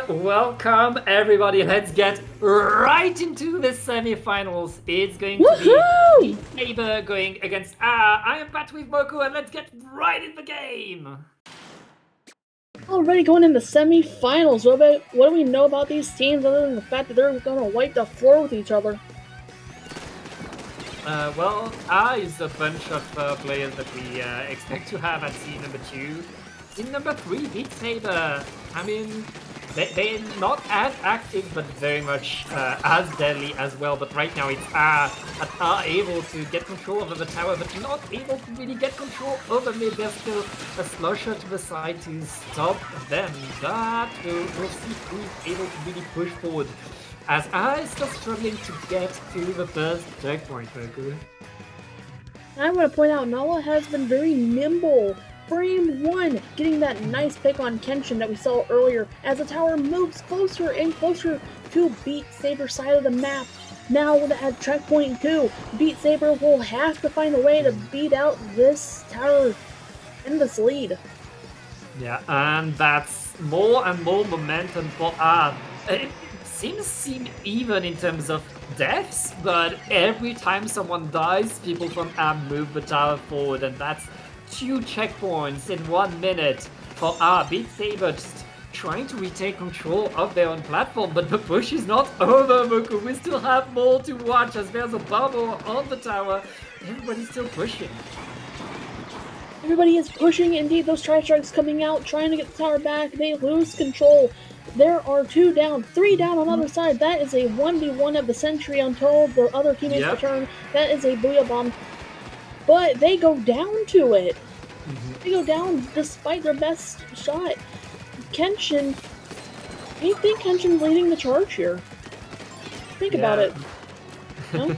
Welcome everybody. Let's get right into the semi-finals. It's going to be Woohoo! Saber going against I am Pat with Moku, and let's get right in the game. Already going into semi-finals. What do we know about these teams other than the fact that they're going to wipe the floor with each other? Well, is a bunch of players that we expect to have at scene number 2. Scene number 3, Beat Saber. I mean, they're not as active, but very much as deadly as well. But right now, it's that are able to get control over the tower, but not able to really get control over mid. There's still a slusher to the side to stop them. But we'll see who's able to really push forward. As I is still struggling to get to the first checkpoint, Moku. I want to point out Nala has been very nimble. Frame 1, getting that nice pick on Kenshin that we saw earlier as the tower moves closer and closer to Beat Saber's side of the map. Now at checkpoint 2, Beat Saber will have to find a way to beat out this tower in this lead. Yeah, and that's more and more momentum for It seem even in terms of deaths, but every time someone dies, people from move the tower forward, and that's 2 checkpoints in 1 minute for Beat Saber just trying to retain control of their own platform, but the push is not over, Moku. We still have more to watch as there's a bubble on the tower. Everybody's still pushing. Everybody is pushing, indeed, those tri-strikes coming out, trying to get the tower back. They lose control. There are 2 down, 3 down on the other side. That is a 1v1 of the century until the other teammates return. That is a Booyah Bomb. But they go down to it. They go down despite their best shot. Kenshin, I think Kenshin's leading the charge here. Think about it. No?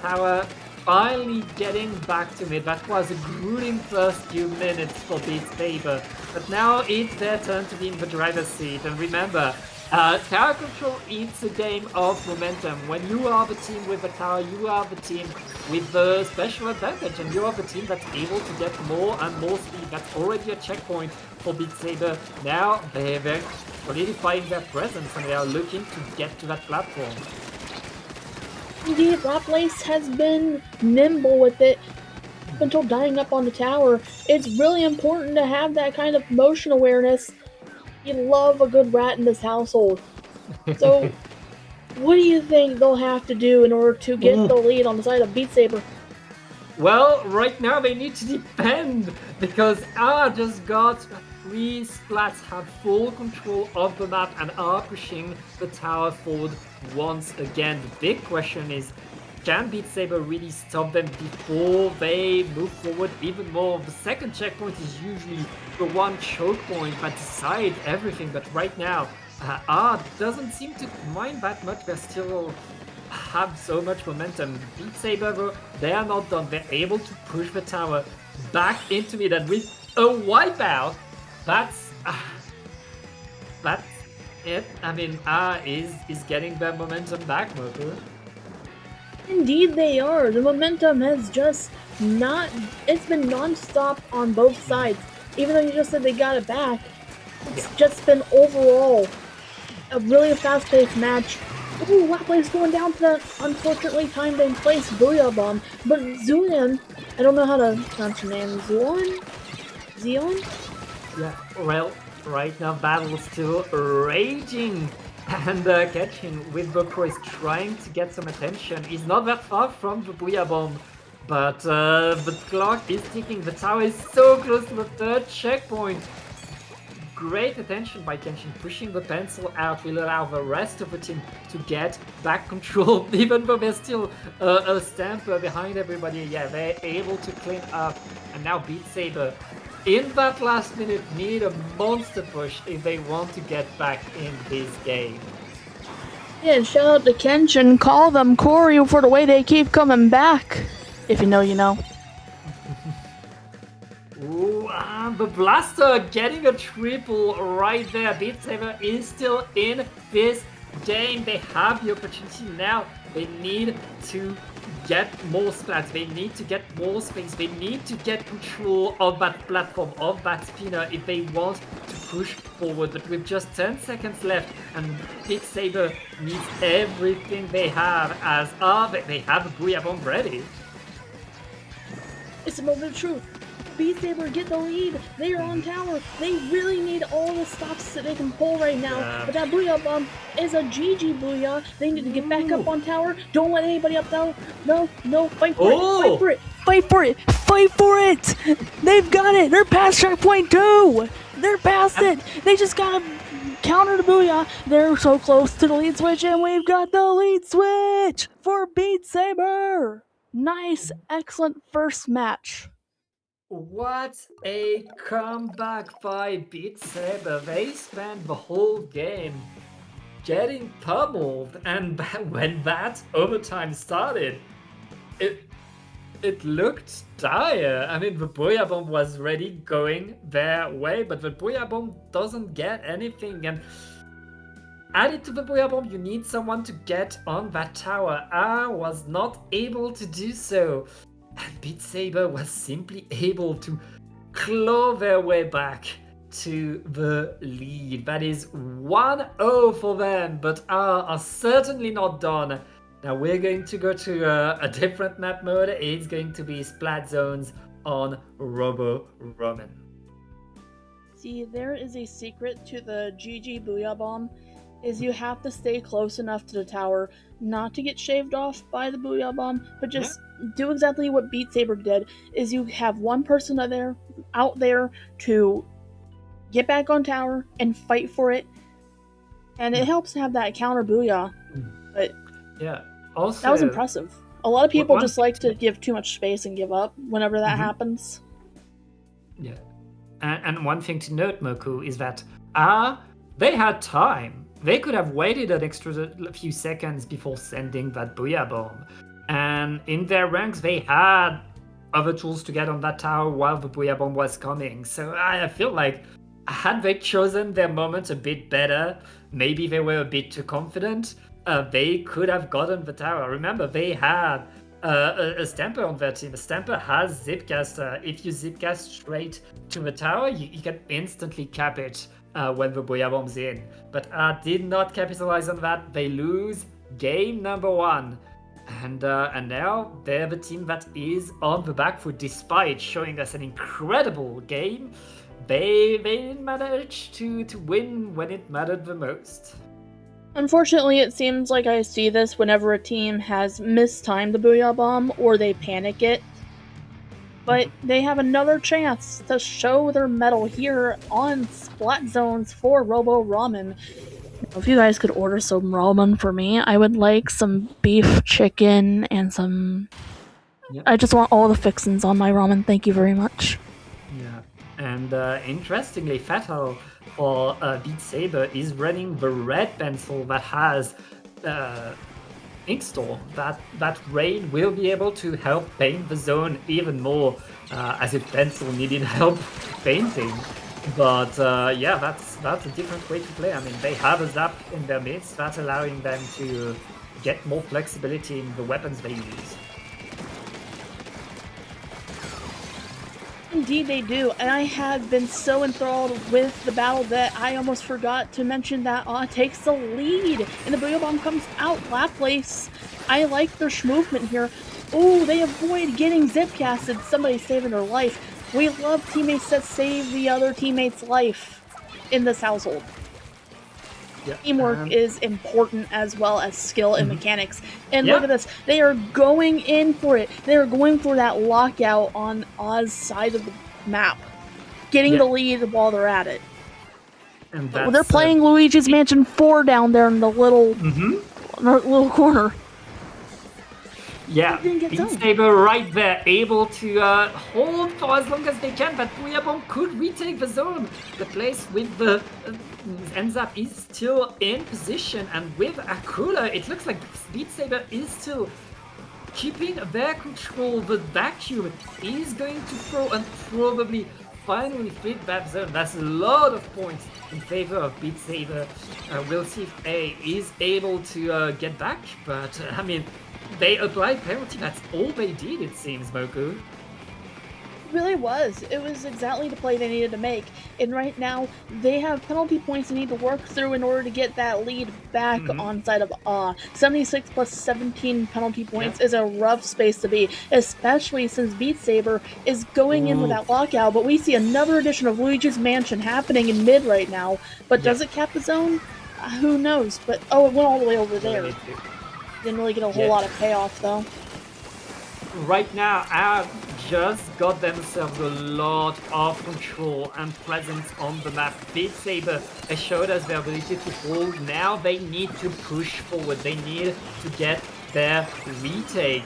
Tower finally getting back to mid. That was a grueling first few minutes for Beat Saber. But now it's their turn to be in the driver's seat. And remember, tower control is a game of momentum. When you are the team with the tower, you are the team with the special advantage, and you are the team that's able to get more and more speed. That's already a checkpoint for Beat Saber. Now they're solidifying their presence, and they are looking to get to that platform. Indeed, Laplace has been nimble with it until dying up on the tower. It's really important to have that kind of motion awareness. You love a good rat in this household. So, what do you think they'll have to do in order to get the lead on the side of Beat Saber? Well, right now they need to defend because just got 3 splats, have full control of the map and are pushing the tower forward once again. The big question is, can Beat Saber really stop them before they move forward even more? The second checkpoint is usually the one choke point that decides everything, but right now, doesn't seem to mind that much. They still have so much momentum. Beat Saber, though, they are not done. They're able to push the tower back into it, and with a wipeout, that's it. I mean, is getting their momentum back, Moku. Indeed they are. The momentum has just it's been non-stop on both sides. Even though you just said they got it back, it's just been overall a really fast-paced match. Ooh, Laplace going down to that unfortunately timed and placed Booyah Bomb. But Zulian, I don't know how to pronounce your name. Zion? Yeah, well, right now battle still raging. And Catching with Bokro is trying to get some attention. He's not that far from the Booyah Bomb, but the clock is ticking. The tower is so close to the 3rd checkpoint. Great attention by Kenshin. Pushing the pencil out will allow the rest of the team to get back control, even though there's still a stamper behind everybody. Yeah, they're able to clean up. And now Beat Saber, in that last minute, need a monster push if they want to get back in this game. Yeah, shout out to Kenshin. Call them Corey for the way they keep coming back. If you know, you know. Ooh, the Blaster getting a triple right there. Beat Saber is still in this game. They have the opportunity now. They need to get more splats. They need to get more space. They need to get control of that platform, of that spinner, if they want to push forward, but with just 10 seconds left, and Beat Saber needs everything they have as they have a Booyah Bomb ready. It's a moment of truth. Beat Saber get the lead. They are on tower. They really need all the stops that they can pull right now. Yeah. But that Booyah Bomb is a GG Booyah. They need to get back up on tower. Don't let anybody up though. No, fight for it. Fight for it. Fight for it! Fight for it! They've got it! They're past checkpoint 2! They're past it! They just gotta counter the Booyah. They're so close to the lead switch, and we've got the lead switch for Beat Saber! Nice, excellent first match. What a comeback by Beat Saber. They spent the whole game getting pummeled, and when that overtime started, it looked dire. I mean, the Booyah Bomb was ready going their way, but the Booyah Bomb doesn't get anything, and added to the Booyah Bomb, you need someone to get on that tower. I was not able to do so. And Beat Saber was simply able to claw their way back to the lead. That is 1-0 for them, but are certainly not done. Now we're going to go to a different map mode. It's going to be Splat Zones on Robo Roman. See, there is a secret to the GG Booyah Bomb, is you have to stay close enough to the tower not to get shaved off by the Booyah Bomb, but just do exactly what Beat Saber did, is you have one person out there to get back on tower and fight for it, and it helps to have that counter Booyah, but yeah, also that was impressive. A lot of people just like to give too much space and give up whenever that happens. Yeah, and one thing to note, Moku, is that they had time. They could have waited an extra few seconds before sending that Booyah Bomb. And in their ranks, they had other tools to get on that tower while the Booyah Bomb was coming. So I feel like, had they chosen their moment a bit better, maybe they were a bit too confident, they could have gotten the tower. Remember, they had a Stamper on their team. A Stamper has Zipcaster. If you Zipcast straight to the tower, you can instantly cap it when the Booyah Bomb's in. But did not capitalize on that. They lose game number 1. And now they're the team that is on the back foot, despite showing us an incredible game. They didn't manage to win when it mattered the most. Unfortunately, it seems like I see this whenever a team has mistimed the Booyah Bomb or they panic it. But they have another chance to show their mettle here on Splat Zones for Robo Ramen. If you guys could order some ramen for me, I would like some beef, chicken, and some... Yep. I just want all the fixins on my ramen, thank you very much. Yeah, and interestingly, Fatal for Beat Saber is running the red pencil that has Inkstorm. That rain will be able to help paint the zone even more, as if pencil needed help painting. But yeah, that's a different way to play. I mean, they have a zap in their midst that's allowing them to get more flexibility in the weapons they use. Indeed they do, and I have been so enthralled with the battle that I almost forgot to mention that takes the lead, and the Booyah Bomb comes out lap place. I like their movement here. Oh, they avoid getting zipcasted, somebody saving their life. We love teammates that save the other teammate's life in this household. Yeah. Teamwork is important as well as skill and mechanics. And look at this. They are going in for it. They are going for that lockout on Oz's side of the map. Getting the lead while they're at it. And they're playing Luigi's Mansion 4 down there in the little, little corner. Yeah, Beat Saber right there, able to hold for as long as they can, but Booyah Bomb could retake the zone. The place with the Enzap is still in position, and with Akula, it looks like Beat Saber is still keeping their control. The vacuum is going to throw and probably finally flip that zone. That's a lot of points in favor of Beat Saber. We'll see if A is able to get back, but I mean, they applied penalty. That's all they did, it seems, Moku. really was. It was exactly the play they needed to make. And right now, they have penalty points they need to work through in order to get that lead back on side of 76 plus 17 penalty points is a rough space to be, especially since Beat Saber is going in with that lockout. But we see another edition of Luigi's Mansion happening in mid right now. But does it cap the zone? Who knows? But it went all the way over there. Didn't really get a whole lot of payoff though. Right now, just got themselves a lot of control and presence on the map. Beat Saber has showed us their ability to hold. Now they need to push forward. They need to get their retake.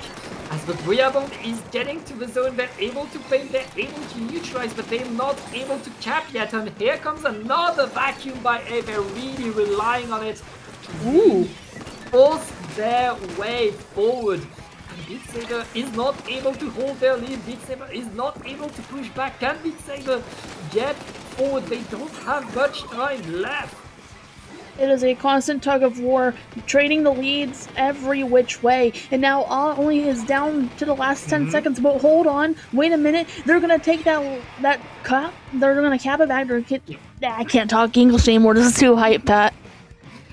As the Booyah is getting to the zone, they're able to play, they're able to neutralize, but they're not able to cap yet. And here comes another vacuum by A. They're really relying on it to force their way forward. Beat Saber is not able to hold their lead. Beat Saber is not able to push back. Can Beat Saber get forward? They don't have much time left. It is a constant tug of war, trading the leads every which way. And now only is down to the last 10 seconds. But hold on, wait a minute. They're gonna take that cap. They're gonna cap it back. I can't talk English anymore. This is too hype, Pat.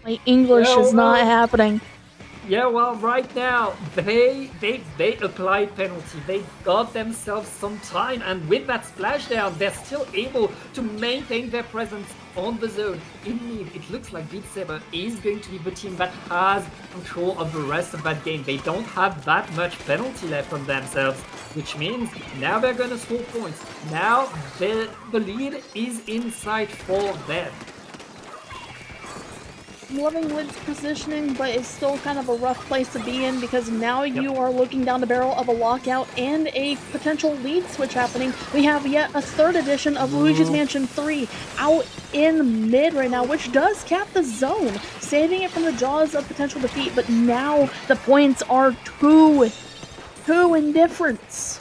My English is not happening. Yeah, well, right now, they applied penalty. They got themselves some time, and with that splashdown, they're still able to maintain their presence on the zone. Indeed, it looks like Beat Saber is going to be the team that has control of the rest of that game. They don't have that much penalty left on themselves, which means now they're going to score points. Now the lead is in sight for them. I'm loving Lid's positioning, but it's still kind of a rough place to be in because now you are looking down the barrel of a lockout and a potential lead switch happening. We have yet a third edition of Luigi's Mansion 3 out in mid right now, which does cap the zone, saving it from the jaws of potential defeat. But now the points are two in difference.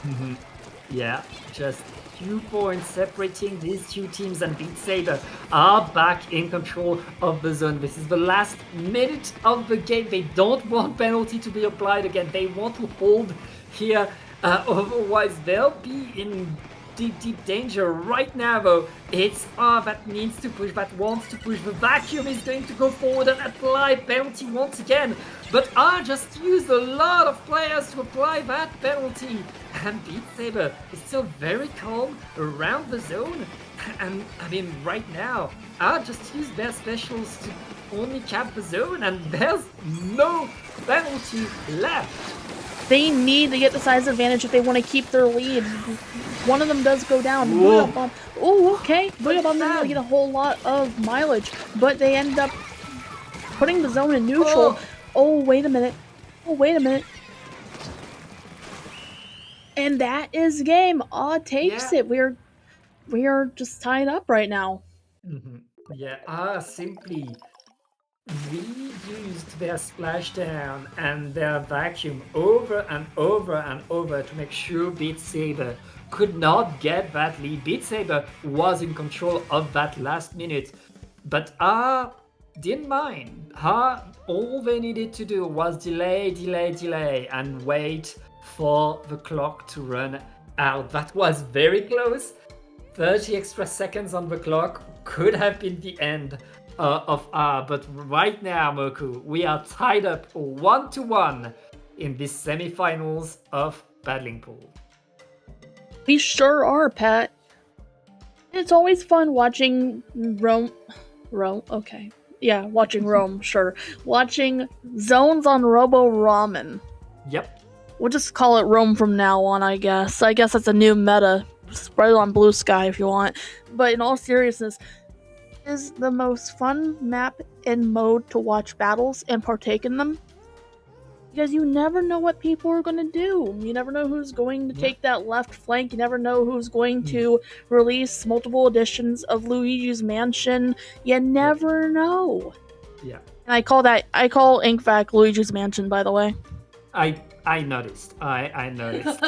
Yeah, just 2 points separating these two teams, and Beat Saber are back in control of the zone. This is the last minute of the game. They don't want penalty to be applied again. They want to hold here, otherwise they'll be in deep danger. Right now though, it's R that needs to push, that wants to push. The vacuum is going to go forward and apply penalty once again, but R just used a lot of players to apply that penalty, and Beat Saber is still very calm around the zone. And I mean, right now, R just used their specials to only cap the zone, and there's no penalty left. They need to get the size advantage if they want to keep their lead. One of them does go down. Booyah Bomb. Oh, okay. Booyah Bomb didn't really get a whole lot of mileage, but they end up putting the zone in neutral. Oh, wait a minute. Oh, wait a minute. And that is game. Aw takes it. We are just tied up right now. Yeah, simply reused their splashdown and their vacuum over and over and over to make sure Beat Saber could not get that lead. Beat Saber was in control of that last minute, but didn't mind. All they needed to do was delay, and wait for the clock to run out. That was very close. 30 extra seconds on the clock could have been the end of R, but right now, Moku, we are tied up 1-1 in the semi-finals of Battling Pool. We sure are, Pat. It's always fun watching Rome, okay. Yeah, watching Rome, sure. Watching zones on Robo Ramen. Yep. We'll just call it Rome from now on, I guess. I guess that's a new meta. Spread it on Blue Sky if you want. But in all seriousness, is the most fun map and mode to watch battles and partake in them, because you never know what people are going to do. You never know who's going to take that left flank. You never know who's going to release multiple editions of Luigi's Mansion. You never know. Yeah. And I call InkVac Luigi's Mansion, by the way. I noticed. I noticed.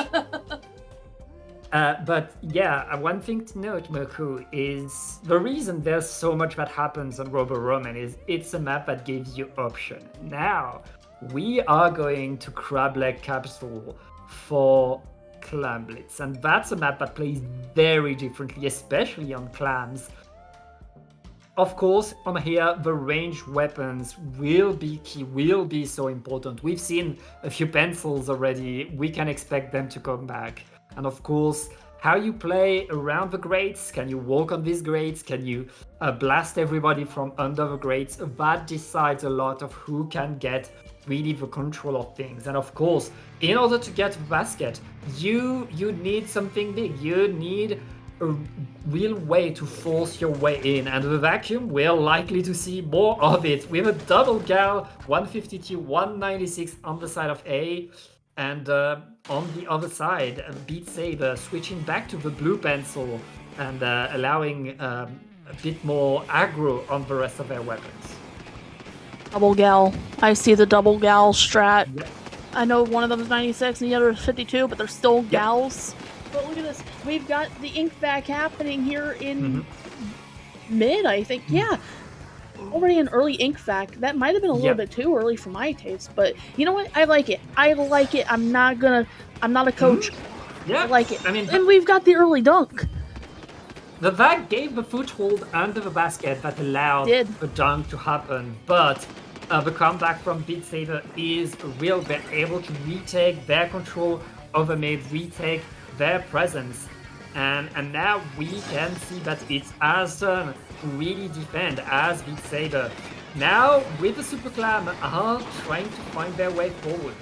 But yeah, one thing to note, Moku, is the reason there's so much that happens on Robo Roman is it's a map that gives you option. Now, we are going to Crab Leg Capsule for Clam Blitz, and that's a map that plays very differently, especially on clams. Of course, on here, the ranged weapons will be key, will be so important. We've seen a few pencils already. We can expect them to come back. And of course, how you play around the grates, can you walk on these grates, can you blast everybody from under the grates, that decides a lot of who can get really the control of things. And of course, in order to get the basket, you need something big. You need a real way to force your way in, and the vacuum, we're likely to see more of it with a double gal, 152, 196 on the side of A, and on the other side, Beat Saber switching back to the blue pencil and allowing a bit more aggro on the rest of their weapons. Double gal. I see the double gal strat. Yep. I know one of them is 96 and the other is 52, but they're still gals. But look at this. We've got the ink vac happening here in mid, I think. Yeah. Already an early ink vac. That might have been a little bit too early for my taste, but you know what? I like it. I like it. I'm not a coach. Yeah. I like it. I mean, and we've got the early dunk. the vac gave the foothold under the basket that allowed the dunk to happen, but the comeback from Beat Saber is real. They're able to retake their control over mid, retake their presence, and now we can see that it's as turn to really defend as Beat Saber. Now with the Super Clam are trying to find their way forward.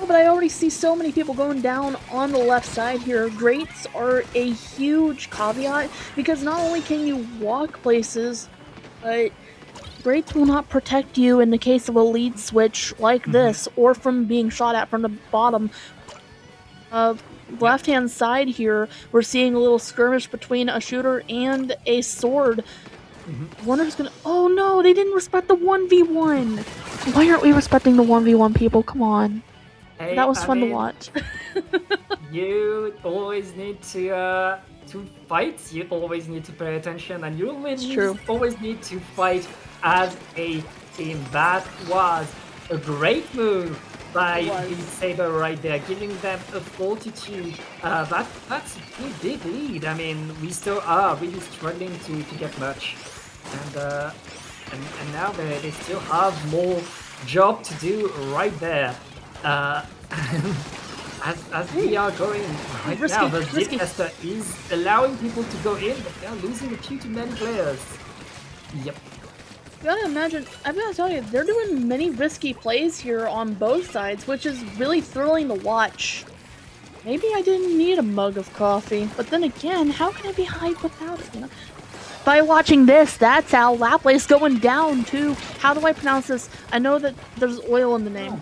Oh, but I already see so many people going down on the left side here. Grates are a huge caveat because not only can you walk places, but grates will not protect you in the case of a lead switch like this, or from being shot at from the bottom. Left-hand side here, we're seeing a little skirmish between a shooter and a sword. Wonder who's gonna... Oh no, they didn't respect the 1v1! Why aren't we respecting the 1v1, people? Come on. Hey, That was fun to watch. You always need to fight, you always need to pay attention, and you always need to fight as a team. That was a great move by Beat Saber right there, giving them a 42. That's a big lead. I mean, we still are really struggling to get much, and now they still have more job to do right there. As we are going right now, the Zip Tester is allowing people to go in, but they're losing a few too many players. Yep. You gotta imagine, I've gotta tell you, they're doing many risky plays here on both sides, which is really thrilling to watch. Maybe I didn't need a mug of coffee, but then again, how can I be hyped without it, you know? By watching this, that's how Laplay's going down too. How do I pronounce this? I know that there's oil in the name.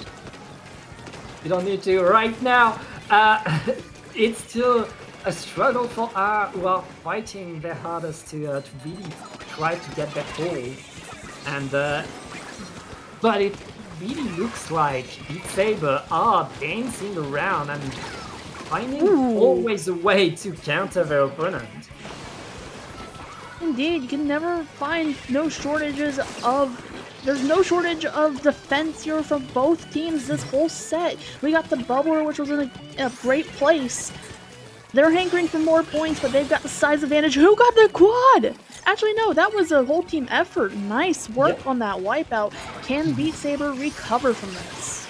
You don't need to right now. It's still a struggle for fighting their hardest to really try to get that goal. And but it really looks like Beat Saber are dancing around and finding always a way to counter their opponent. Indeed, you can never find there's no shortage of defense here from both teams this whole set. We got the bubbler, which was in a great place. They're hankering for more points, but they've got the size advantage. Who got the quad? Actually, no, that was a whole team effort. Nice work on that wipeout. Can Beat Saber recover from this?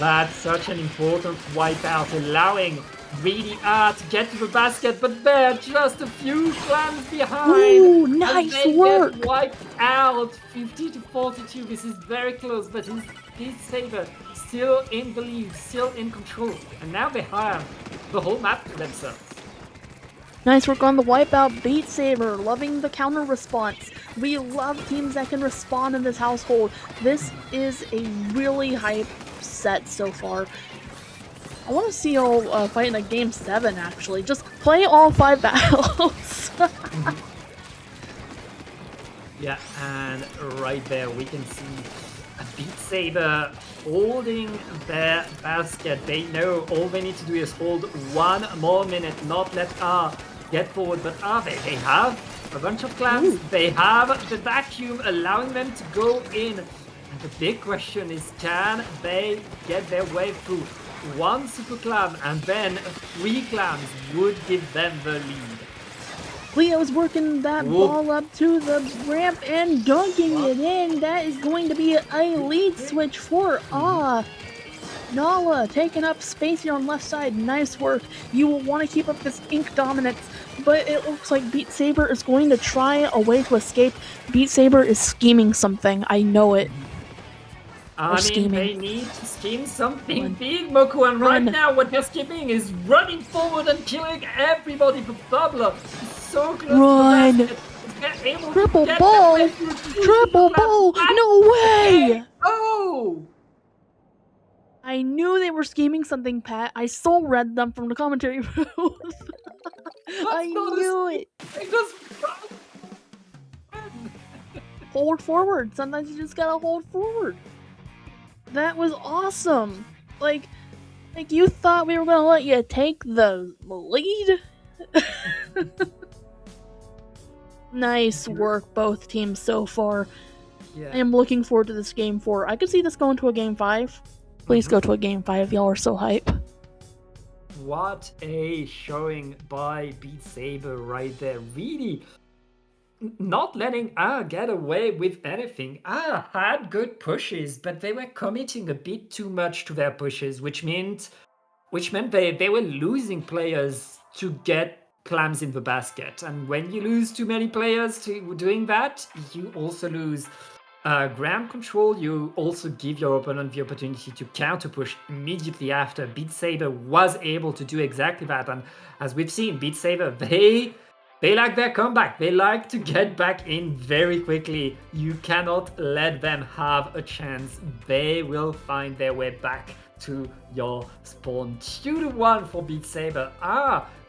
That's such an important wipeout, allowing really to get to the basket, but they're just a few clams behind. Ooh, nice work! Get wiped out, 50 to 42. This is very close, but Beat Saber still in the lead, still in control, and now they have the whole map to themselves. Nice work on the wipeout, Beat Saber. Loving the counter response. We love teams that can respond in this household. This is a really hype set so far. I want to see y'all fight in a game 7, actually. Just play all 5 battles. Yeah, and right there we can see Beat Saber holding their basket. They know all they need to do is hold 1 more minute, not let R get forward. But they have a bunch of clams. They have the vacuum allowing them to go in. And the big question is, can they get their way through? one super clam and then 3 clams would give them the lead. Leo's working that ball up to the ramp and dunking it in. That is going to be a lead switch for Nala taking up space here on left side. Nice work. You will want to keep up this ink dominance, but it looks like Beat Saber is going to try a way to escape. Beat Saber is scheming something. I know it. They need to scheme something big, Moku, and right now what they're scheming is running forward and killing everybody but Bubbler. He's so close to the basket. Triple ball! Triple ball! No way! Oh! I knew they were scheming something, Pat. I so read them from the commentary booth. I knew it. Hold forward. Sometimes you just gotta hold forward. That was awesome. Like you thought we were gonna let you take the lead? Nice work, both teams so far. Yeah. I am looking forward to this game 4. I could see this going to a game 5. Please go to a game 5. Y'all are so hype. What a showing by Beat Saber right there. Really not letting get away with anything. Had good pushes, but they were committing a bit too much to their pushes, which meant they were losing players to get clams in the basket. And when you lose too many players to doing that, you also lose ground control. You also give your opponent the opportunity to counter push immediately after. Beat Saber was able to do exactly that, and as we've seen, Beat Saber, they like their comeback. They like to get back in very quickly. You cannot let them have a chance. They will find their way back to your spawn. 2-1 for Beat Saber.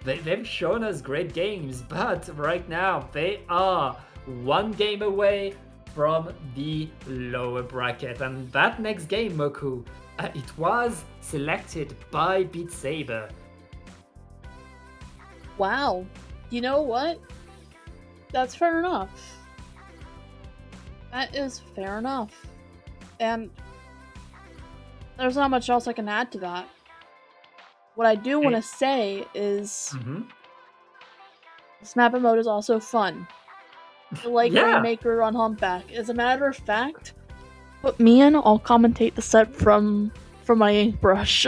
They've shown us great games, but right now they are 1 game away from the lower bracket. And that next game, Moku, it was selected by Beat Saber. Wow. You know what? That's fair enough. That is fair enough. And there's not much else I can add to that. What I do want to say is Snap and Mode is also fun. Like Rainmaker on Humpback. As a matter of fact, put me in, I'll commentate the set from my ink brush.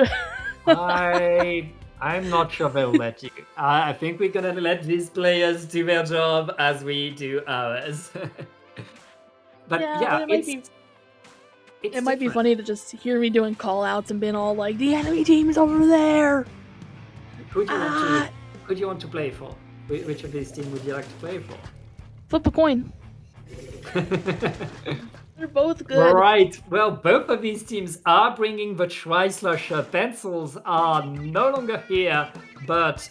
I'm not sure they'll let you. I think we're gonna let these players do their job as we do ours. But it might be funny to just hear me doing call-outs and being all like, the enemy team is over there! Who do you want to play for? Which of these teams would you like to play for? Flip a coin. They're both good. Right. Well, both of these teams are bringing the Tri-Slusher. Pencils are no longer here, but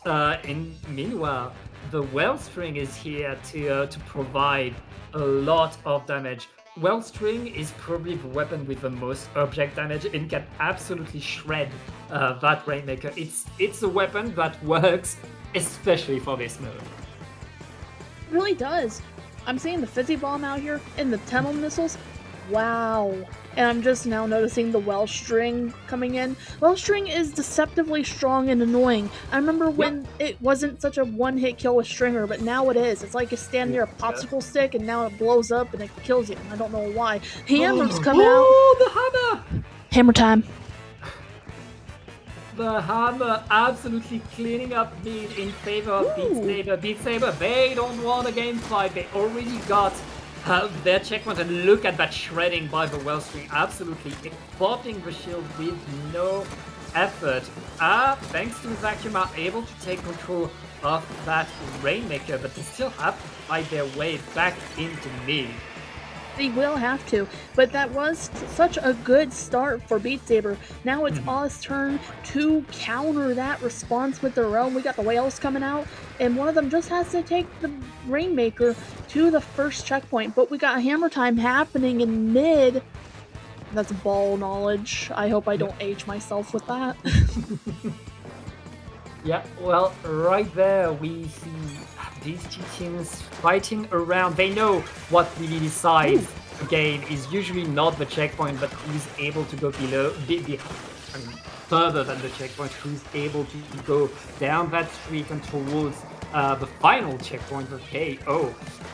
meanwhile, the Wellstring is here to provide a lot of damage. Wellstring is probably the weapon with the most object damage. It can absolutely shred that Rainmaker. It's a weapon that works especially for this mode. It really does. I'm seeing the Fizzy Bomb out here and the Tunnel Missiles. Wow. And I'm just now noticing the Wellstring coming in. Wellstring is deceptively strong and annoying. I remember when it wasn't such a one-hit kill with Stringer, but now it is. It's like you stand near a popsicle stick and now it blows up and it kills you. I don't know why. Hammers come out. Oh, the hammer! Hammer time. The hammer absolutely cleaning up mid in favor of Beat Saber. Beat Saber, they don't want a game fight. They already got their checkpoint, and look at that shredding by the Wellstring. Absolutely exporting the shield with no effort. Thanks to Vacuum, are able to take control of that Rainmaker, but they still have to fight their way back into mid. They will have to, but that was such a good start for Beat Saber. Now it's Oz's turn to counter that response with their own. We got the whales coming out, and one of them just has to take the Rainmaker to the first checkpoint. But we got Hammer Time happening in mid. That's ball knowledge. I hope I don't age myself with that. Yeah, well, right there we see these two teams fighting around. They know what really decides the game is usually not the checkpoint, but who's able to go further than the checkpoint, who's able to go down that street and towards the final checkpoint. Okay,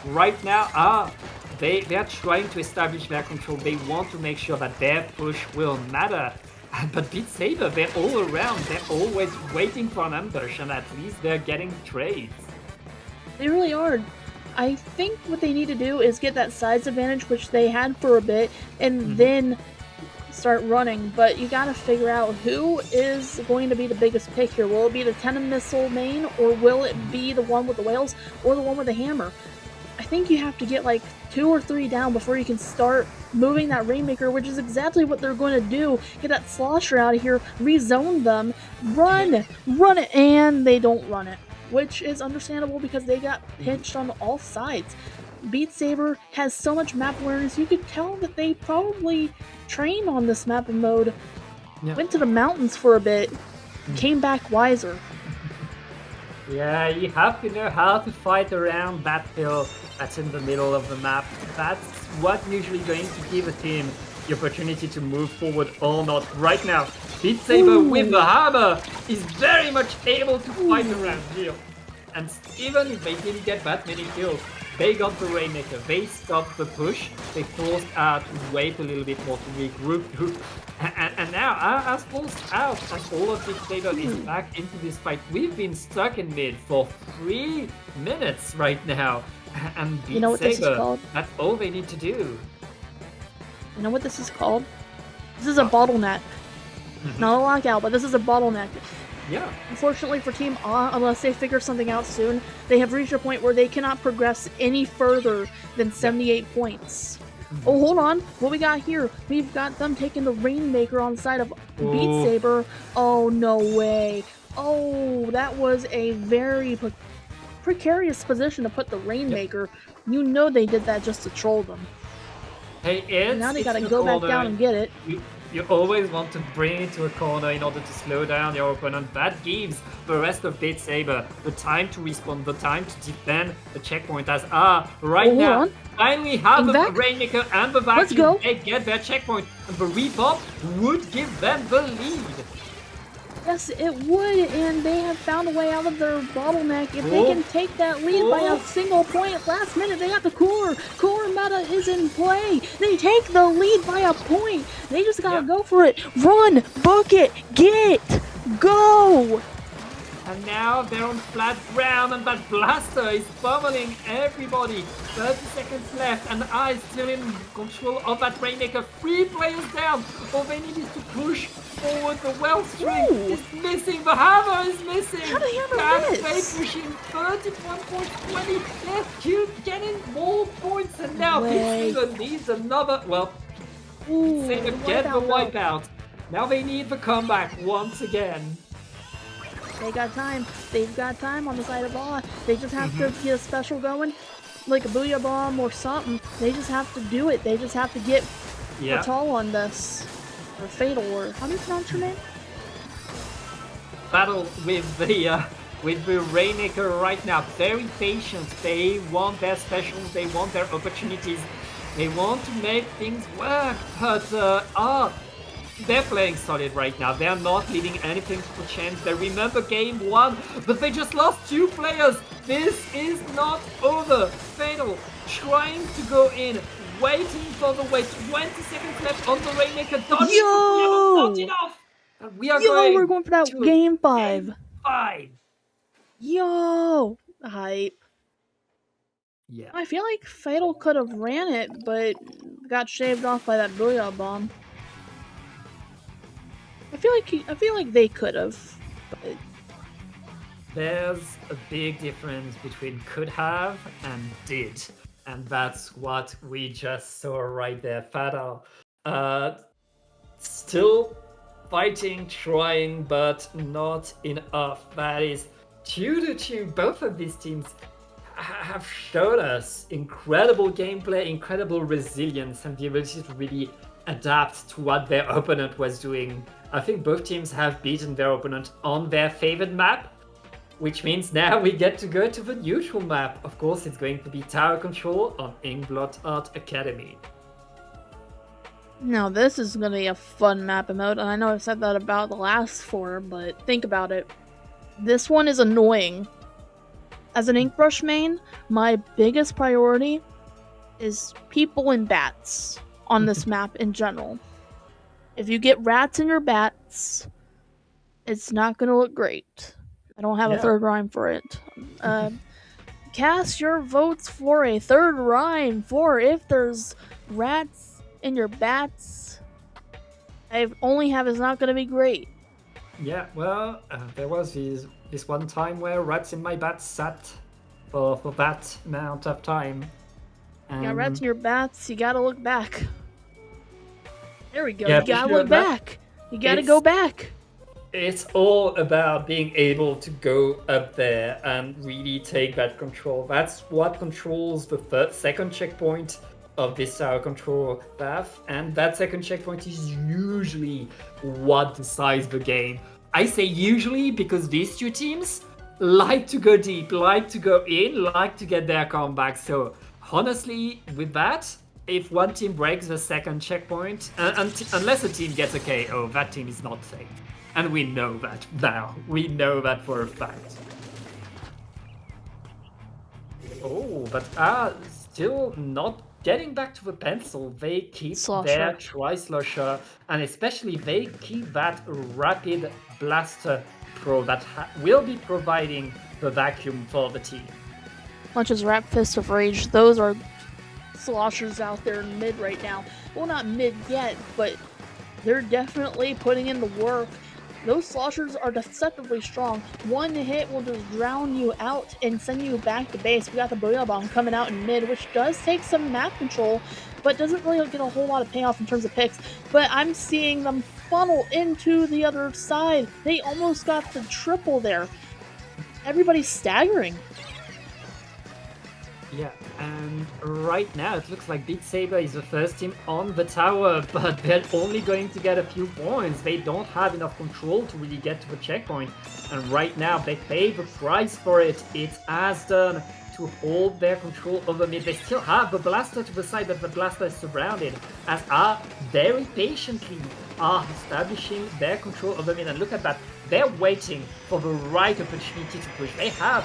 right now, they're trying to establish their control. They want to make sure that their push will matter. But Beat Saber, they're all around. They're always waiting for an ambush, and at least they're getting trades. They really are. I think what they need to do is get that size advantage, which they had for a bit, and then start running. But you gotta figure out who is going to be the biggest pick here. Will it be the Tenon Missile main, or will it be the one with the whales, or the one with the hammer? I think you have to get like 2 or 3 down before you can start moving that Rainmaker, which is exactly what they're going to do. Get that Slosher out of here, rezone them, run it, and they don't run it, which is understandable because they got pinched on all sides. Beat Saber has so much map awareness, you could tell that they probably trained on this map mode, went to the mountains for a bit, came back wiser. Yeah, you have to know how to fight around that hill that's in the middle of the map. That's what usually going to give a team the opportunity to move forward or not. Right now, Beat Saber with the hammer is very much able to fight around here. And even if they didn't get that many kills, they got the Rainmaker. They stopped the push. They forced to wait a little bit more to regroup. And now, as forced out, as all of Beat Saber is back into this fight, we've been stuck in mid for 3 minutes right now. And Beat what this is Saber, called? that's all they need to do. You know what this is called? This is a bottleneck. Not a lockout, but this is a bottleneck. Yeah. Unfortunately for Team A, unless they figure something out soon, they have reached a point where they cannot progress any further than 78 points. Oh, hold on. What we got here? We've got them taking the Rainmaker on the side of Beat Saber. Oh, no way. Oh, that was a very precarious position to put the Rainmaker. You know they did that just to troll them. Hey, now they gotta go back down and get it. You always want to bring it to a corner in order to slow down your opponent. That gives the rest of Beat Saber the time to respond, the time to defend the checkpoint. As right now, finally have the Rainmaker and the Vacuum. Let's go. They get their checkpoint, and the repop would give them the lead. Yes, it would, and they have found a way out of their bottleneck. If they can take that lead by a single point, last minute they got the cooler. Cooler meta is in play. They take the lead by a point. They just gotta go for it. Run, book it, get, go. And now they're on flat ground, and that blaster is pummeling everybody. 30 seconds left, and I still in control of that Rainmaker. 3 players down. All they need is to push forward. The wellstream is missing. The hammer is missing. How did the hammer miss? Fake machine, 31 points, 20. They're getting more points, and now Beat Saber needs another. Well, Beat Saber get the wipeout. Now they need the comeback once again. They got time. They've got time on the side of A. They just have to get a special going, like a Booyah Bomb or something. They just have to do it. They just have to get Fatal on this. Or Fatal, or how do you pronounce your name? Battle with the Rainmaker right now. Very patient. They want their specials. They want their opportunities. They want to make things work. But they're playing solid right now. They're not leaving anything to chance. They remember game 1, but they just lost 2 players. This is not over. Fatal trying to go in, waiting for the wait. 20 seconds left on the Rainmaker. Not enough. And we're going for that game 5. Game 5. Yo, hype. Yeah. I feel like Fatal could have ran it, but got shaved off by that Booyah Bomb. I feel like they could have. But there's a big difference between could have and did, and that's what we just saw right there. Fatal, still fighting, trying, but not enough. That is 2-2. Both of these teams have shown us incredible gameplay, incredible resilience, and the ability to really adapt to what their opponent was doing. I think both teams have beaten their opponent on their favored map, which means now we get to go to the neutral map. Of course, it's going to be Tower Control on Inkblot Art Academy. Now this is gonna be a fun map mode, and I know I've said that about the last 4, but think about it. This one is annoying. As an ink brush main, my biggest priority is people and bats on this map in general. If you get rats in your bats, it's not gonna look great. I don't have a third rhyme for it. Cast your votes for a third rhyme for if there's rats in your bats. I only have is not gonna be great. Yeah, well, there was this one time where rats in my bat sat for that amount of time. You got rats in your bats, you gotta look back. There we go, Yeah, you gotta look back. You gotta go back. It's all about being able to go up there and really take that control. That's what controls the second checkpoint of this tower control path, and that second checkpoint is usually what decides the game. I say usually because these two teams like to go deep, like to go in, like to get their comeback. So honestly, with that, if one team breaks the second checkpoint, unless a team gets a KO, that team is not safe. And we know that now. We know that for a fact. Oh, but still not getting back to the pencil. They keep their Tri-Slosher, and especially they keep that Rapid Blaster Pro that will be providing the vacuum for the team. Much as Rap Fist of Rage, those are sloshers out there in mid right now. Well, not mid yet, but they're definitely putting in the work. Those sloshers are deceptively strong. One hit will just drown you out and send you back to base. We got the Booyah Bomb coming out in mid, which does take some map control, but doesn't really get a whole lot of payoff in terms of picks. But I'm seeing them funnel into the other side. They almost got the triple there. Everybody's staggering. Yeah, and right now it looks like Beat Saber is the first team on the tower, but they're only going to get a few points. They don't have enough control to really get to the checkpoint, and right now they pay the price for it. It's Asdon to hold their control over mid. They still have the blaster to the side, but the blaster is surrounded, as are very patiently establishing their control over mid. And look at that, they're waiting for the right opportunity to push. They have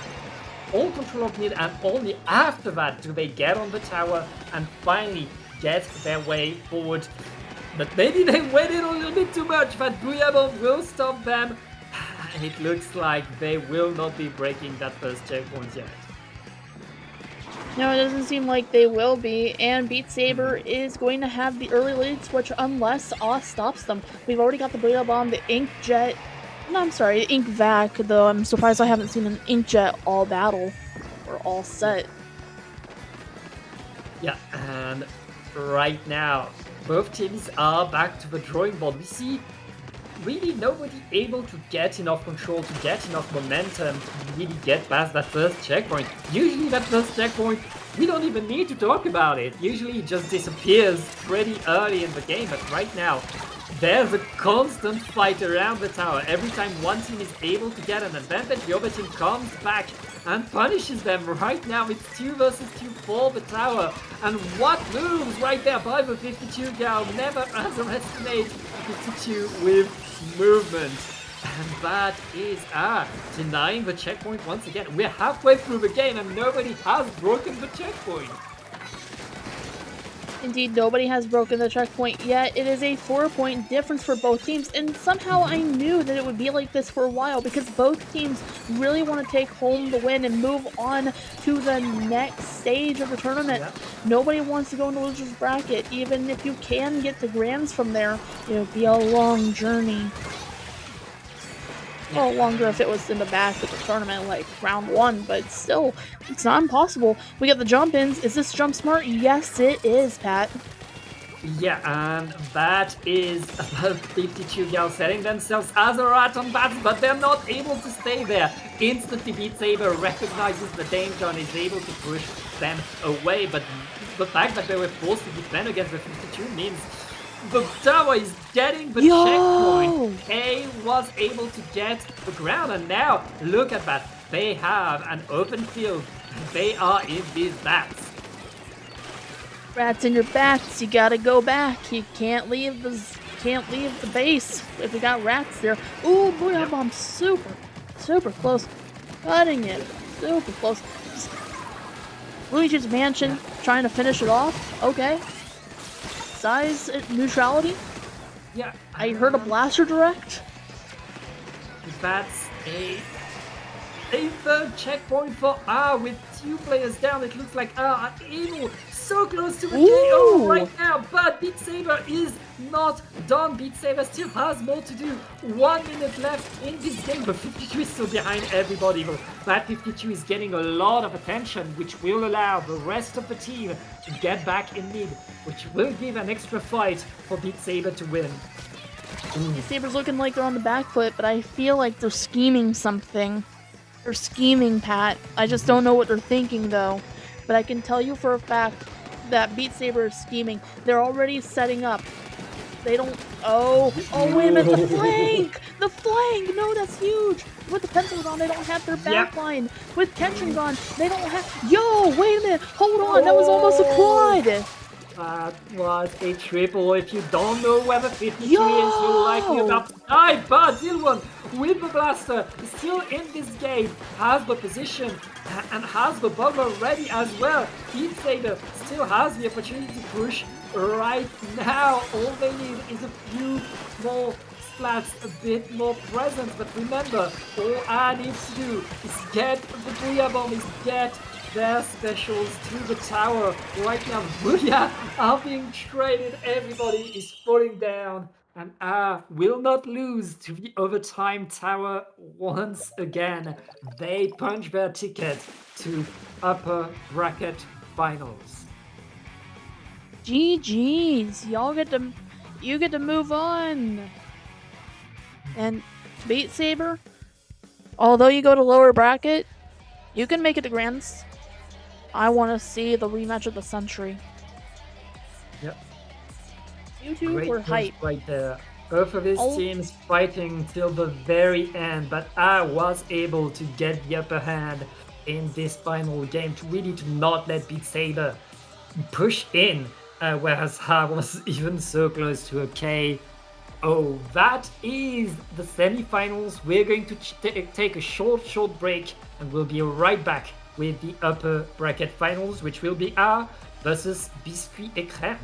all control of mid, and only after that do they get on the tower and finally get their way forward. But maybe they waited a little bit too much. That Booyah Bomb will stop them. It looks like they will not be breaking that first checkpoint yet. No, it doesn't seem like they will be, and Beat Saber is going to have the early lead switch unless Oz stops them. We've already got the Booyah Bomb, the Ink Jet. No, I'm sorry, Ink Vac, though I'm surprised I haven't seen an Inkjet all battle or all set. Yeah, and right now, both teams are back to the drawing board. We see really nobody able to get enough control, to get enough momentum to really get past that first checkpoint. Usually that first checkpoint, we don't even need to talk about it. Usually it just disappears pretty early in the game, but right now, there's a constant fight around the tower. Every time one team is able to get an advantage, the other team comes back and punishes them. Right now it's 2 versus 2 for the tower. And what moves right there by the 52 gal. Never underestimate 52 with movement. And that is denying the checkpoint once again. We're halfway through the game and nobody has broken the checkpoint. Indeed, nobody has broken the checkpoint yet. It is a 4-point difference for both teams, and somehow I knew that it would be like this for a while because both teams really want to take home the win and move on to the next stage of the tournament. Yep. Nobody wants to go into loser's bracket. Even if you can get the grands from there, it'll be a long journey. Well, longer if it was in the back of the tournament, like round 1, but still, it's not impossible. We got the jump-ins. Is this jump smart? Yes, it is, Pat. Yeah, and that is about 52 gals setting themselves as a rat on bats, but they're not able to stay there. Instantly, Beat Saber recognizes the danger and is able to push them away, but the fact that they were forced to defend against the 52 means the tower is getting the checkpoint. K was able to get the ground, and now look at that. They have an open field. They are in these bats. Rats in your bats, you gotta go back. You can't leave the base if you got rats there. Ooh, Booyah Yep. Bomb, super close. Cutting it, super close. Luigi's Mansion, trying to finish it off. Okay. Size neutrality. Yeah. I heard a blaster direct. That's a third checkpoint for R with 2 players down. It looks like R are able so close to the KO right now, but Beat Saber is not done. Beat Saber still has more to do. 1 minute left in this game, but 52 is still behind everybody. But 52 is getting a lot of attention, which will allow the rest of the team to get back in mid, which will give an extra fight for Beat Saber to win. Beat Saber's looking like they're on the back foot, but I feel like they're scheming something. They're scheming, Pat. I just don't know what they're thinking, though. But I can tell you for a fact that Beat Saber is scheming. They're already setting up. They don't... Oh, wait a minute. The flank! The flank! No, that's huge. With the pencils on, they don't have their back line. With Kenshin gone, they don't have... Yo, wait a minute. Hold on. That was almost a quad. That was a triple. If you don't know where the 52 is, you're likely about to die. But Dilwon, with the blaster, is still in this game, has the position and has the bubble ready as well. Beat Saber still has the opportunity to push right now. All they need is a few more splats, a bit more presence. But remember, all I need to do is get the Booyah Bomb, is get their specials to the tower. Right now, Booyah are being traded. Everybody is falling down. And will not lose to the overtime tower once again. They punch their ticket to upper bracket finals. GG's. You get to move on. And Beat Saber, although you go to lower bracket, you can make it to Grands. I want to see the rematch of the century. Yep. You two Great were hype. Right there. Both of these teams fighting till the very end, but I was able to get the upper hand in this final game to really not let Beat Saber push in, whereas I was even so close to a KO. That is the semifinals. We're going to take a short break, and we'll be right back with the upper bracket finals, which will be R versus Biscuit et Crème.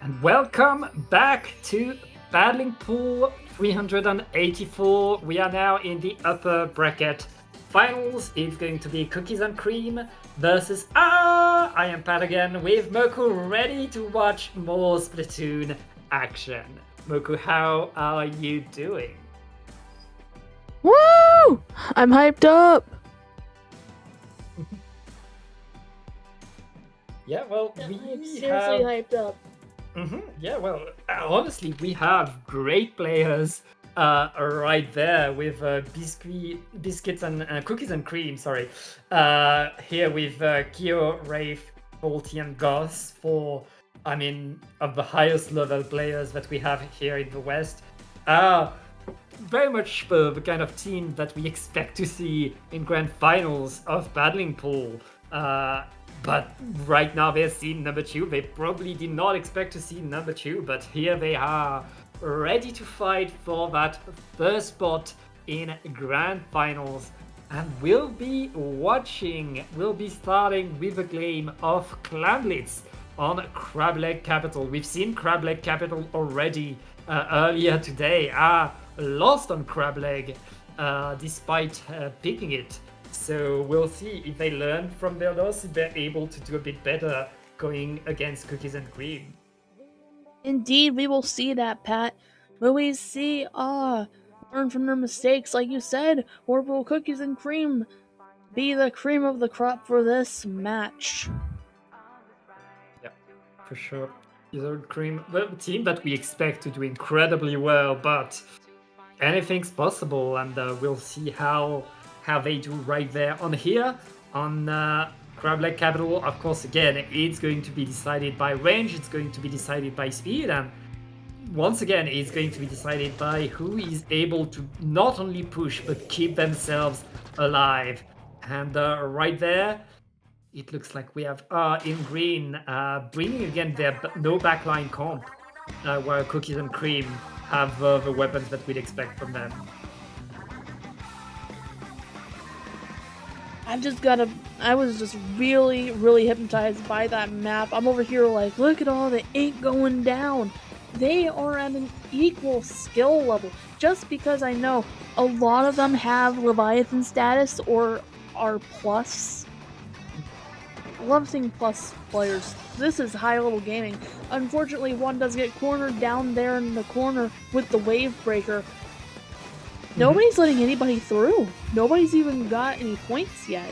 And welcome back to Battling Pool 384. We are now in the upper bracket finals. It's going to be Cookies and Cream versus I am Pat again with Moku, ready to watch more Splatoon action. Moku, how are you doing? Woo! I'm hyped up. Yeah, well, I'm we seriously have... hyped up. Yeah, well, honestly, we have great players right there with biscuits and cookies and cream. Sorry, here with Kyo, Rafe, Volty, and Goss of the highest level players that we have here in the West. Very much the kind of team that we expect to see in grand finals of Battling Pool. But right now they're seeing number 2. They probably did not expect to see number 2, but here they are, ready to fight for that first spot in grand finals. And we'll be starting with a game of Clamblitz on Crableg Capital. We've seen Crableg Capital already earlier today. Lost on Crableg despite picking it. So we'll see if they learn from their loss, if they're able to do a bit better going against Cookies and Cream. Indeed, we will see that, Pat. Will we see, learn from their mistakes, like you said, or will Cookies and Cream be the cream of the crop for this match? Yeah, for sure. Cookies and Cream, the team that we expect to do incredibly well, but anything's possible, and we'll see how they do right there. On here, on Crableg Capital, of course, again, it's going to be decided by range, it's going to be decided by speed, and once again, it's going to be decided by who is able to not only push, but keep themselves alive. And right there, it looks like we have in green, bringing again their no backline comp, where Cookies and Cream have the weapons that we'd expect from them. I was just really, really hypnotized by that map. I'm over here like, look at all the ink going down. They are at an equal skill level. Just because I know a lot of them have Leviathan status or are plus. I love seeing plus players. This is high level gaming. Unfortunately, one does get cornered down there in the corner with the wave breaker. Nobody's letting anybody through. Nobody's even got any points yet.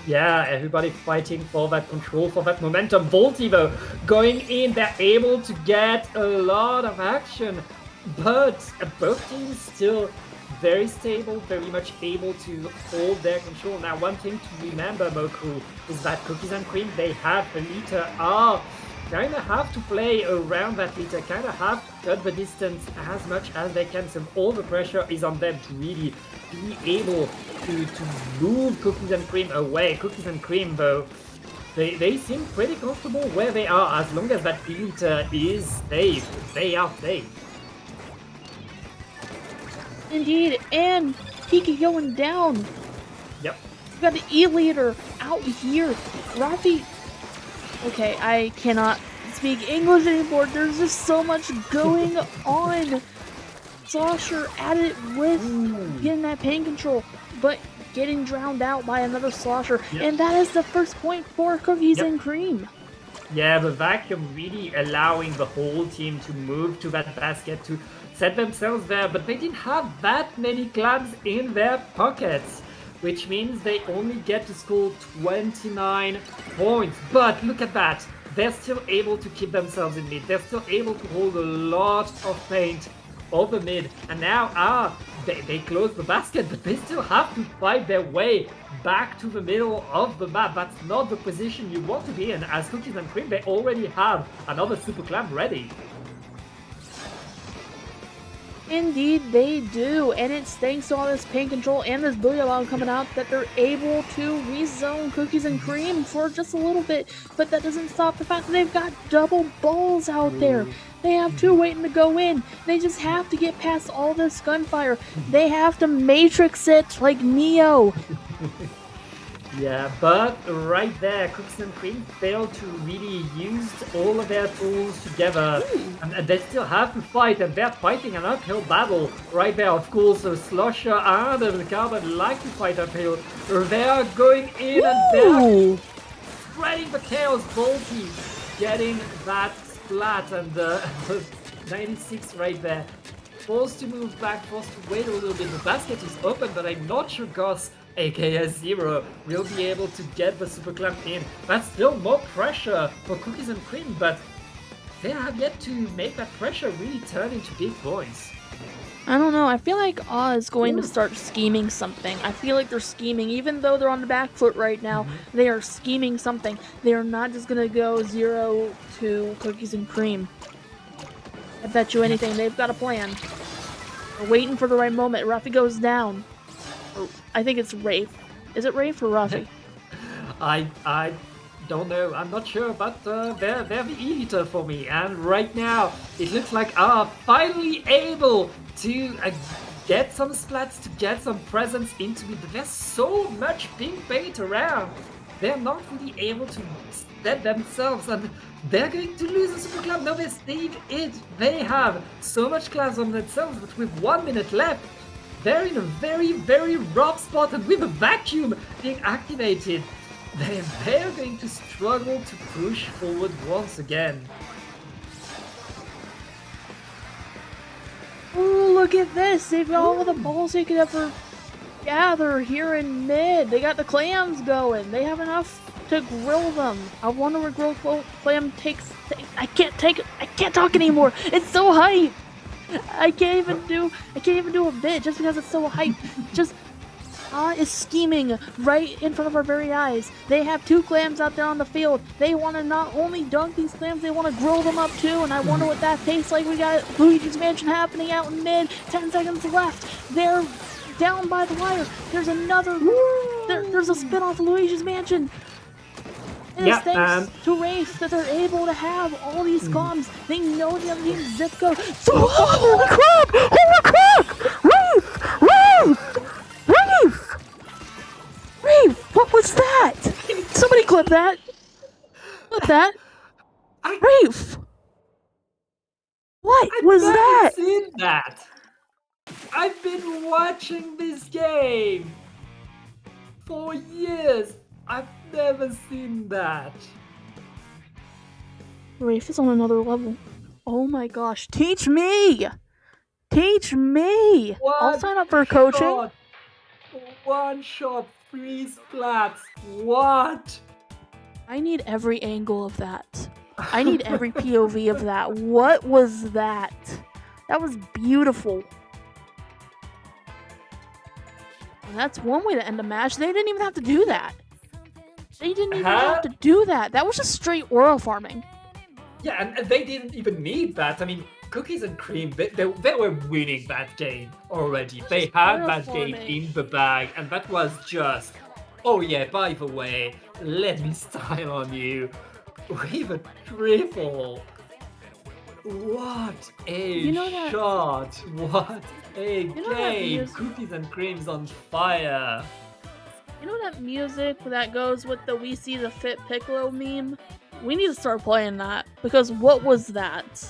Yeah, everybody fighting for that control, for that momentum. Volty, though, going in, they're able to get a lot of action. But both teams still very stable, very much able to hold their control. Now, one thing to remember, Moku, is that Cookies and Cream, they have a leader. Kind of have to play around that leader, kind of have to cut the distance as much as they can, so all the pressure is on them to really be able to move Cookies and Cream away. Cookies and Cream, though, they seem pretty comfortable where they are, as long as that leader is safe. They are safe. Indeed, and Kiki going down. Yep. We've got the E-leader out here. Rafi... Okay, I cannot speak English anymore. There's just so much going on. Slosher at it with getting that pain control, but getting drowned out by another Slosher. Yep. And that is the first point for Cookies and Cream. Yeah, the vacuum really allowing the whole team to move to that basket, to set themselves there, but they didn't have that many clams in their pockets, which means they only get to score 29 points. But look at that, they're still able to keep themselves in mid, they're still able to hold a lot of paint over mid, and now they close the basket, but they still have to fight their way back to the middle of the map. That's not the position you want to be in. As Cookies and Cream, they already have another super clamp ready. Indeed, they do, and it's thanks to all this paint control and this Booyah Bomb coming out that they're able to rezone Cookies and Cream for just a little bit, but that doesn't stop the fact that they've got double balls out there. They have two waiting to go in. They just have to get past all this gunfire. They have to Matrix it like Neo. Yeah, but right there, Cookies and Cream failed to really use all of their tools together, and they still have to fight, and they're fighting an uphill battle right there. Of course, Slosher and the Carbon like to fight uphill. They are going in, and they're Ooh. spreading the chaos. Volty getting that splat, and 96 right there. Forced to move back, forced to wait a little bit. The basket is open, but I'm not sure Goss, aka Zero, will be able to get the Super Clamp in. That's still more pressure for Cookies and Cream, but they have yet to make that pressure really turn into big points. I don't know. I feel like Oz is going to start scheming something. I feel like they're scheming. Even though they're on the back foot right now, they are scheming something. They are not just going to go 0 to Cookies and Cream. I bet you anything. They've got a plan. They're waiting for the right moment. Ruffy goes down. I think it's Rafe. Is it Rafe or Ruffy? I don't know. I'm not sure, but they're the E-liter for me. And right now, it looks like finally able to get some splats, to get some presence into it. But there's so much pink bait around. They're not really able to set themselves, and they're going to lose the Super Club. No, they saved it. They have so much class on themselves, but with 1 minute left, they're in a very, very rough spot, and with a vacuum being activated, they're going to struggle to push forward once again. Oh, look at this. They've got all the balls they could ever gather here in mid. They got the clams going. They have enough to grill them. I wonder where grilled clam takes. I can't talk anymore. It's so hype. I can't even do a bit just because it's so hype. Just is scheming right in front of our very eyes. They have 2 clams out there on the field. They want to not only dunk these clams, they want to grill them up too, and I wonder what that tastes like. We got Luigi's Mansion happening out in mid. 10 seconds left. They're down by the wire. There's another. There's a spin-off of Luigi's Mansion. It is thanks to Rafe that they're able to have all these comms. They know the other team's zip code. So Holy crap! Holy crap! Rafe! What was that? somebody clip that. Clip that. Rafe! What was that? I've never seen that. I've been watching this game for years. I've never seen that. Rafe is on another level. Oh my gosh. Teach me! Teach me! I'll sign up for coaching. One shot, 3 splats. What? I need every angle of that. I need every POV of that. What was that? That was beautiful. And that's one way to end a match. They didn't even have to do that. They didn't even have to do that. That was just straight aura farming. Yeah, and they didn't even need that. I mean, Cookies and Cream, they were winning that game already. They had that game in the bag, and that was just... Oh yeah, by the way, let me style on you. With a triple. What a shot. What a game. Cookies and Cream's on fire. You know that music that goes with the We See the Fit Piccolo meme? We need to start playing that, because what was that?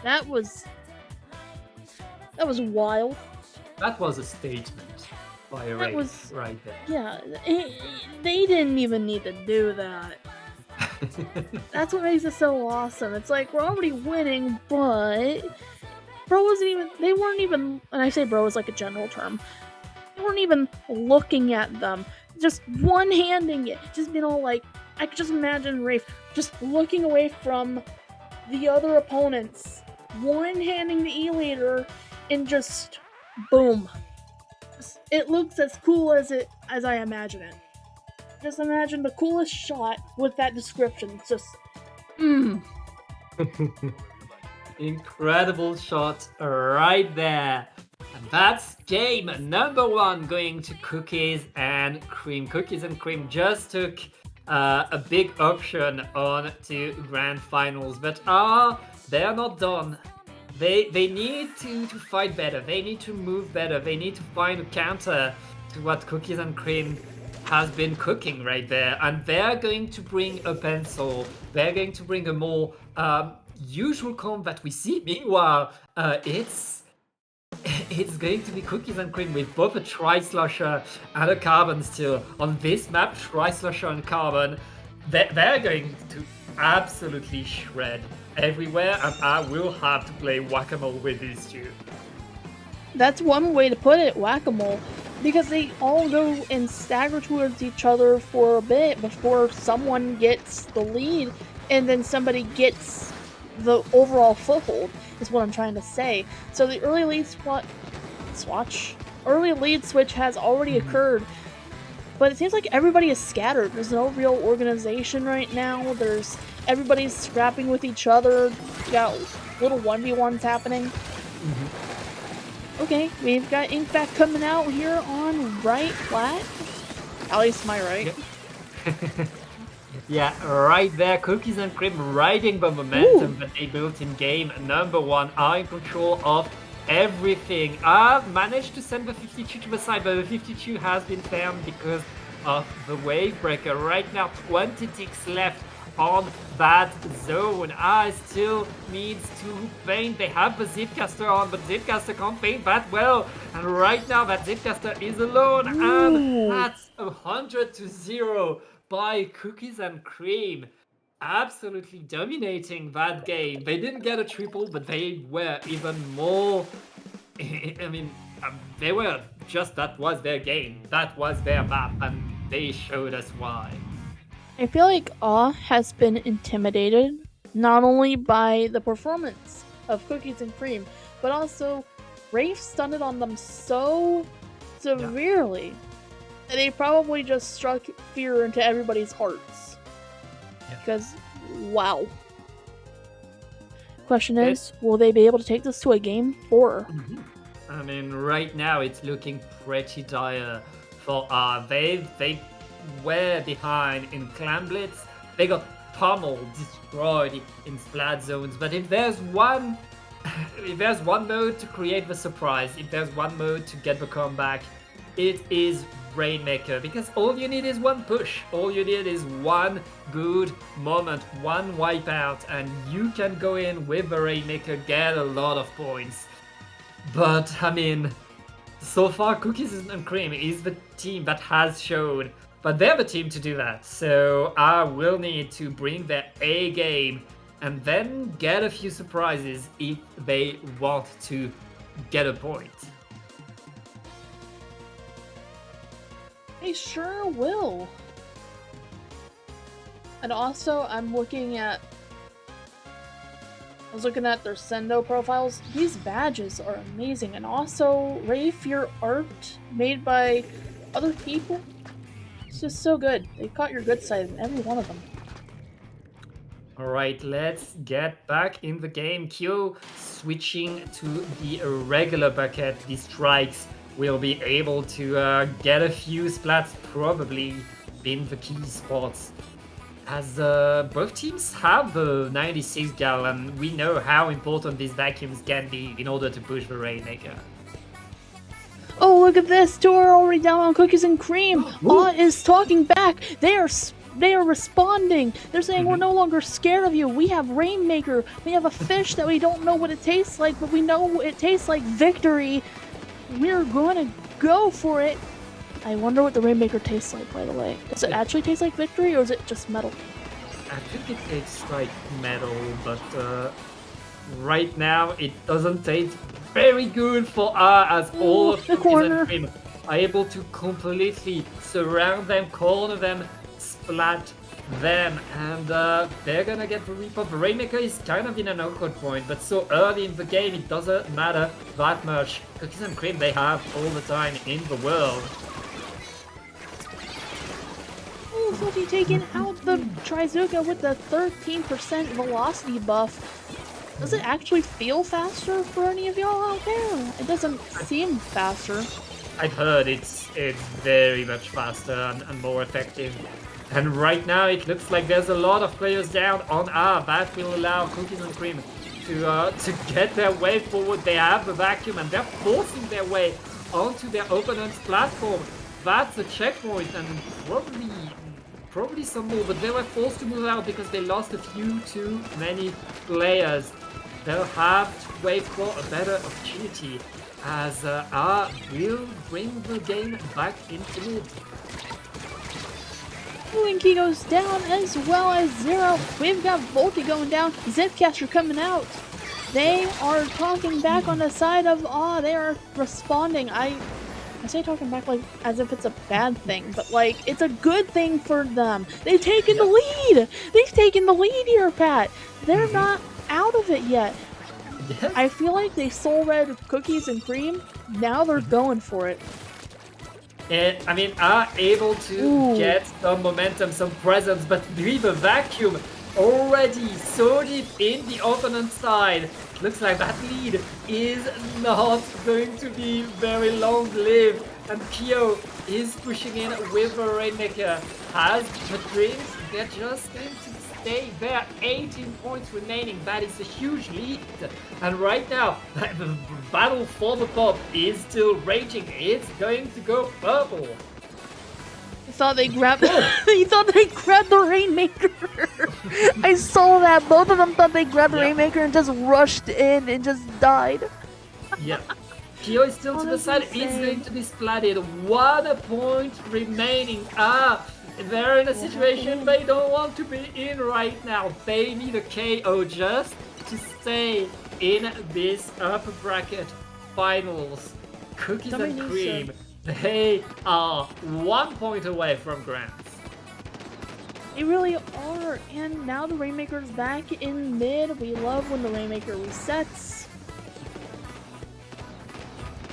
That was wild. That was a statement by a race right there. Yeah, they didn't even need to do that. That's what makes it so awesome. It's like, we're already winning, but they weren't even, and I say bro is like a general term, they weren't even looking at them, just one-handing it, just, like, I could just imagine Rafe just looking away from the other opponents, one-handing the E-Leader, and just boom. It looks as cool as I imagine it. Just imagine the coolest shot with that description. It's just, Incredible shot right there. And that's game number 1 going to Cookies and Cream. Cookies and Cream just took a big option on to Grand Finals, but they're not done. They need to fight better. They need to move better. They need to find a counter to what Cookies and Cream has been cooking right there, and they're going to bring a pencil. They're going to bring a more usual comp that we see. Meanwhile, it's going to be cookies and cream with both a tri-slusher and a carbon still. On this map, tri-slusher and carbon, they're going to absolutely shred everywhere, and I will have to play whack-a-mole with these two. That's one way to put it, whack-a-mole, because they all go and stagger towards each other for a bit before someone gets the lead, and then somebody gets the overall foothold, is what I'm trying to say. So the early lead switch has already occurred, but it seems like everybody is scattered. There's no real organization right now. Everybody's scrapping with each other. You got little 1v1s happening. Okay, we've got Inkback coming out here on right flat. At least my right. Yeah, right there, cookies and cream riding the momentum that they built in game number 1, are in control of everything. I've managed to send the 52 to the side, but the 52 has been found because of the wave breaker. Right now, 20 ticks left on that zone. I still needs to paint. They have the Zipcaster on, but Zipcaster can't paint that well. And right now, that Zipcaster is alone, and that's 100-0 by cookies and cream. Absolutely dominating that game. They didn't get a triple, but they were even more. I mean, they were just, that was their game. That was their map, and they showed us why. I feel like Awe has been intimidated not only by the performance of Cookies and Cream, but also Rafe stunned on them so severely that they probably just struck fear into everybody's hearts. Because, wow. Question is, will they be able to take this to a game 4? I mean, right now it's looking pretty dire for they were behind in Clan Blitz. They got pummeled, destroyed in splat zones. But if there's one mode to create the surprise, if there's one mode to get the comeback, it is Rainmaker. Because all you need is one push. All you need is one good moment, one wipeout, and you can go in with the Rainmaker, get a lot of points. But I mean, so far Cookies and Cream is the team that has shown. But they're the team to do that, so I will need to bring their A game and then get a few surprises if they want to get a point. They sure will. And also, I was looking at their Sendo profiles. These badges are amazing, and also, Rafe, your art made by other people, it's just so good. They caught your good side in every one of them. Alright, let's get back in the game. Q switching to the regular bucket. The strikes will be able to get a few splats, probably in the key spots. As both teams have the 96 gal, and we know how important these vacuums can be in order to push the Rainmaker. Oh, look at this! Two are already down on Cookies and Cream. Awe is talking back. They are responding. They're saying we're no longer scared of you. We have Rainmaker. We have a fish that we don't know what it tastes like, but we know it tastes like victory. We're going to go for it. I wonder what the Rainmaker tastes like, by the way. Does it actually taste like victory, or is it just metal? I think it tastes like metal, but right now it doesn't taste very good for as all of the Cookies corner and Cream are able to completely surround them, corner them, splat them, and they're gonna get the repop. The Rainmaker is kind of in an awkward point, but so early in the game it doesn't matter that much. Cookies and Cream, they have all the time in the world. Oh, Sophie taking out the Trizuka with the 13% velocity buff. Does it actually feel faster for any of y'all out there? It doesn't seem faster. I've heard it's very much faster and more effective. And right now it looks like there's a lot of players down on R. That will allow Cookies and Cream to get their way forward. They have the vacuum and they're forcing their way onto their opponent's platform. that's a checkpoint and probably some more, but they were forced to move out because they lost a few too many players. They'll have to wait for a better opportunity as R will bring the game back into mid. Winky goes down as well as Zero. We've got Volty going down. Zipcaster coming out. They are talking back on the side of they are responding. I say talking back like as if it's a bad thing, but like it's a good thing for them. They've taken the lead. They've taken the lead here, Pat. They're not out of it yet. Yes. I feel like they soul read cookies and cream. Now they're going for it. And I mean, are able to get some momentum, some presence, but with a vacuum already so deep in the opponent side. Looks like that lead is not going to be very long-lived. And Pio is pushing in with a Rainmaker. Has the Dreams, they're just going to stay there. 18 points remaining. That is a huge lead. And right now, the battle for the top is still raging. It's going to go purple. I thought they grabbed. You thought they grabbed the Rainmaker. I saw that. Both of them thought they grabbed the Rainmaker and just rushed in and just died. Yeah. Pio is still to the side. It's going to be splatted. 1 point remaining. They're in a situation they don't want to be in right now. They need a KO just to stay in this upper bracket finals. Cookies and cream. They are 1 point away from Grants. They really are. And now the Rainmaker's back in mid. We love when the Rainmaker resets.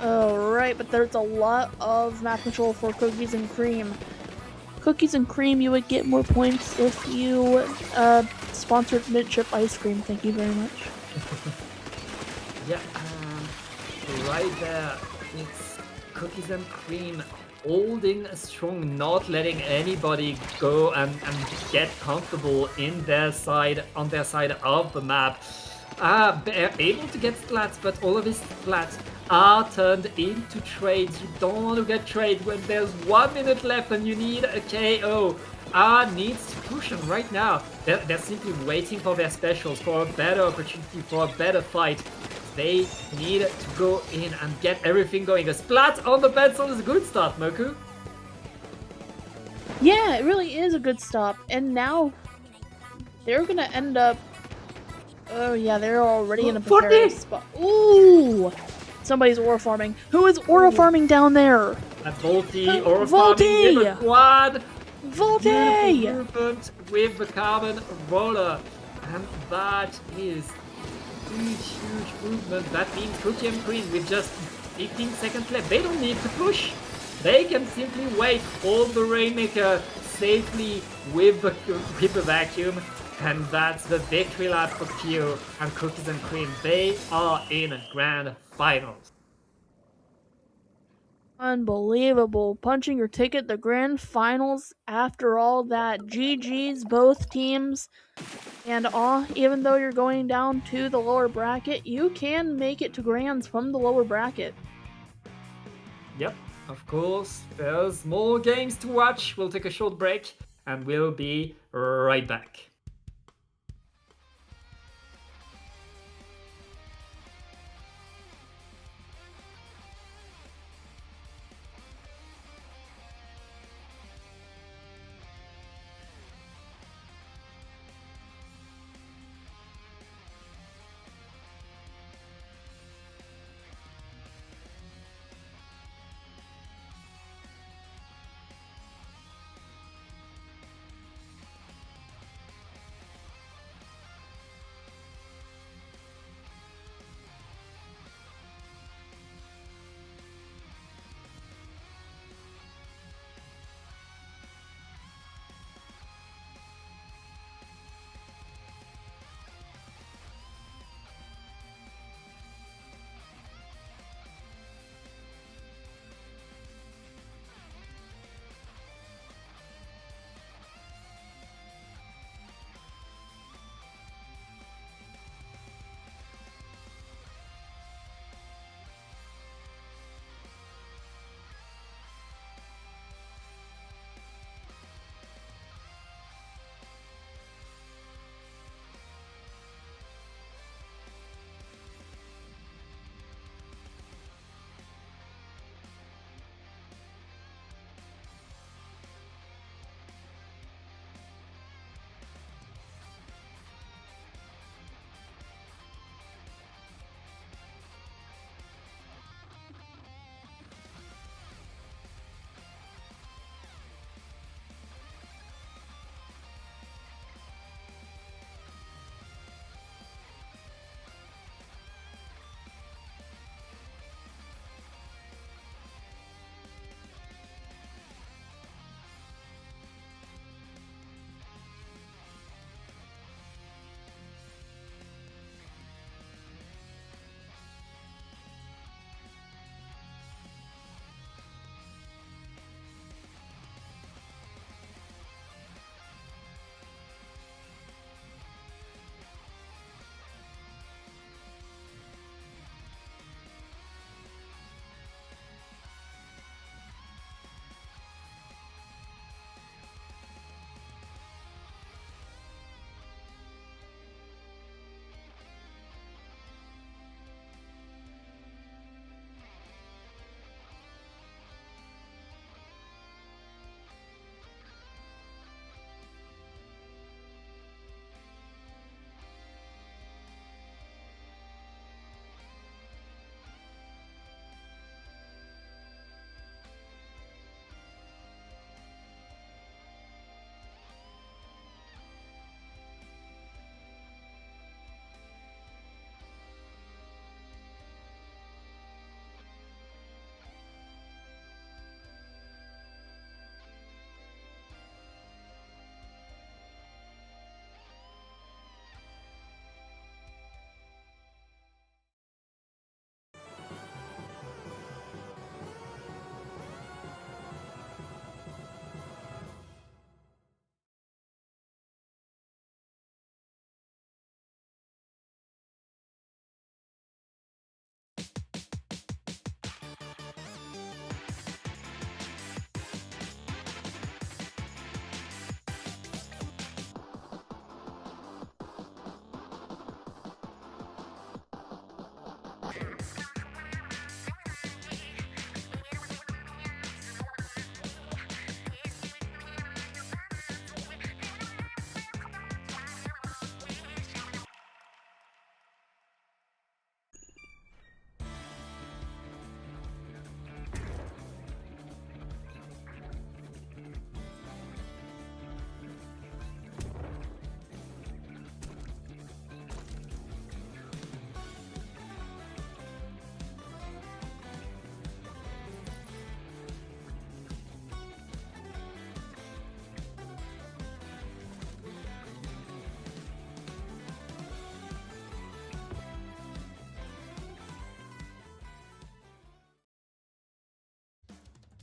Alright, but there's a lot of map control for Cookies and Cream. Cookies and Cream, you would get more points if you sponsored Midship Ice Cream. Thank you very much. Yeah, right there, it's Cookies and Cream holding strong, not letting anybody go and get comfortable in their side, on their side of the map. They're able to get splats, but all of his splats are turned into trades. You don't want to get trades when there's 1 minute left and you need a KO. Needs to push him right now. They're simply waiting for their specials, for a better opportunity, for a better fight. They need to go in and get everything going. A splat on the pencil is a good start, Moku. Yeah, it really is a good stop. And now they're gonna end up. Oh yeah, they're already in a precarious spot. Ooh! Somebody's aura farming. Who is aura farming down there? Volty, aura farming with a quad. Volty! Beautiful movement with the carbon roller. And that is huge movement. That means Cookie and Cream with just 15 seconds left. They don't need to push. They can simply wait, hold the Rainmaker safely with the vacuum. And that's the victory lap for Pio and Cookies and Cream. They are in grand finals. Unbelievable. Punching your ticket to grand finals after all that. GG's both teams. And even though you're going down to the lower bracket, you can make it to grands from the lower bracket. Yep, of course. There's more games to watch. We'll take a short break and we'll be right back.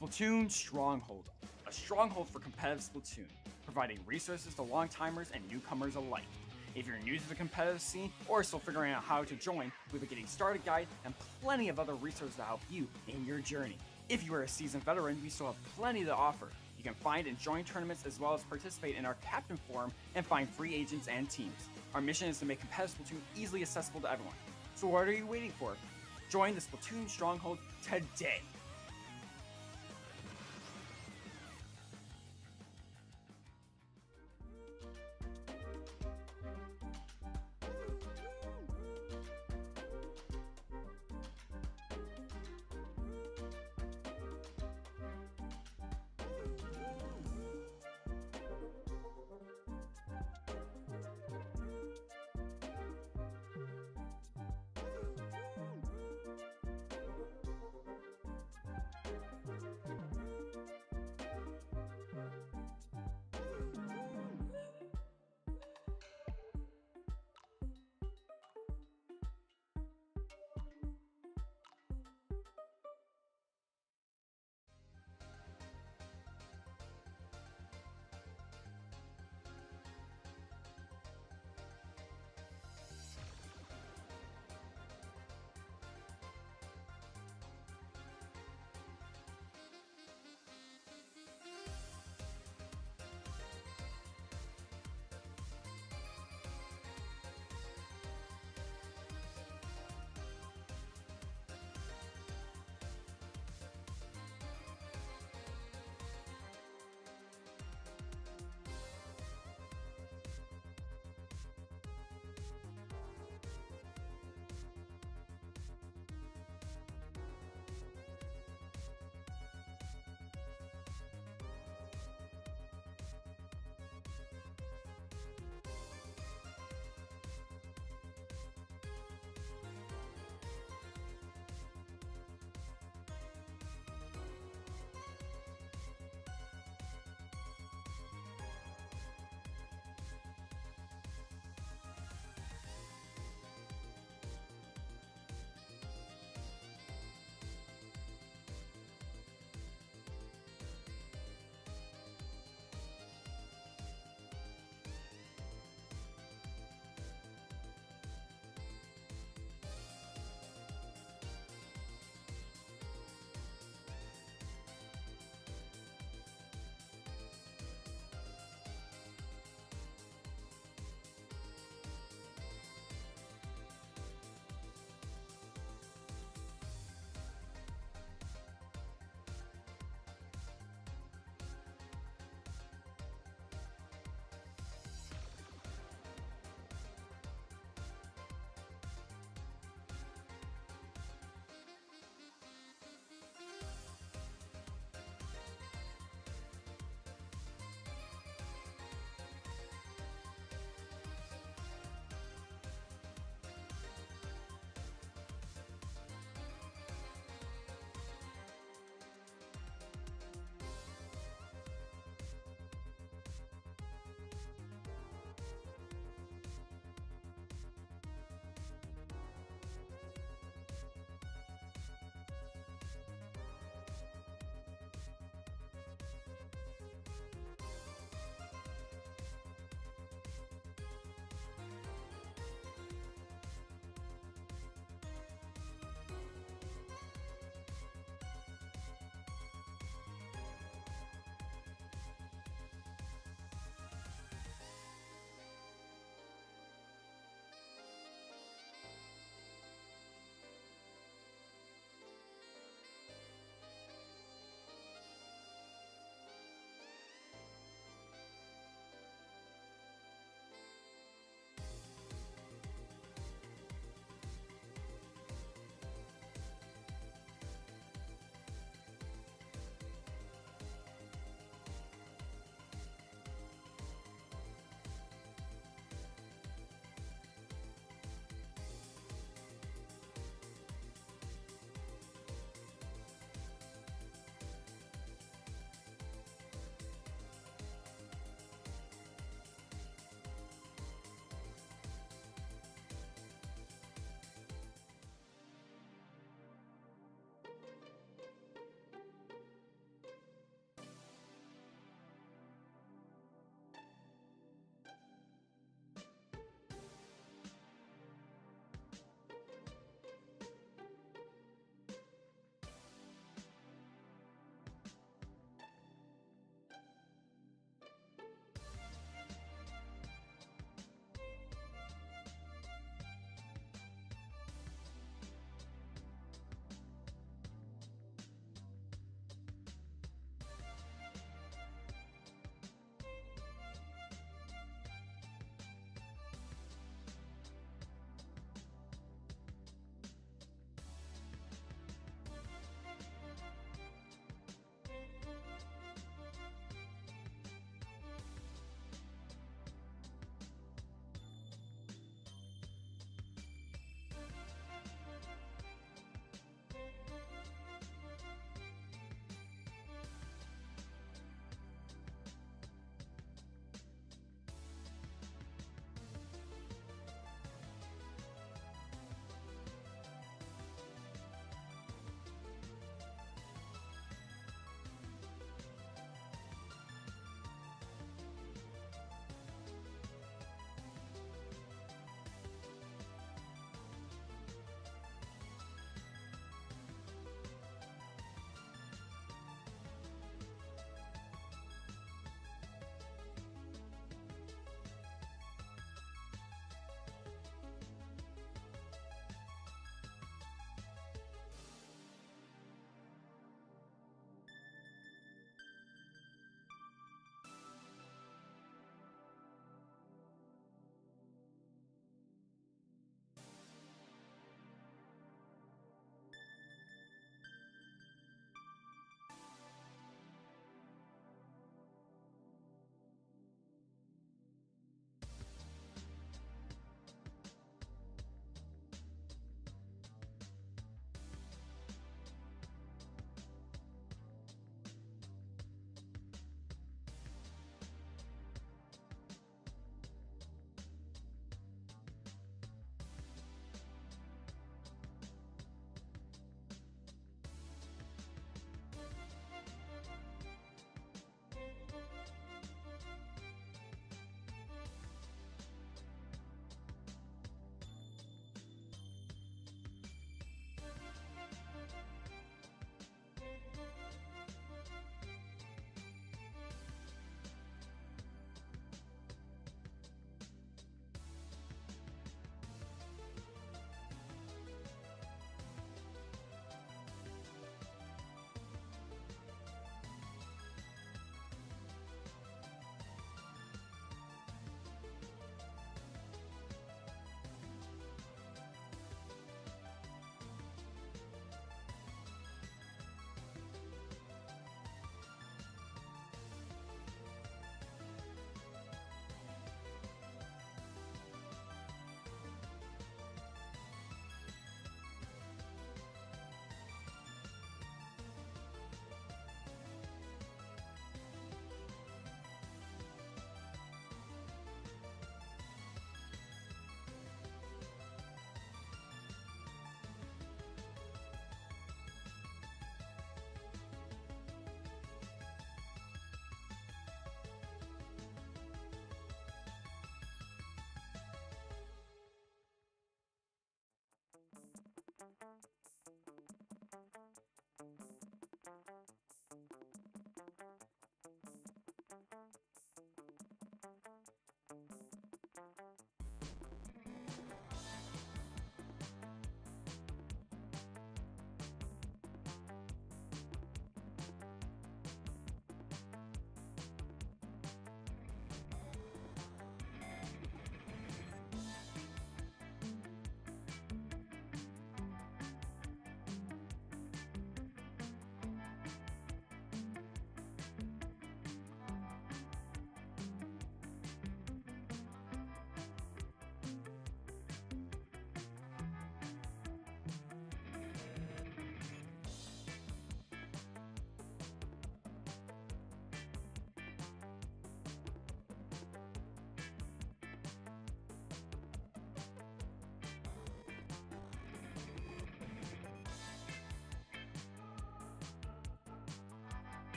Splatoon Stronghold, a stronghold for competitive Splatoon, providing resources to long-timers and newcomers alike. If you're new to the competitive scene or still figuring out how to join, we have a Getting Started guide and plenty of other resources to help you in your journey. If you are a seasoned veteran, we still have plenty to offer. You can find and join tournaments as well as participate in our Captain Forum and find free agents and teams. Our mission is to make competitive Splatoon easily accessible to everyone. So what are you waiting for? Join the Splatoon Stronghold today!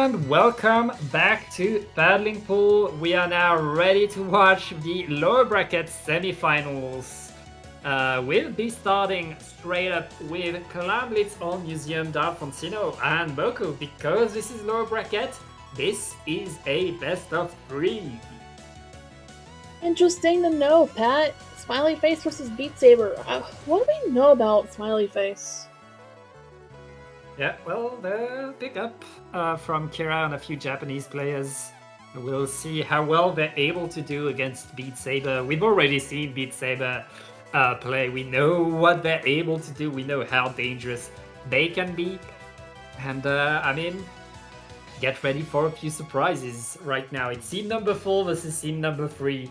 and welcome back to Paddling Pool. We are now ready to watch the lower bracket semifinals. We'll be starting straight up with Clamblitz on Museum, D'Alfonsino, and Boku. Because this is lower bracket, this is a best of 3. Interesting to know, Pat. Smiley Face versus Beat Saber. What do we know about Smiley Face? Yeah, well, the pickup from Kira and a few Japanese players. We'll see how well they're able to do against Beat Saber. We've already seen Beat Saber play. We know what they're able to do. We know how dangerous they can be. And, I mean, get ready for a few surprises right now. It's team number 4 versus team number 3.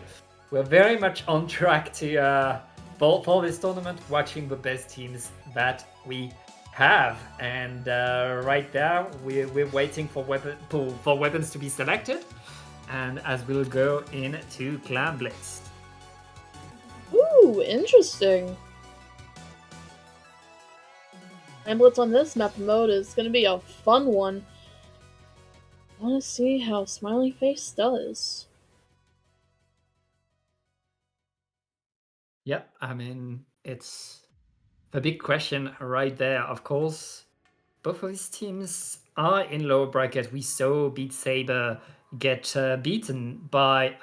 We're very much on track to for this tournament, watching the best teams that we have. And right now we're waiting for weapons to be selected, and as we'll go into Clamblitz. Ooh, interesting. Clamblitz on this map mode is going to be a fun one. I want to see how Smiley Face does. Yeah, I mean, it's a big question right there. Of course, both of these teams are in lower bracket. We saw Beat Saber get beaten by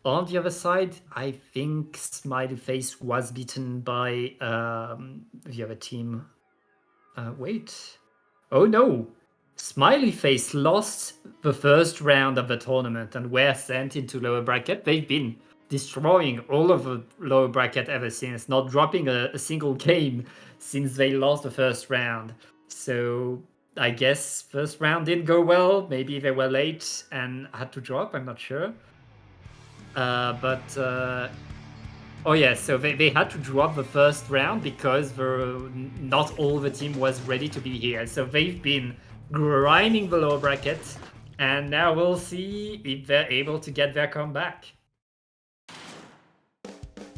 on the other side, I think Smiley Face was beaten by the other team. Wait. Oh no! Smiley Face lost the first round of the tournament and were sent into lower bracket. They've been destroying all of the lower bracket ever since, not dropping a single game since they lost the first round. So I guess first round didn't go well. Maybe they were late and had to drop. I'm not sure. Oh yeah, so they had to drop the first round because not all the team was ready to be here. So they've been grinding the lower bracket, and now we'll see if they're able to get their comeback.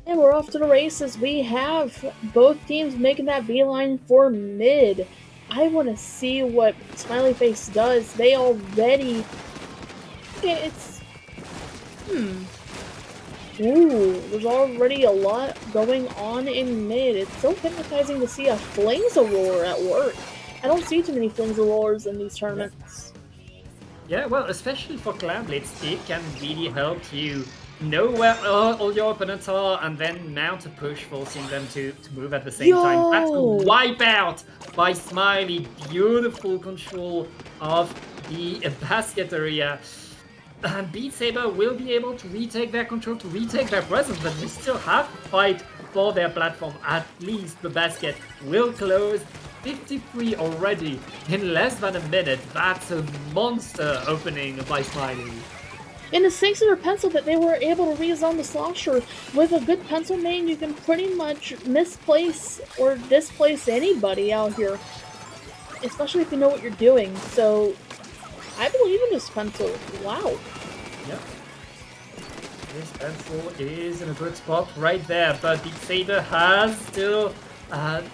And we're off to the races. We have both teams making that beeline for mid. I want to see what Smiley Face does. They already... Okay, it's... Ooh, there's already a lot going on in mid. It's so hypnotizing to see a Flings Aurora at work. I don't see too many Flings Auroras in these tournaments. Yeah, well, especially for Clamblitz, it can really help you know where all your opponents are and then mount a push, forcing them to move at the same time. That's a wipe out by Smiley. Beautiful control of the basket area. And Beat Saber will be able to retake their control, to retake their presence, but they still have to fight for their platform. At least the basket will close. 53 already in less than a minute. That's a monster opening by Smiley. And it's thanks to their pencil that they were able to rezone the slosher. With a good pencil main, you can pretty much misplace or displace anybody out here. Especially if you know what you're doing. So, I believe in this pencil. Wow. Yep. This pencil is in a good spot right there, but Beat Saber has still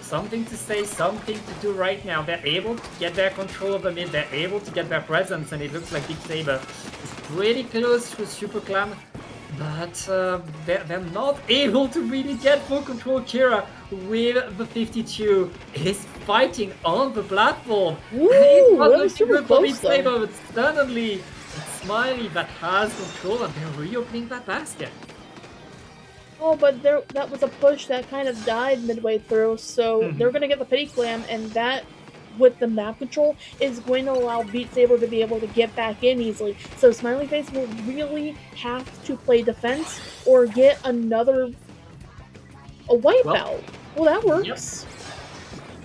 something to say, something to do right now. They're able to get their control of the mid, they're able to get their presence, and it looks like Beat Saber is pretty close to Super Clam, but they're not able to really get full control. Kira with the 52 is fighting on the platform. Ooh, it that was wasn't super good for Beat close, though. Saber, but suddenly it's Smiley that has control and they're reopening that basket. Oh, but that was a push that kind of died midway through, so they're going to get the pity clam, and that, with the map control, is going to allow Beat Saber to be able to get back in easily. So Smiley Face will really have to play defense or get a wipeout. Well, that works. Yep.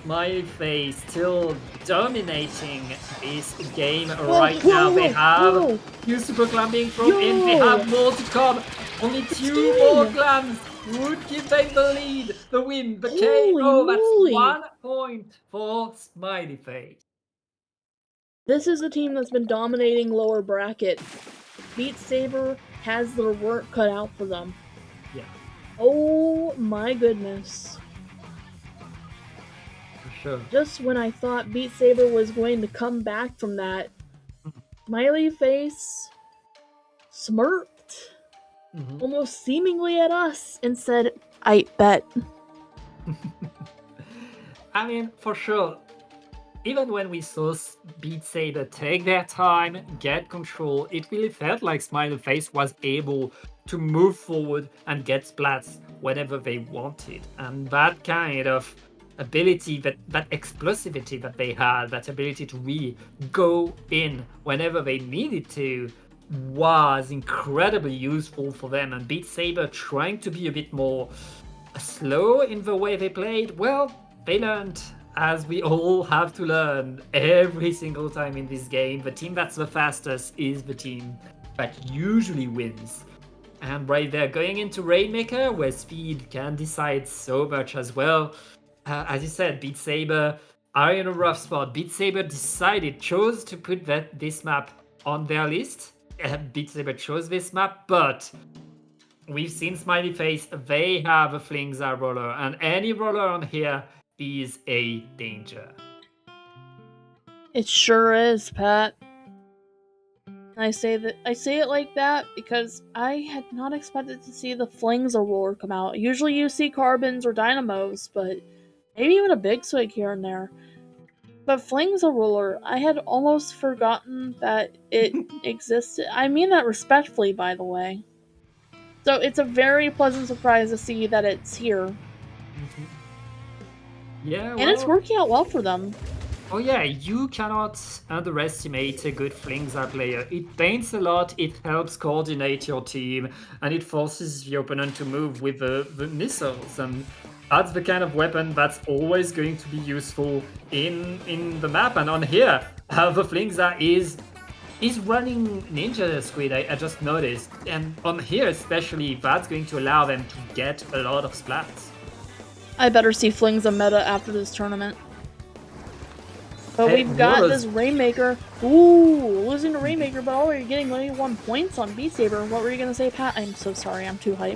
Smiley Face still dominating this game right now. They have new Super Clam being thrown in. They have more to come. Only 2 more clams would give them the lead, the win, the KO. That's 1 point for Smiley Face. This is a team that's been dominating lower bracket. Beat Saber has their work cut out for them. Yeah. Oh my goodness. For sure. Just when I thought Beat Saber was going to come back from that, Smiley Face smirked, almost seemingly at us, and said, "I bet." I mean, for sure, even when we saw Beat Saber take their time, get control, it really felt like Smiley Face was able to move forward and get splats whenever they wanted. And that kind of ability, that explosivity that they had, that ability to really go in whenever they needed to, was incredibly useful for them. And Beat Saber trying to be a bit more slow in the way they played, well, they learned, as we all have to learn every single time in this game. The team that's the fastest is the team that usually wins. And right there, going into Rainmaker, where speed can decide so much as well. As you said, Beat Saber are in a rough spot. Beat Saber chose to put this map on their list. Beat Saber chose this map, but we've seen Smiley Face, they have a Flingza roller, and any roller on here is a danger. It sure is, Pat. I say it like that because I had not expected to see the Flingza roller come out. Usually you see Carbons or Dynamos, but maybe even a Big Swig here and there. But Flingza roller, I had almost forgotten that it existed. I mean that respectfully, by the way. So it's a very pleasant surprise to see that it's here. Yeah, and it's working out well for them. Oh yeah, you cannot underestimate a good Flingza player. It paints a lot, it helps coordinate your team, and it forces the opponent to move with the missiles. And that's the kind of weapon that's always going to be useful in the map. And on here, the Flingza is running Ninja Squid, I just noticed. And on here especially, that's going to allow them to get a lot of splats. I better see Flingza meta after this tournament. But we've got this Rainmaker. Ooh, losing to Rainmaker, but already getting 91 points on Beat Saber. What were you going to say, Pat? I'm so sorry, I'm too hyped.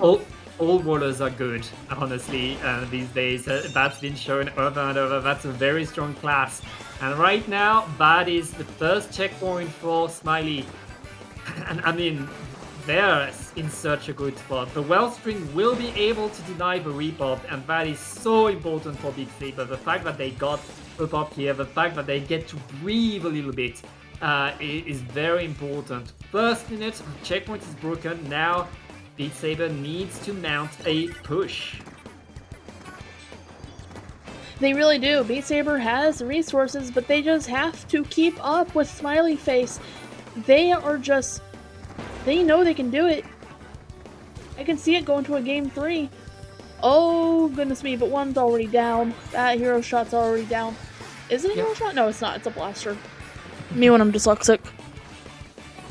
All rollers are good, honestly, these days. That's been shown over and over. That's a very strong class. And right now, that is the first checkpoint for Smiley. And I mean, they're in such a good spot. The Wellspring will be able to deny the repop, and that is so important for Beat Saber. The fact that they got a pop here, the fact that they get to breathe a little bit is very important. First minute, the checkpoint is broken. Now, Beat Saber needs to mount a push. They really do. Beat Saber has the resources, but they just have to keep up with Smiley Face. They know they can do it. I can see it going to a game 3. Oh, goodness me, but one's already down. That hero shot's already down. Is it a hero shot? No, it's not. It's a blaster. Me when I'm dyslexic.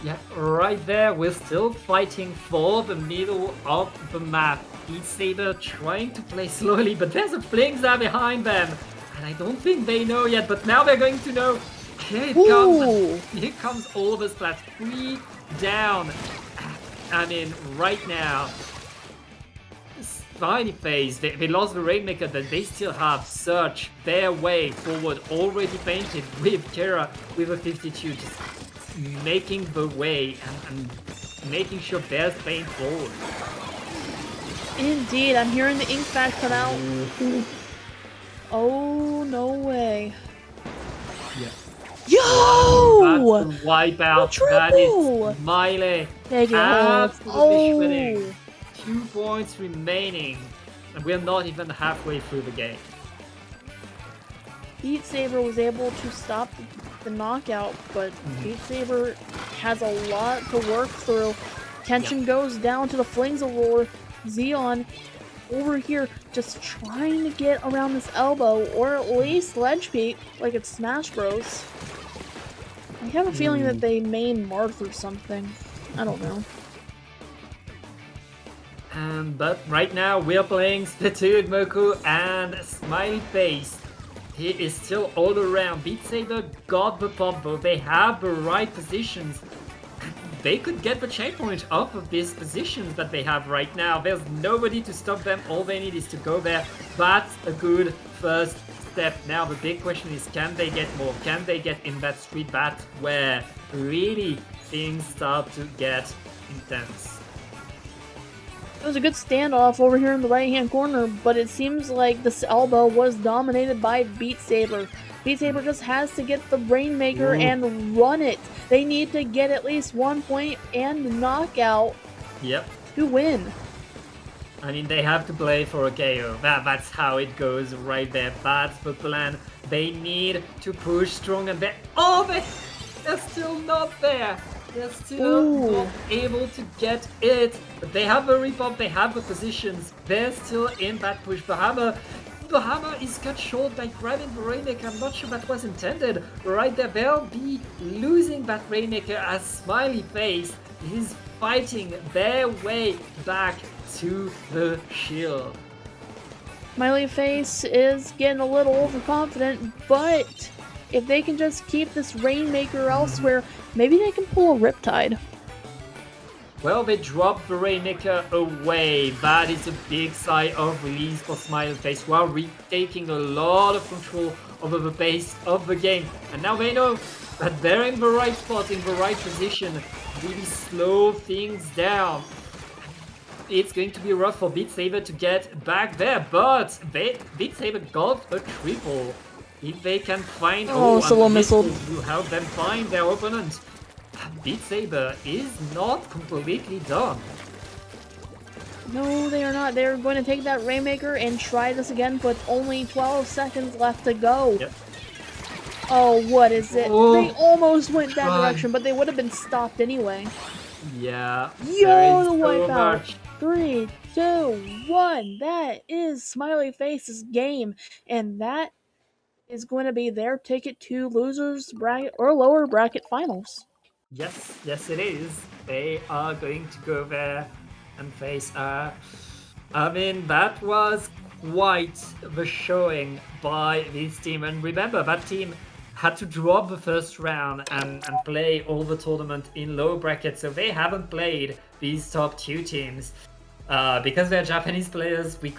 Yeah, right there, we're still fighting for the middle of the map. Beat Saber trying to play slowly, but there's a Flingza behind them. And I don't think they know yet, but now they're going to know. Here it comes. Here comes all the splats. 3 down. I mean, right now, Smiley Face, they lost the Rainmaker, but they still have Search their way forward already painted with Kira with a 52, just making the way and making sure they're playing forward. Indeed, I'm hearing the ink bag come out. Oh, no way. Yeah. Yo! That's a wipeout. That is Smiley. Absolutely winning. 2 points remaining, and we're not even halfway through the game. Beat Saber was able to stop the knockout, but Beat Saber has a lot to work through. Tension goes down to the Flingza roller. Xeon over here just trying to get around this elbow, or at least ledge peek like it's Smash Bros. I have a feeling that they main Marth or something. I don't know. But right now we're playing Splatoon Moku and Smiley Face. He is still all around. Beat Saber got the pop though. They have the right positions. They could get the checkpoint off of these positions that they have right now. There's nobody to stop them. All they need is to go there. That's a good first step. Now the big question is, can they get more? Can they get in that street bat where really things start to get intense? It was a good standoff over here in the right-hand corner, but it seems like this elbow was dominated by Beat Saber. Beat Saber just has to get the Rainmaker and run it. They need to get at least 1 point and knockout Yep. to win. I mean, they have to play for a KO. That's how it goes right there. That's the plan. They need to push strong and they're still not there. They're still not able to get it. But they have the repop, they have the positions. They're still in that push. The hammer is cut short by grabbing the Rainmaker. I'm not sure that was intended. Right there, they'll be losing that Rainmaker as Smiley Face is fighting their way back to the shield. Smiley Face is getting a little overconfident, but if they can just keep this Rainmaker elsewhere, maybe they can pull a Riptide. Well, they dropped the Rainmaker away. That is a big sigh of release for Smiley Face while retaking a lot of control over the pace of the game. And now they know that they're in the right spot, in the right position, really slow things down. It's going to be rough for Beat Saber to get back there, but Beat Saber got a triple. If they can find solo missile to help them find their opponent, Beat Saber is not completely done. No, they are not. They're going to take that Rainmaker and try this again with only 12 seconds left to go. Yep. Oh, what is it? Oh, they almost went that God. direction, but they would have been stopped anyway. Yeah. Yo, the so wipeout. much. 3, 2, 1. That is Smiley Face's game, and that is going to be their ticket to losers bracket or lower bracket finals. Yes, it is. They are going to go there and face. I mean, that was quite the showing by this team. And remember, that team had to drop the first round and play all the tournament in low brackets, so they haven't played these top two teams. Because they're Japanese players, we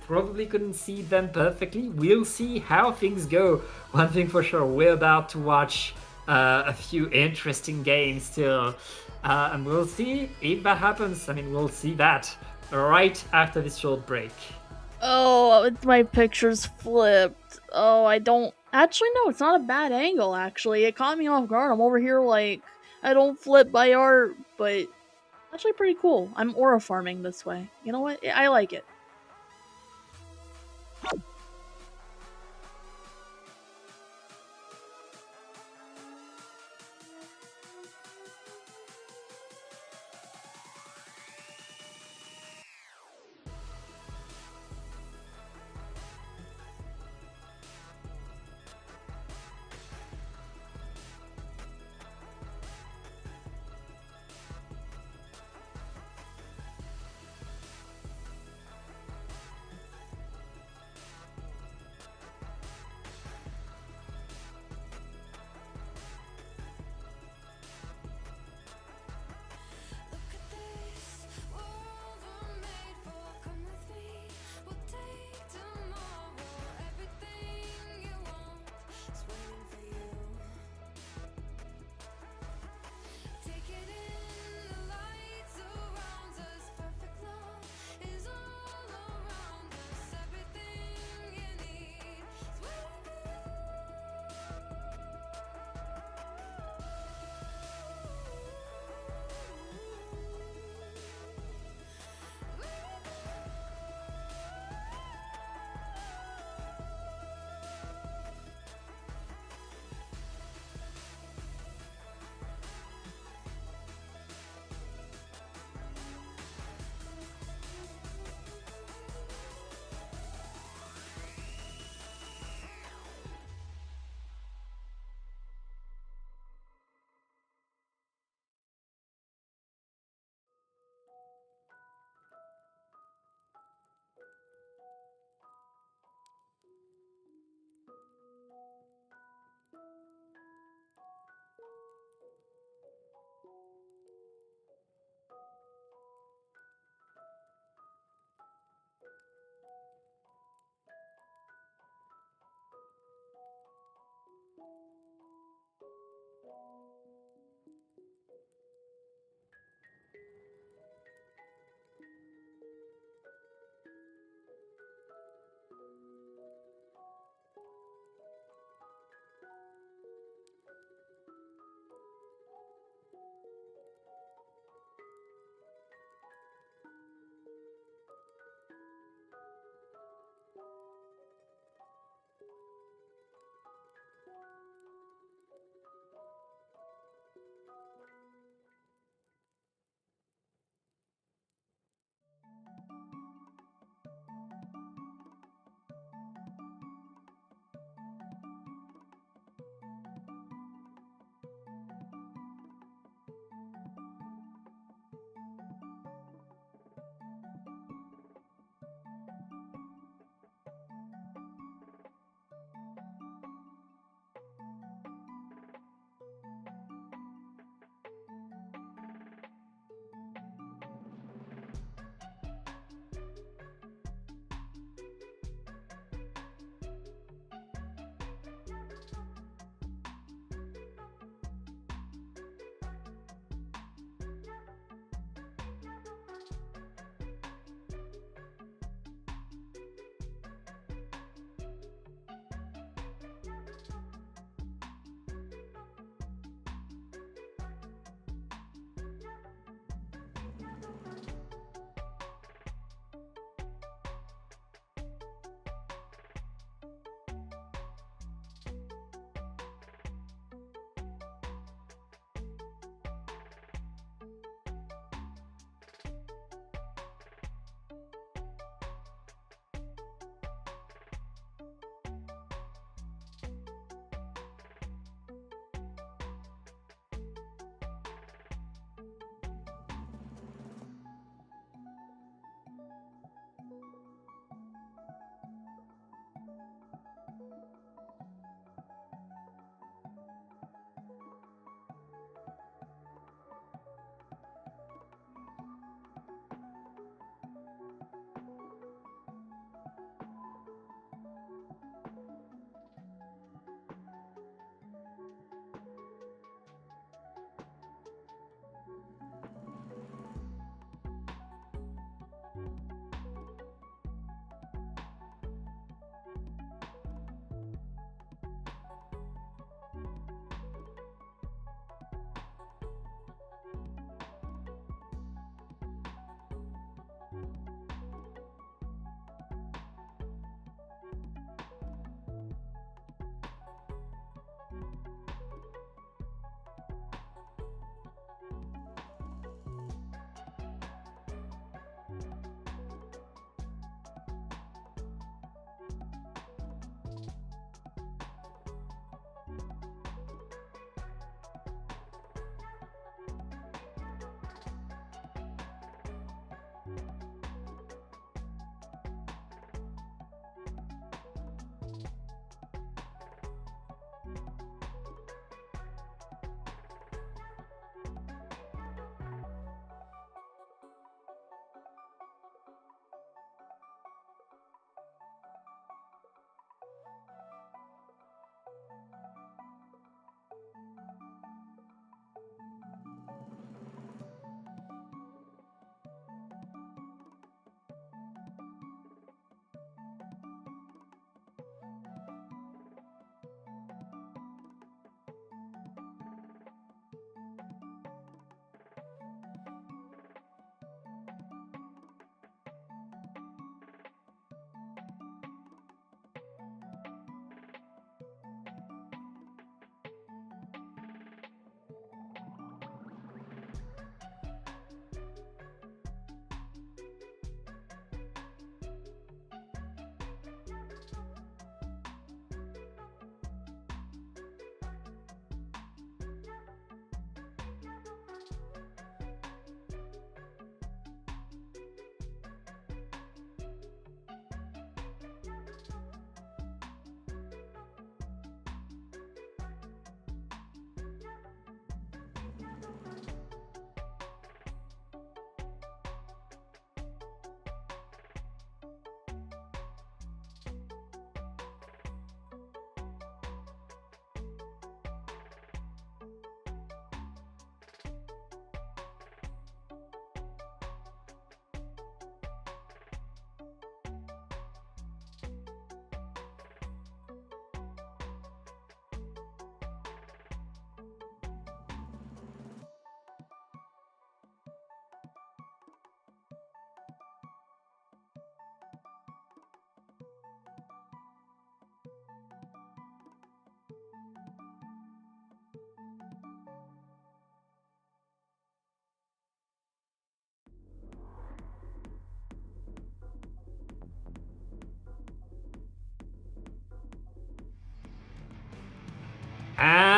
probably couldn't see them perfectly. We'll see how things go. One thing for sure, we're about to watch a few interesting games still. And we'll see if that happens. I mean, we'll see that right after this short break. Oh, my picture's flipped. Oh, I don't... Actually, no, it's not a bad angle, actually. It caught me off guard. I'm over here like, I don't flip by art, but... Actually pretty cool. I'm aura farming this way. You know what? I like it.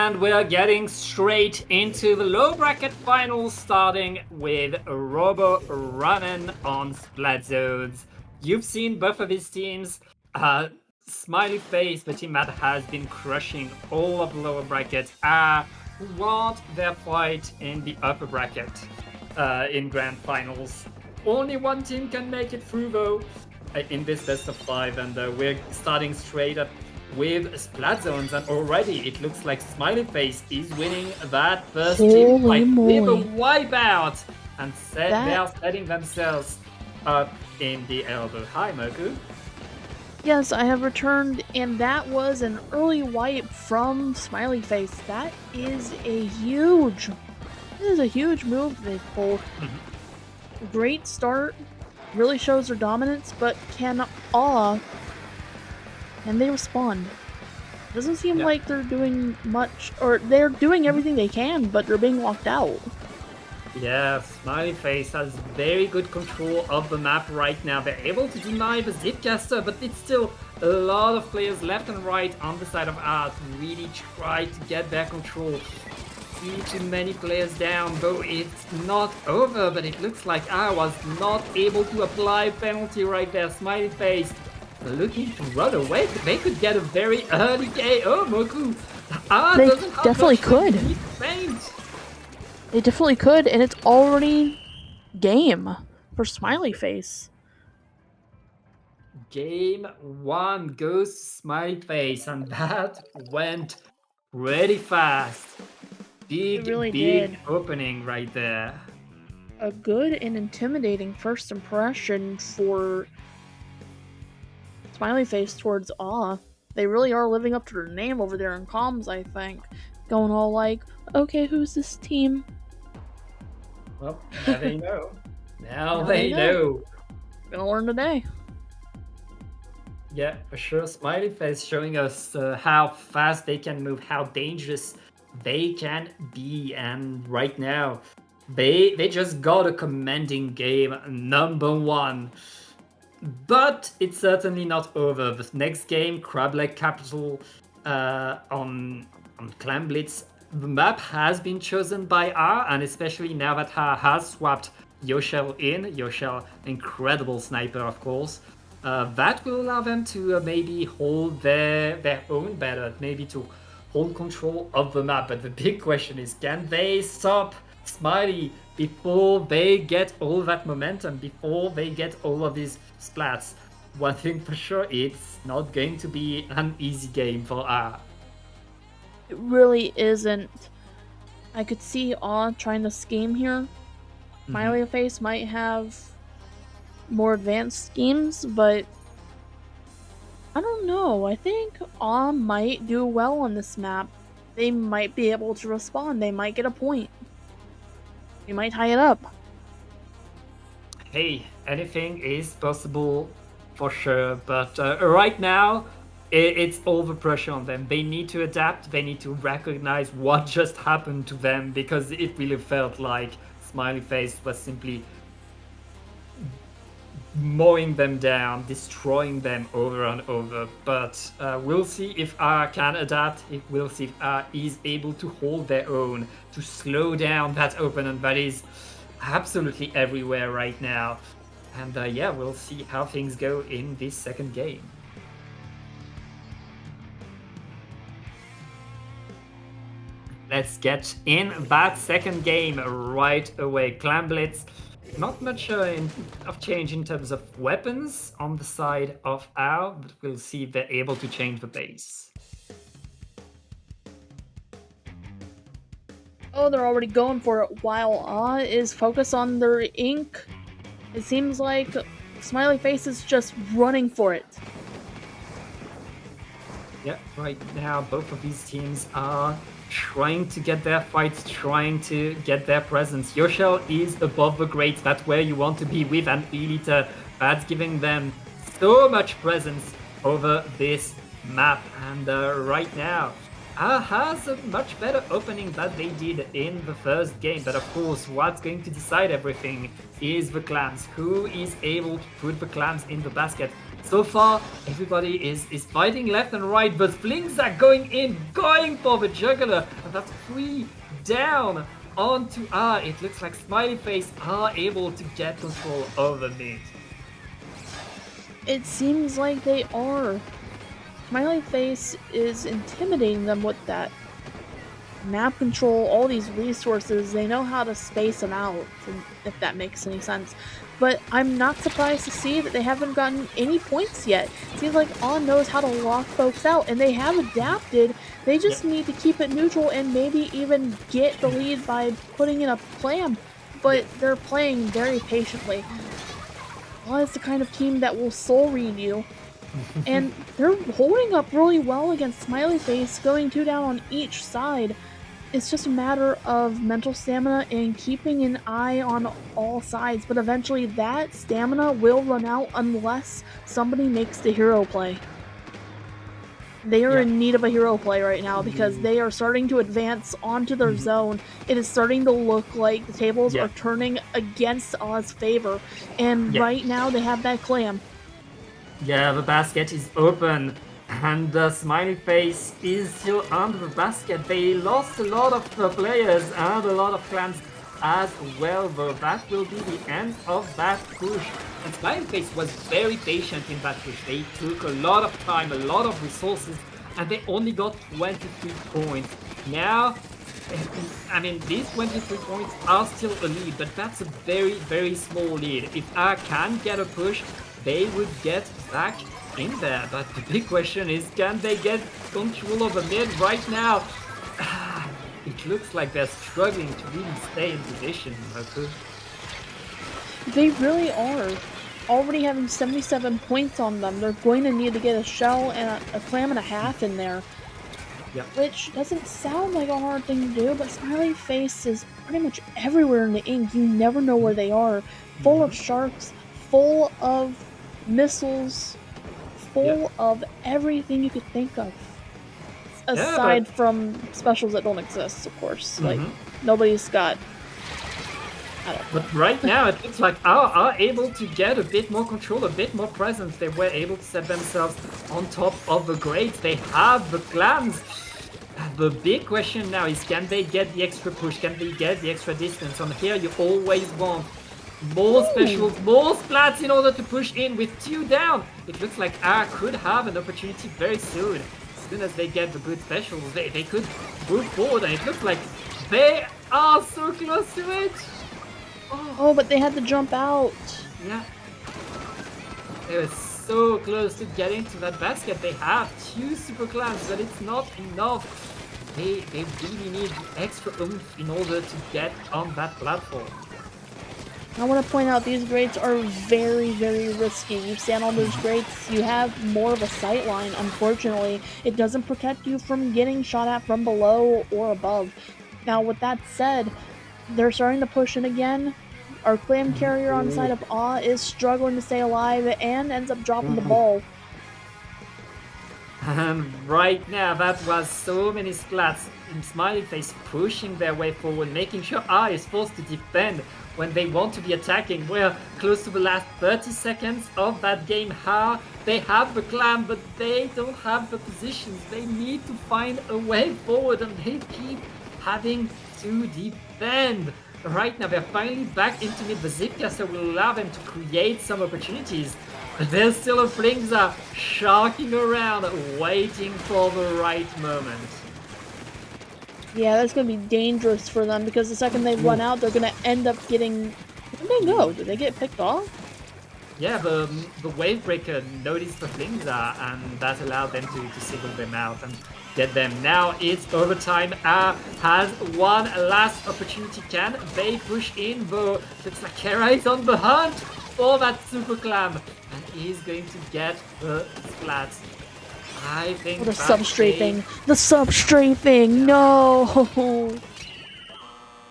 And we're getting straight into the low bracket finals, starting with Robo running on Splat Zones. You've seen both of his teams. Smiley Face, the team that has been crushing all of the lower brackets, who want their fight in the upper bracket in grand finals. Only one team can make it through though in this best of 5, and we're starting straight up with Splat Zones, and already it looks like Smiley Face is winning that first team fight with a wipeout, and they are setting themselves up in the elbow. Hi, Moku. Yes, I have returned, and that was an early wipe from Smiley Face. That is a huge move they pulled. Great start, really shows their dominance, but can they respond. Doesn't seem like they're doing much, or they're doing everything they can, but they're being locked out. Yeah, Smiley Face has very good control of the map right now. They're able to deny the Zipcaster, but it's still a lot of players left and right on the side of R to really try to get their control. See too many players down, though it's not over, but it looks like R was not able to apply penalty right there. Smiley Face looking to run away. They could get a very early KO, Moku. They definitely could. They definitely could, and it's already game for Smiley Face. Game 1 goes to Smiley Face, and that went pretty fast. Big opening right there. A good and intimidating first impression for Smiley Face towards Awe. They really are living up to their name over there in comms, I think. Going all like, okay, who's this team? Well, now they know. Now they know. Gonna learn today. Yeah, for sure. Smiley Face showing us how fast they can move, how dangerous they can be, and right now they just got a commanding game, number 1. But it's certainly not over. The next game, Crab Leg Capital on Clan Blitz. The map has been chosen by R, and especially now that R has swapped Yoshel in. Yoshel, incredible sniper, of course. That will allow them to maybe hold their own better, maybe to hold control of the map. But the big question is, can they stop Smiley before they get all that momentum, before they get all of these splats? One thing for sure, it's not going to be an easy game for R. It really isn't. I could see Awe trying to scheme here. Smiley Face might have more advanced schemes, but I don't know. I think Awe might do well on this map. They might be able to respond. They might get a point. We might tie it up. Hey, anything is possible for sure, but right now it's all the pressure on them. They need to adapt. They need to recognize what just happened to them, because it really felt like Smiley Face was simply mowing them down, destroying them over and over. But we'll see if R can adapt. We'll see if R is able to hold their own, to slow down that opponent that is absolutely everywhere right now. And yeah, we'll see how things go in this second game. Let's get in that second game right away. Clan Blitz, not much of change in terms of weapons on the side of R, but we'll see if they're able to change the base. Oh, they're already going for it, while Awe is focused on their ink. It seems like Smiley Face is just running for it. Yeah, right now both of these teams are trying to get their fights, trying to get their presence. Yoshel is above the grades. That's where you want to be with an Elita. That's giving them so much presence over this map. And right now, has a much better opening than they did in the first game. But of course, what's going to decide everything is the clams. Who is able to put the clams in the basket? So far, everybody is fighting left and right, but Flings are going in, going for the juggler, and that's 3 down onto R. It looks like Smiley Face are able to get control over mid. It seems like they are. Smiley Face is intimidating them with that map control, all these resources. They know how to space them out, if that makes any sense. But I'm not surprised to see that they haven't gotten any points yet. It seems like On knows how to lock folks out, and they have adapted. They just need to keep it neutral and maybe even get the lead by putting in a clam. But they're playing very patiently. On is the kind of team that will soul read you. And they're holding up really well against Smiley Face, going 2 down on each side. It's just a matter of mental stamina and keeping an eye on all sides, but eventually that stamina will run out unless somebody makes the hero play. They are in need of a hero play right now because they are starting to advance onto their zone. It is starting to look like the tables are turning against Oz's favor, and right now they have that clam. Yeah, the basket is open, and the Smiley Face is still under the basket. They lost a lot of players and a lot of clans as well, though. That will be the end of that push. And Smiley Face was very patient in that push. They took a lot of time, a lot of resources, and they only got 23 points. Now, I mean, these 23 points are still a lead, but that's a very, very small lead. If I can get a push, they would get back in there. But the big question is, can they get control of the mid right now? It looks like they're struggling to really stay in position, Marco. They really are. Already having 77 points on them, they're going to need to get a shell and a clam and a half in there. Which doesn't sound like a hard thing to do, but Smiley Face is pretty much everywhere in the ink. You never know where they are. Full of sharks, full of missiles, full of everything you could think of. Aside from specials that don't exist, of course. Like, nobody's got... I don't know. But right now, it looks like are able to get a bit more control, a bit more presence. They were able to set themselves on top of the grades. They have the clams. The big question now is, can they get the extra push? Can they get the extra distance? On here, you always want more specials, more splats in order to push in with 2 down. It looks like R could have an opportunity very soon. As soon as they get the good specials, they could move forward, and it looks like they are so close to it. Oh, but they had to jump out. Yeah. They were so close to getting to that basket. They have 2 super clams, but it's not enough. They really need the extra oomph in order to get on that platform. I want to point out these grates are very, very risky. You stand on those grates, you have more of a sight line, unfortunately. It doesn't protect you from getting shot at from below or above. Now, with that said, they're starting to push in again. Our clam carrier on the side of Awe is struggling to stay alive and ends up dropping the ball. And right now, that was so many splats in Smiley Face pushing their way forward, making sure R is forced to defend when they want to be attacking. We're close to the last 30 seconds of that game. How they have the clam, but they don't have the positions. They need to find a way forward, and they keep having to defend. Right now, they're finally back into mid. The Zipcaster will allow them to create some opportunities. But there's still a Flingza sharking around, waiting for the right moment. Yeah, that's going to be dangerous for them, because the second they run out, they're going to end up getting... Where did they go? Did they get picked off? Yeah, the Wave Breaker noticed the Flingza, and that allowed them to single them out and get them. Now it's overtime. Has one last opportunity. Can they push in, though? Looks like Kera is on the hunt for that Super Clam, and he's going to get the splats. I think the substrafing. The substrafing. No.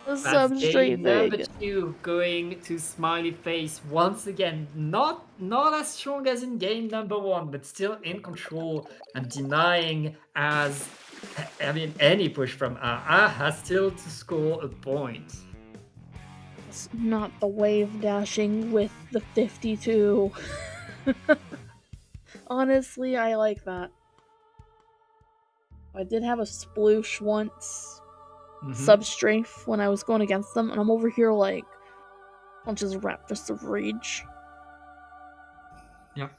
The substrafing. Number 2 going to Smiley Face once again. Not as strong as in game number 1, but still in control and denying any push from R has still to score a point. It's not the wave dashing with the 52. Honestly, I like that. I did have a sploosh once, substrafe, when I was going against them, and I'm over here like, I'll just wrap Fist of Rage. Yeah.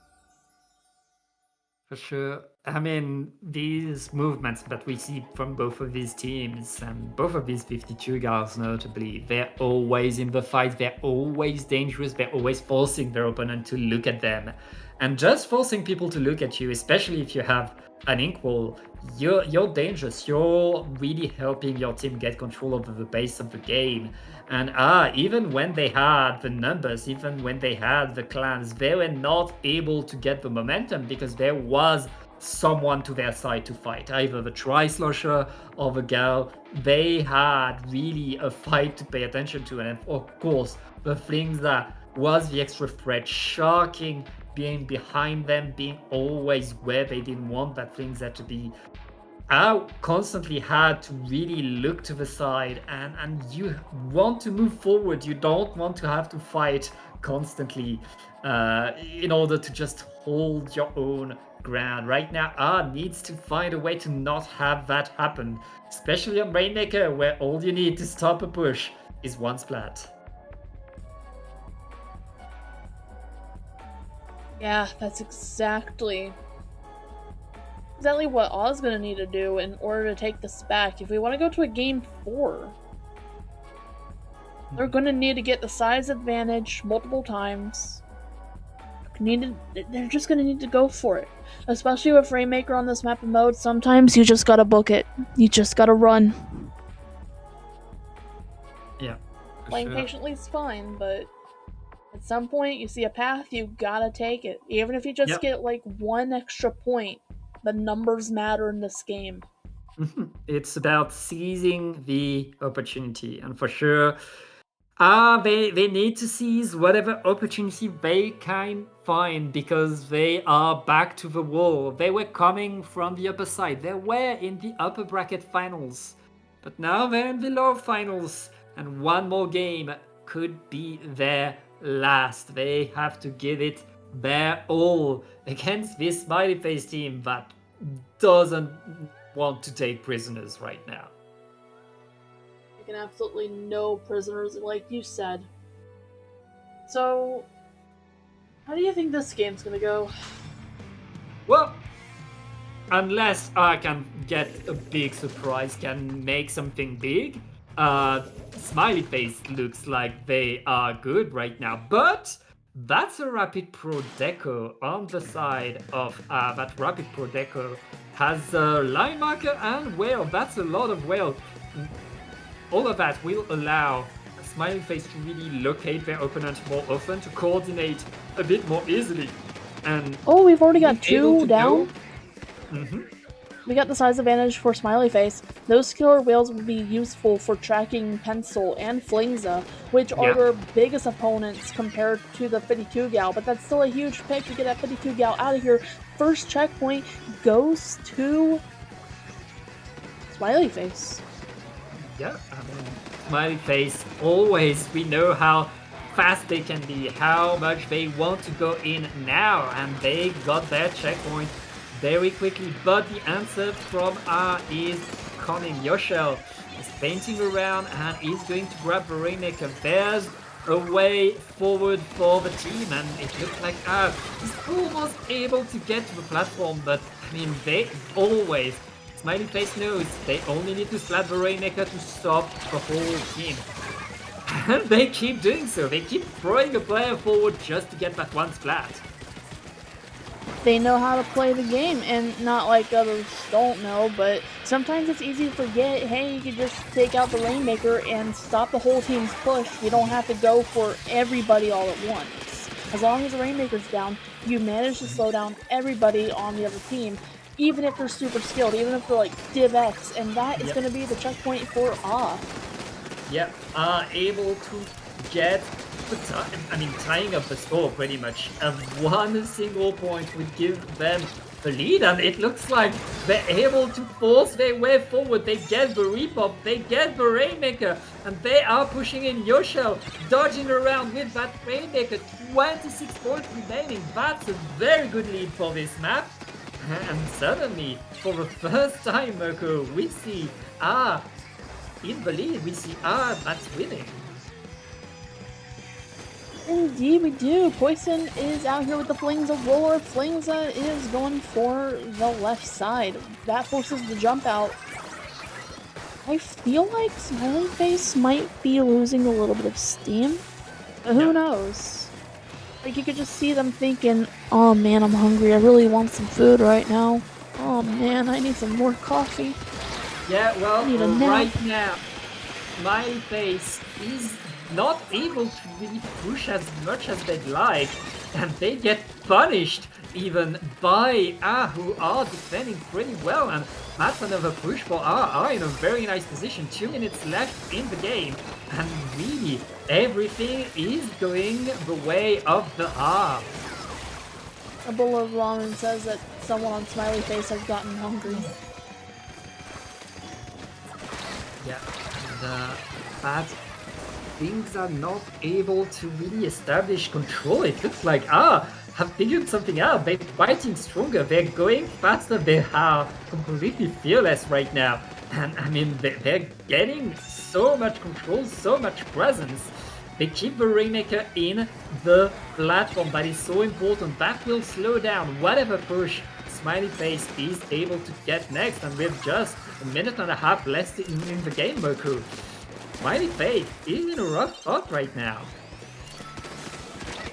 For sure. I mean, these movements that we see from both of these teams and both of these 52 guys, notably, they're always in the fight, they're always dangerous, they're always forcing their opponent to look at them. And just forcing people to look at you, especially if you have an equal, you're dangerous. You're really helping your team get control over the pace of the game. And even when they had the numbers, even when they had the clans, they were not able to get the momentum because there was someone to their side to fight, either the Tri-Slosher or the Gal. They had really a fight to pay attention to. And of course, the things that was the extra threat, shocking, being behind them, being always where they didn't want that things had to be. I constantly had to really look to the side, and you want to move forward. You don't want to have to fight constantly in order to just hold your own ground. Right now, needs to find a way to not have that happen, especially on Rainmaker, where all you need to stop a push is one splat. Yeah, that's exactly what Oz gonna need to do in order to take this back. If we want to go to a game 4, they're gonna need to get the size advantage multiple times. They're just gonna need to go for it. Especially with Rainmaker on this map and mode, sometimes you just gotta book it. You just gotta run. Yeah. Playing patiently is fine, but at some point you see a path, you gotta take it. Even if you just get like one extra point, the numbers matter in this game. It's about seizing the opportunity, and for sure, they need to seize whatever opportunity they can find because they are back to the wall. They were coming from the upper side. They were in the upper bracket finals, but now they're in the lower finals, and one more game could be their last. They have to give it their all against this smiley face team that doesn't want to take prisoners right now. Taking absolutely no prisoners, like you said. So, how do you think this game's gonna go? Well, unless I can get a big surprise, can make something big, Smiley Face looks like they are good right now, but that's a Rapid Pro Deco on the side of that Rapid Pro Deco has a line marker and whale. That's a lot of whale. All of that will allow Smiley Face to really locate their opponent more often, to coordinate a bit more easily. And we've already got 2 down. We got the size advantage for Smiley Face. Those killer whales will be useful for tracking Pencil and Flingza, which are their biggest opponents compared to the 52 gal, but that's still a huge pick to get that 52 gal out of here. First checkpoint goes to Smiley Face. Yeah, I mean, Smiley Face, always, we know how fast they can be, how much they want to go in now, and they got their checkpoint very quickly, but the answer from R is coming. Yoshel is painting around and is going to grab the Rainmaker. There's a way forward for the team, and it looks like he's almost able to get to the platform, but I mean, they always, Smiley Face knows they only need to splat the Rainmaker to stop the whole team. And they keep doing so. They keep throwing a player forward just to get that one splat. They know how to play the game, and not like others don't know, but sometimes it's easy to forget, hey, you can just take out the Rainmaker and stop the whole team's push. You don't have to go for everybody all at once. As long as the Rainmaker's down, you manage to slow down everybody on the other team, even if they're super skilled, even if they're like Div X, and that is going to be the checkpoint for Yep, able to get tying up the score pretty much. And one single point would give them the lead, and it looks like they're able to force their way forward. They get the repop, they get the Rainmaker, and they are pushing in Yoshel, dodging around with that Rainmaker. 26 points remaining. That's a very good lead for this map. And suddenly, for the first time, Mirko, we see in the lead, we see that's winning. Indeed we do. Poison is out here with the Flingza roller. Flingza is going for the left side. That forces the jump out. I feel like Smiley Face might be losing a little bit of steam. But who knows? Like, you could just see them thinking, oh man, I'm hungry. I really want some food right now. Oh man, I need some more coffee. Yeah, well, I need a nap. right now, Smiley Face is not able to really push as much as they'd like, and they get punished even by who are defending pretty well, and that's another push for are in a very nice position. 2 minutes left in the game, and really everything is going the way of the R. A bowl of ramen says that someone on Smiley Face has gotten hungry. Yeah, and that things are not able to really establish control. It looks like have figured something out. They're fighting stronger. They're going faster. They are completely fearless right now. And I mean, they're getting so much control, so much presence. They keep the Rainmaker in the platform. That is so important. That will slow down whatever push Smiley Face is able to get next. And with just a minute and a half left in the game, Moku, Smiley Face is in a rough spot right now.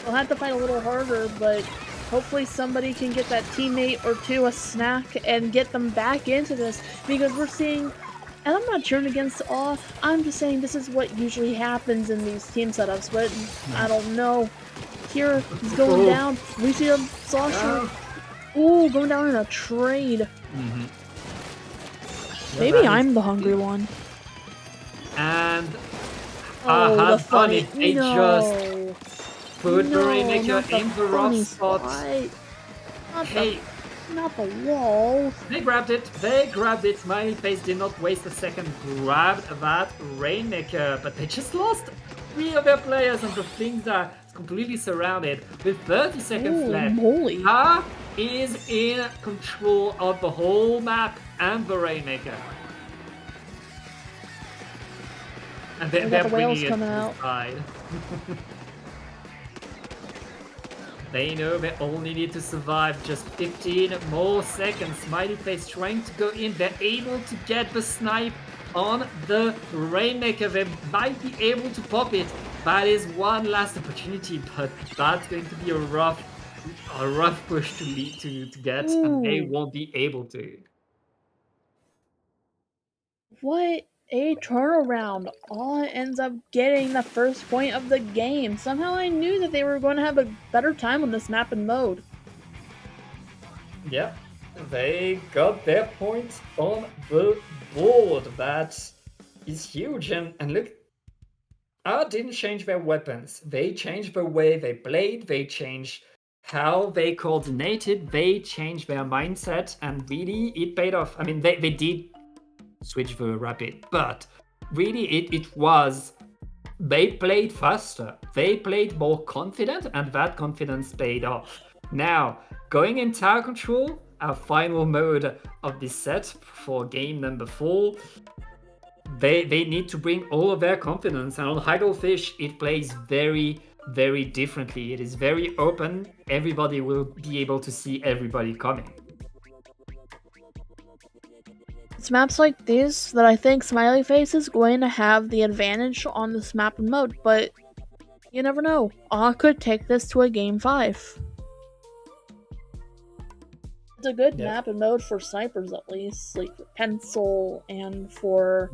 We'll have to fight a little harder, but hopefully somebody can get that teammate or two a snack and get them back into this, because we're seeing, and I'm not cheering against off, I'm just saying this is what usually happens in these team setups, but I don't know. Here, he's going down. We see him, Sasha. Ooh, going down in a trade. Maybe I'm the hungry one. And the funny. They just put the Rainmaker in the rough spot. Not the wall. They grabbed it. Smiley Face did not waste a second. Grabbed that Rainmaker, but they just lost 3 of their players, and the things are completely surrounded with 30 seconds left. Moly. Is in control of the whole map and the Rainmaker. And they're the whales bringing it coming to out. the side. They know they only need to survive just 15 more seconds. Smiley Face trying to go in. They're able to get the snipe on the Rainmaker. They might be able to pop it. That is one last opportunity, but that's going to be a rough push to get, and they won't be able to. What a turnaround. All ends up getting the first point of the game. Somehow I knew that they were going to have a better time on this map and mode. Yeah, they got their points on the board. That is huge. And look, didn't change their weapons. They changed the way they played. They changed how they coordinated. They changed their mindset, and really it paid off. I mean, they did switch the rapid, but really it was, they played faster, they played more confident, and that confidence paid off. Now, going in tower control, our final mode of this set for game number 4, they need to bring all of their confidence, and on Hagglefish it plays very, very differently. It is very open. Everybody will be able to see everybody coming. It's maps like this that I think Smiley Face is going to have the advantage on this map and mode, but you never know. Could take this to a game 5. It's a good map and mode for snipers, at least, like for Pencil, and for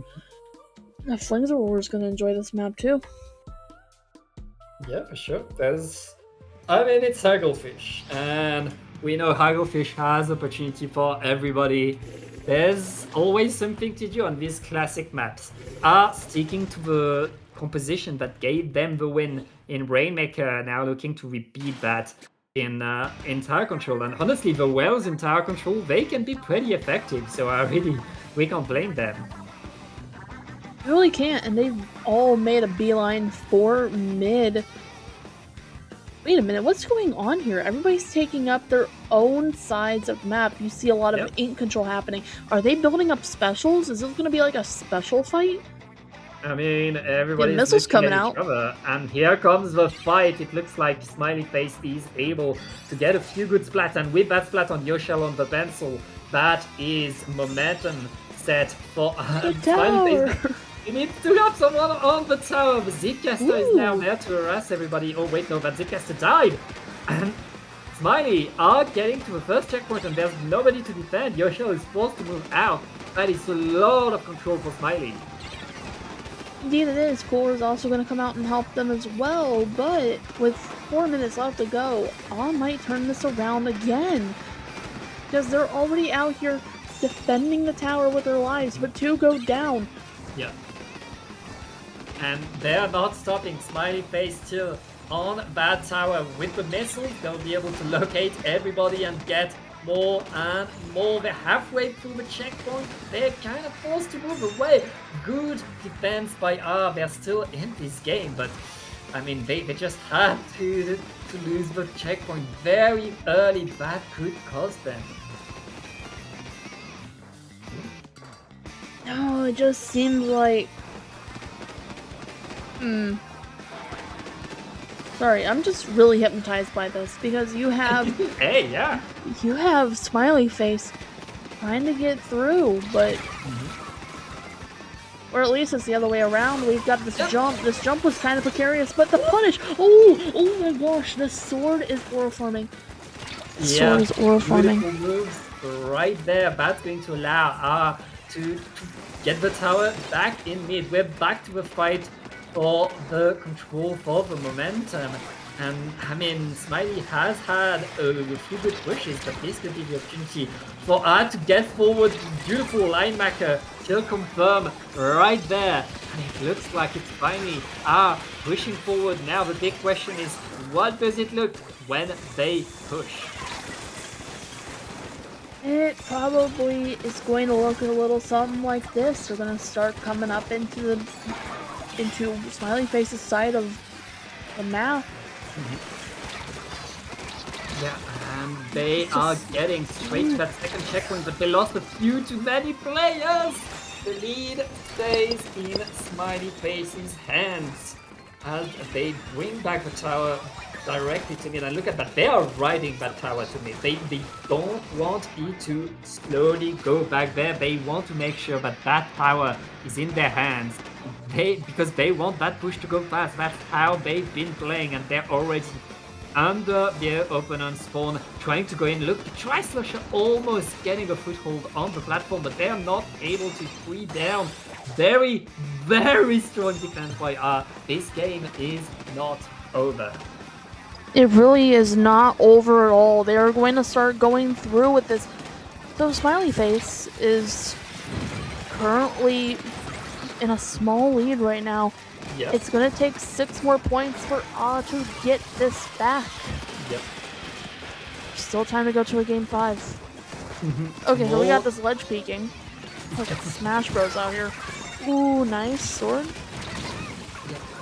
Flingza Roar's going to enjoy this map too. Yeah, for sure. It's Hagglefish, and we know Hagglefish has opportunity for everybody. There's always something to do on these classic maps. Sticking to the composition that gave them the win in Rainmaker, now looking to repeat that in tower control. And honestly, the wells in tower control, they can be pretty effective. So we can't blame them. I really can't, and they've all made a beeline for mid. Wait a minute, what's going on here? Everybody's taking up their own sides of the map. You see a lot of ink control happening. Are they building up specials? Is this going to be like a special fight? I mean, everybody's missiles coming at each out. other, and here comes the fight. It looks like Smiley Face is able to get a few good splats, and with that splat on Yoshel on the pencil, that is momentum set for Smiley Face. You need to have someone on the tower. The Zcaster is now there to harass everybody. Oh wait, no, that Zcaster died. And Smiley are getting to the first checkpoint, and there's nobody to defend. Yoshel is forced to move out. That is a lot of control for Smiley. Indeed it is. Cooler is also going to come out and help them as well, but with 4 minutes left to go, I might turn this around again. Because they're already out here defending the tower with their lives, but 2 go down. Yeah. And they're not stopping. Smiley Face still on that tower with the missiles. They'll be able to locate everybody and get more and more. They're halfway through the checkpoint. They're kind of forced to move away. Good defense by R. They're still in this game, but I mean, they just had to lose the checkpoint very early. That could cost them. No, it just seems like... Sorry, I'm just really hypnotized by this, because you have... Hey, yeah. You have Smiley Face trying to get through, but... Or at least it's the other way around. We've got this jump. This jump was kind of precarious, but the punish... Oh my gosh, this sword is aura-forming. Sword is aura-forming. Beautiful moves right there. That's going to allow R to get the tower back in mid. We're back to the fight for the control, for the momentum. And I mean, Smiley has had a few good pushes, but this could be the opportunity for R to get forward. Beautiful line marker, still confirm right there. And it looks like it's finally R pushing forward. Now the big question is, what does it look when they push? It probably is going to look a little something like this. They're going to start coming up into Smiley Face's side of the map. Yeah, and they are getting straight to that second checkpoint, but they lost a few too many players. The lead stays in Smiley Face's hands as they bring back the tower directly to mid. And look at that, they are riding that tower to mid. They don't want it to slowly go back there. They want to make sure that that tower is in their hands. Because they want that push to go fast. That's how they've been playing, and they're already under their opponent's spawn, trying to go in. Look, the Tri-Slasher almost getting a foothold on the platform, but they are not able to free down. Very, very strong defense by R. This game is not over. It really is not over at all. They are going to start going through with this. So Smiley Face is currently in a small lead right now. Yep. It's going to take 6 more points for A to get this back. Yep. Still time to go to a game 5. Okay, so we got this ledge peeking. Look at Smash Bros out here. Ooh, nice sword.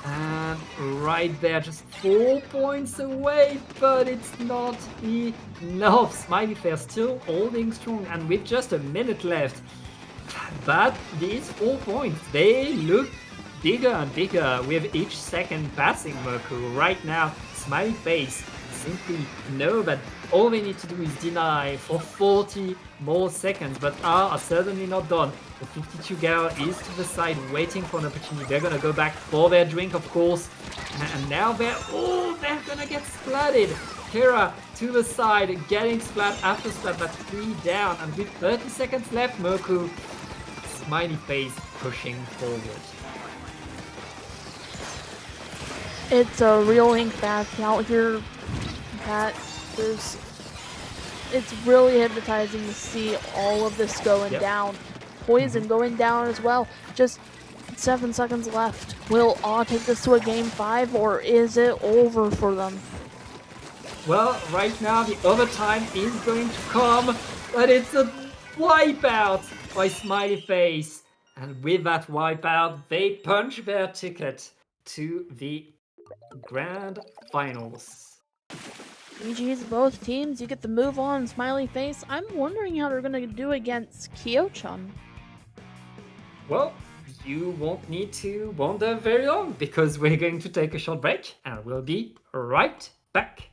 And right there, just 4 points away, but it's not enough. Smiley Face still holding strong, and with just a minute left. But these 4 points, they look bigger and bigger with each second passing, Merkur. Right now, Smiley Face simply know that all they need to do is deny for 40 more seconds, but are certainly not done. The 52 girl is to the side waiting for an opportunity. They're gonna go back for their drink, of course, and now they're gonna get splatted. Kira to the side, getting splat after splat, but 3 down, and with 30 seconds left, Merkur, Smiley Face pushing forward. It's a real ink bath out here, Pat. It's really hypnotizing to see all of this going down. Poison going down as well. Just 7 seconds left. Will A take this to a game 5, or is it over for them? Well, right now the overtime is going to come, but it's a wipeout by Smiley Face. And with that wipeout, they punch their ticket to the grand finals. GG's both teams. You get the move on, Smiley Face. I'm wondering how they're going to do against Kyo-chan. Well, you won't need to wonder very long because we're going to take a short break and we'll be right back.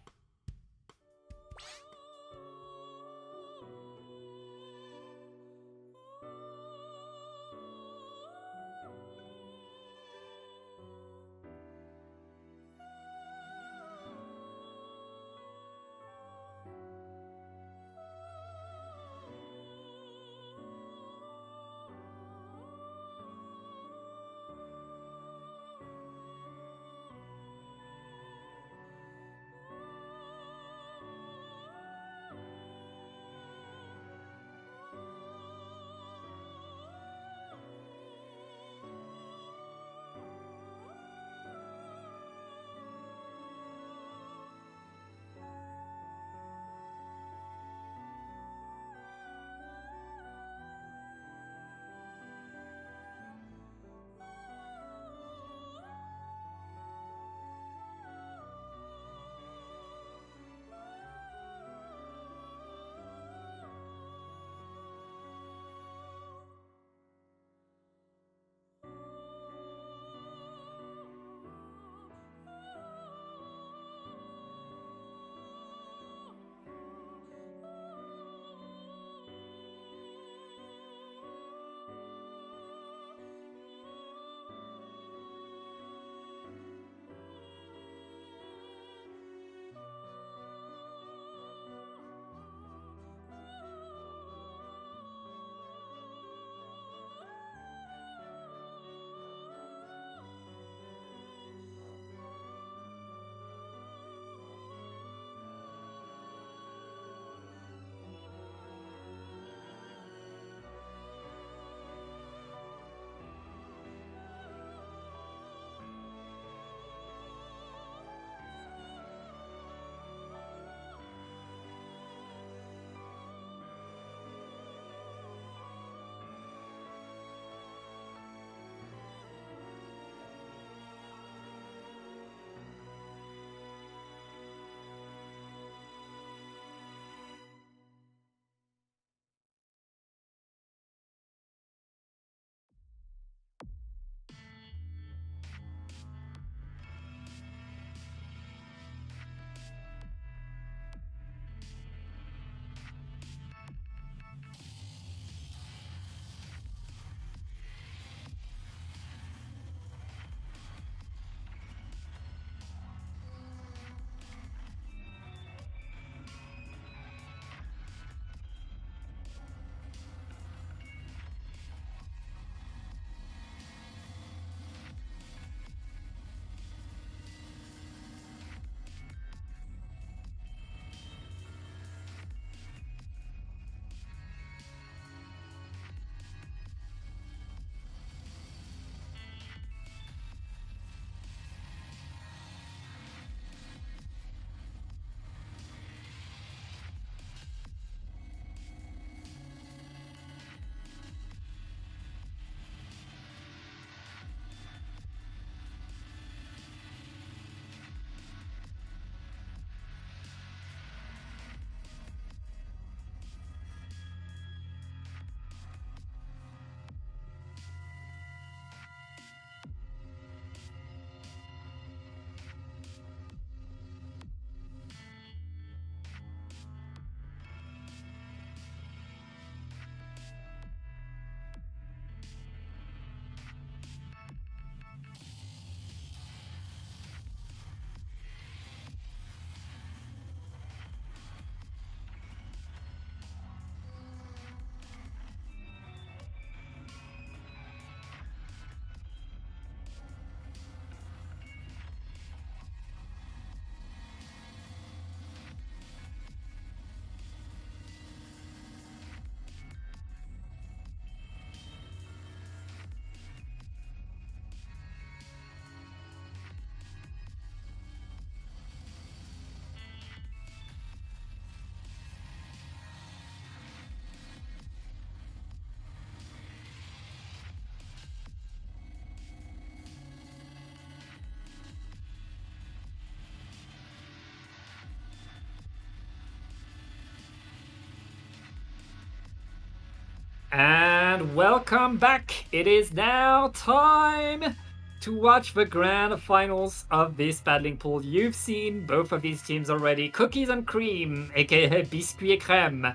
And welcome back. It is now time to watch the grand finals of this battling pool. You've seen both of these teams already. Cookies and Cream, aka Biscuit et Crème.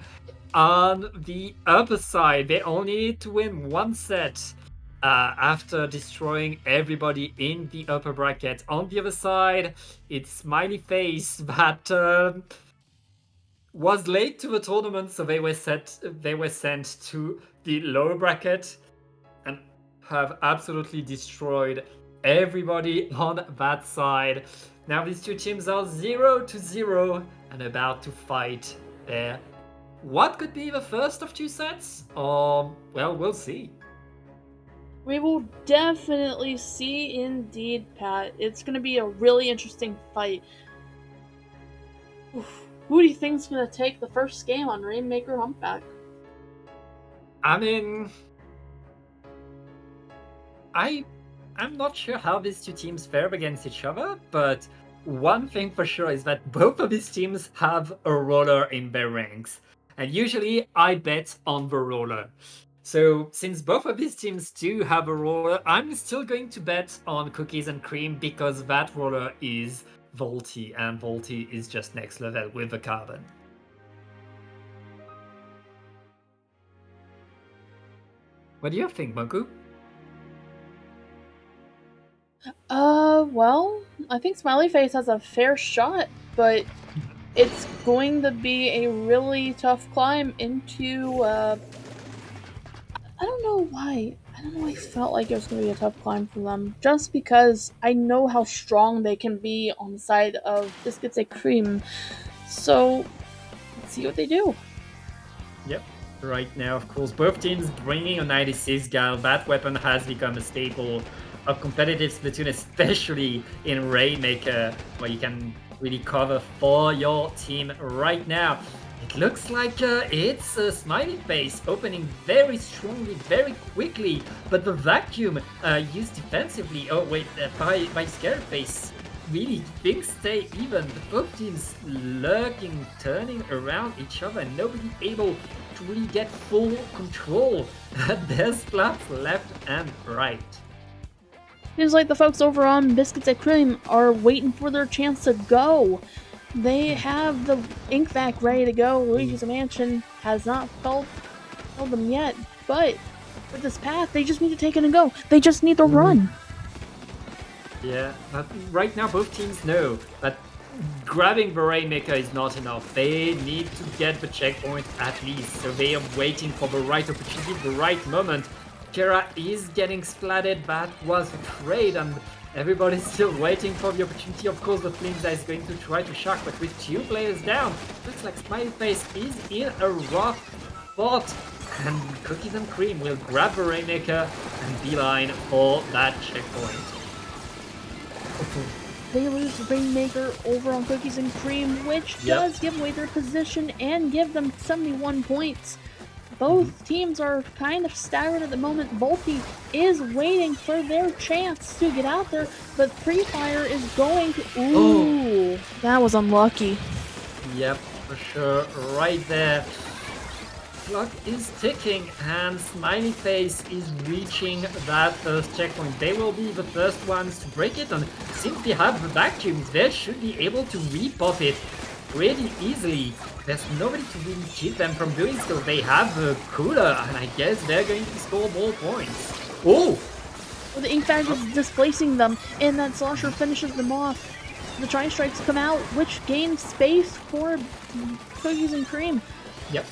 On the upper side, they only need to win one set after destroying everybody in the upper bracket. On the other side, it's Smiley Face that was late to the tournament, so they were sent to the lower bracket and have absolutely destroyed everybody on that side. Now these two teams are 0-0 and about to fight there. What could be the first of two sets? Well, we'll see. We will definitely see indeed, Pat. It's going to be a really interesting fight. Oof. Who do you think's going to take the first game on Rainmaker Humpback? I mean, I'm not sure how these two teams fare against each other, but one thing for sure is that both of these teams have a roller in their ranks. And usually I bet on the roller. So since both of these teams do have a roller, I'm still going to bet on Cookies and Cream because that roller is Volty, and Volty is just next level with the carbon. What do you think, Moku? Well, I think Smiley Face has a fair shot, but it's going to be a really tough climb into, I don't know why. I don't know why I felt like it was going to be a tough climb for them. Just because I know how strong they can be on the side of Biscuits et Cream. So, let's see what they do. Yep. Right now, of course, both teams bringing a 96 gal. That weapon has become a staple of competitive Splatoon, especially in Rainmaker, where you can really cover for your team right now. It looks like it's a Smiley Face opening very strongly, very quickly, but the vacuum used defensively, by Scareface, really things stay even. Both teams lurking, turning around each other, and nobody able to really get full control. There's splats left and right. Seems like the folks over on Biscuits et Cream are waiting for their chance to go. They have the ink vac ready to go. Luigi's Mansion has not felled them yet, but with this path, they just need to take it and go. They just need to run. Yeah, but right now both teams know that grabbing the Rainmaker is not enough. They need to get the checkpoint at least, so they are waiting for the right opportunity, the right moment. Kera is getting splatted, that was a trade, and everybody's still waiting for the opportunity. Of course, the Flimza is going to try to shock, but with two players down, looks like Smiley Face is in a rough spot. And Cookies and Cream will grab the Rainmaker and beeline for that checkpoint. They lose the Rainmaker over on Cookies and Cream, which does give away their position and give them 71 points. Both teams are kind of staggered at the moment. Volty is waiting for their chance to get out there, but Free Fire is going to... Ooh, that was unlucky. Yep, for sure. Right there. Clock is ticking, and Smiley Face is reaching that first checkpoint. They will be the first ones to break it, and since they have the vacuums, they should be able to repop it pretty easily. There's nobody to really keep them from doing so. They have the cooler, and I guess they're going to score more points. Oh! Well, the ink bag is displacing them, and that Slosher finishes them off. The Tri-Strikes come out, which gains space for Cookies and Cream. Yep.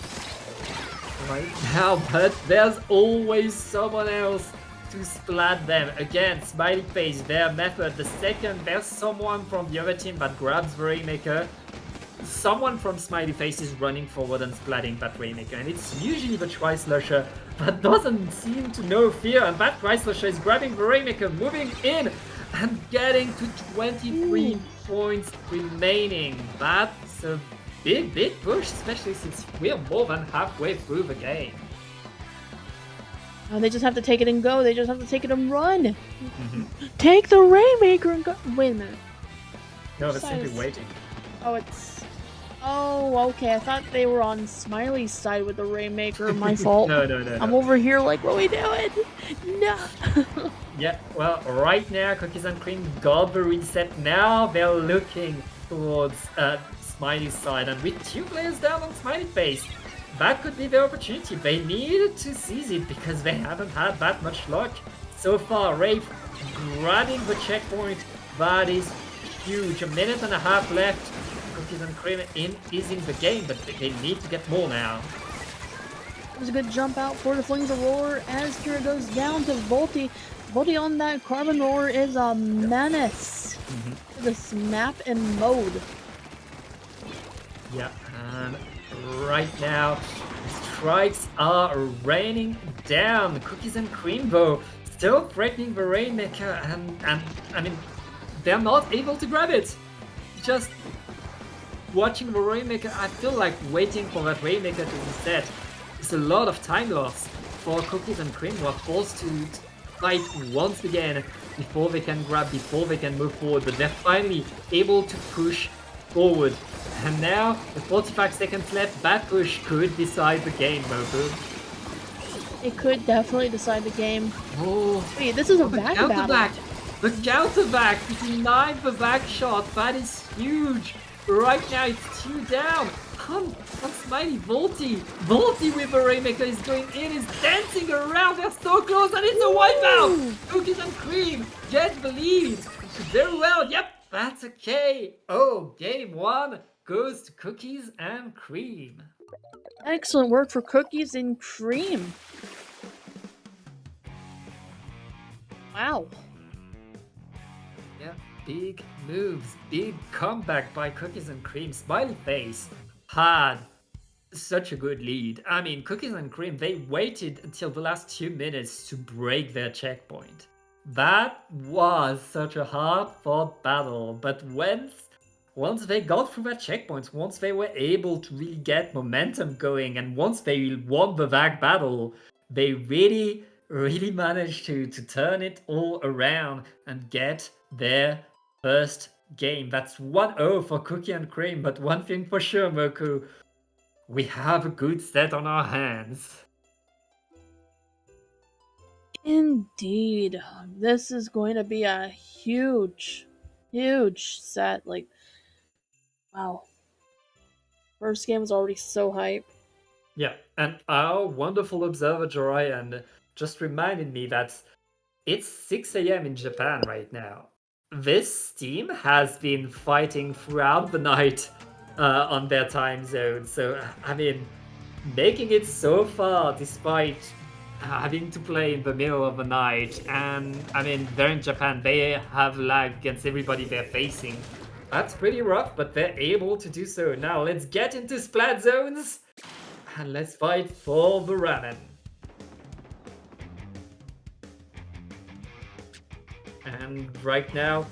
Right now, but there's always someone else to splat them. Again, Smiley Face, their method. The second there's someone from the other team that grabs the Rainmaker, someone from Smiley Face is running forward and splatting that Rainmaker, and it's usually the Tri-Slusher that doesn't seem to know fear, and that Tri-Slusher is grabbing the Rainmaker, moving in, and getting to 23 points remaining. That's a big push, especially since we're more than halfway through the game. They just have to take it and go. They just have to take it and run. Take the Rainmaker and go. Wait a minute. No, they're simply waiting. Oh, it's... Oh, okay. I thought they were on Smiley's side with the Rainmaker. My fault. No. I'm over here like, what are we doing? No. Yeah, well, right now, Cookies and Cream got the reset. Now they're looking towards Smiley's side, and with 2 players down on Smiley base, that could be the opportunity. They needed to seize it because they haven't had that much luck so far. Wraith grabbing the checkpoint. That is huge. 1.5 minutes left. Cookies and Cream is in the game, but they need to get more now. It was a good jump out for the Flings of Roar as Kira goes down to Volty. Volty on that Carbon Roar is a menace. This map and mode. Yeah, and right now, strikes are raining down. Cookies and Cream, though, still threatening the Rainmaker, and I mean, they're not able to grab it. Just watching the Rainmaker, I feel like waiting for that Rainmaker to reset. It's a lot of time loss for Cookies and Cream, who are forced to fight once again before they can grab, before they can move forward, but they're finally able to push forward. And now, with 45 seconds left, that push could decide the game, Moku. It could definitely decide the game. Oh, Wait, this is a the back counter battle. back! The counter back! Denied the back shot, that is huge! Right now it's 2 down! On Smiley, Volty with the Rainmaker is going in, is dancing around, they're so close, and it's a wipeout! Cookies and Cream get the lead! Very well, yep, that's okay! Oh, game 1 goes to Cookies and Cream. Excellent work for Cookies and Cream. Wow. Yeah, big moves, big comeback by Cookies and Cream. Smiley Face had such a good lead. I mean, Cookies and Cream, they waited until the last 2 minutes to break their checkpoint. That was such a hard-fought battle, but once they got through that checkpoint, once they were able to really get momentum going, and once they won the back battle, they really managed to turn it all around and get their first game. That's 1-0 for Cookie and Cream, but one thing for sure, Moku, we have a good set on our hands. Indeed. This is going to be a huge set. Like, wow. First game was already so hype. Yeah, and our wonderful observer Jiraiya just reminded me that it's 6 a.m. in Japan right now. This team has been fighting throughout the night on their time zone, so I mean, making it so far despite having to play in the middle of the night, and I mean, they're in Japan, they have lag against everybody they're facing. That's pretty rough, but they're able to do so. Now let's get into splat zones, and let's fight for the ramen. And right now,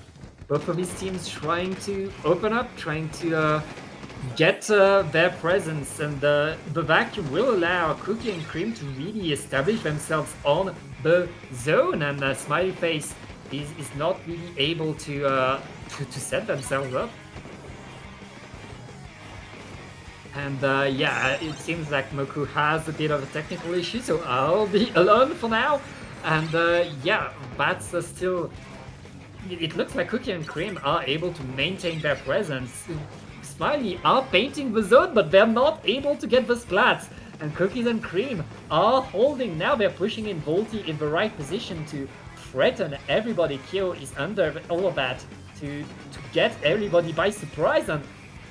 both of these teams trying to open up, trying to get their presence, and the vacuum will allow Cookie and Cream to really establish themselves on the zone, and Smiley Face is not really able to set themselves up. And yeah, it seems like Moku has a bit of a technical issue, so I'll be alone for now. And yeah, that's still... It looks like Cookie and Cream are able to maintain their presence. Smiley are painting the zone, but they're not able to get the splats. And Cookies and Cream are holding. Now they're pushing in Volty in the right position to threaten everybody. Kyo is under all of that to get everybody by surprise. And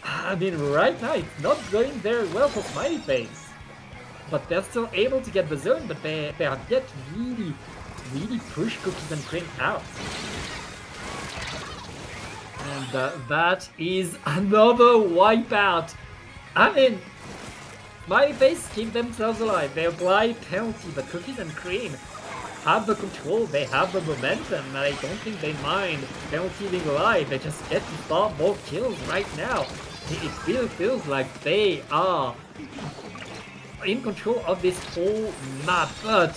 I mean, right now it's not going very well for Smiley Face. But they're still able to get the zone, but they are yet really push Cookies and Cream out. And that is another wipeout. I mean, Smiley Face keep themselves alive. They apply penalty, but Cookies and Cream have the control. They have the momentum, and I don't think they mind penalty being alive. They just get to start more kills right now. It really feels like they are in control of this whole map, but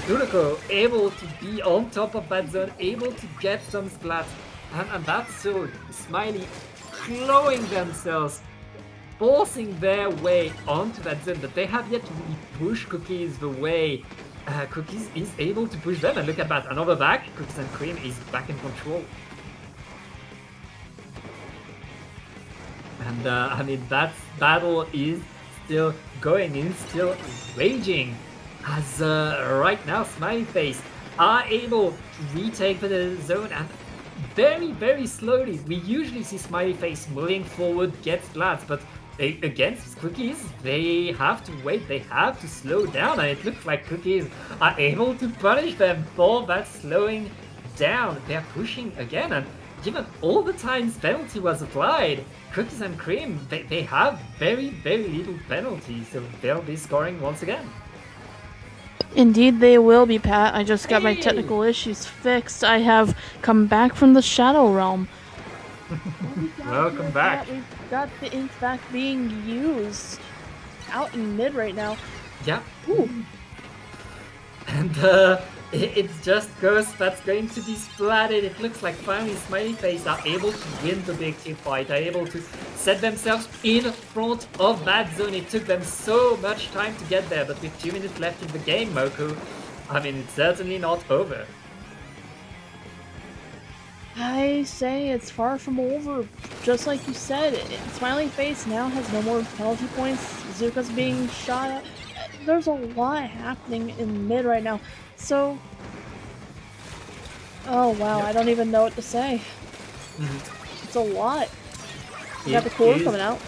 Durako able to be on top of that zone, able to get some splats. And that's so Smiley clawing themselves forcing their way onto that zone, but they have yet to really push Cookies the way Cookies is able to push them. And look at that, another back. Cookies and Cream is back in control. And I mean, that battle is still going, is still raging. As right now, Smiley Face are able to retake the zone, and very, very slowly. We usually see Smiley Face moving forward, get splats, but against Cookies, they have to wait, they have to slow down, and it looks like Cookies are able to punish them for that slowing down. They're pushing again, and given all the times penalty was applied, Cookies and Cream, they have very, very little penalty, so they'll be scoring once again. Indeed, they will be, Pat. I just got my technical issues fixed. I have come back from the Shadow Realm. Welcome back. We've got the ink back being used out in mid right now. Yeah. Ooh. And it's just Ghost that's going to be splatted. It looks like finally Smiley Face are able to win the big team fight, are able to set themselves in front of that zone. It took them so much time to get there, but with 2 minutes left in the game, Moku, I mean, it's certainly not over. I say it's far from over. Just like you said, Smiley Face now has no more penalty points. Zuka's being shot at. There's a lot happening in mid right now. So, oh wow, I don't even know what to say. It's a lot. You got the core coming out.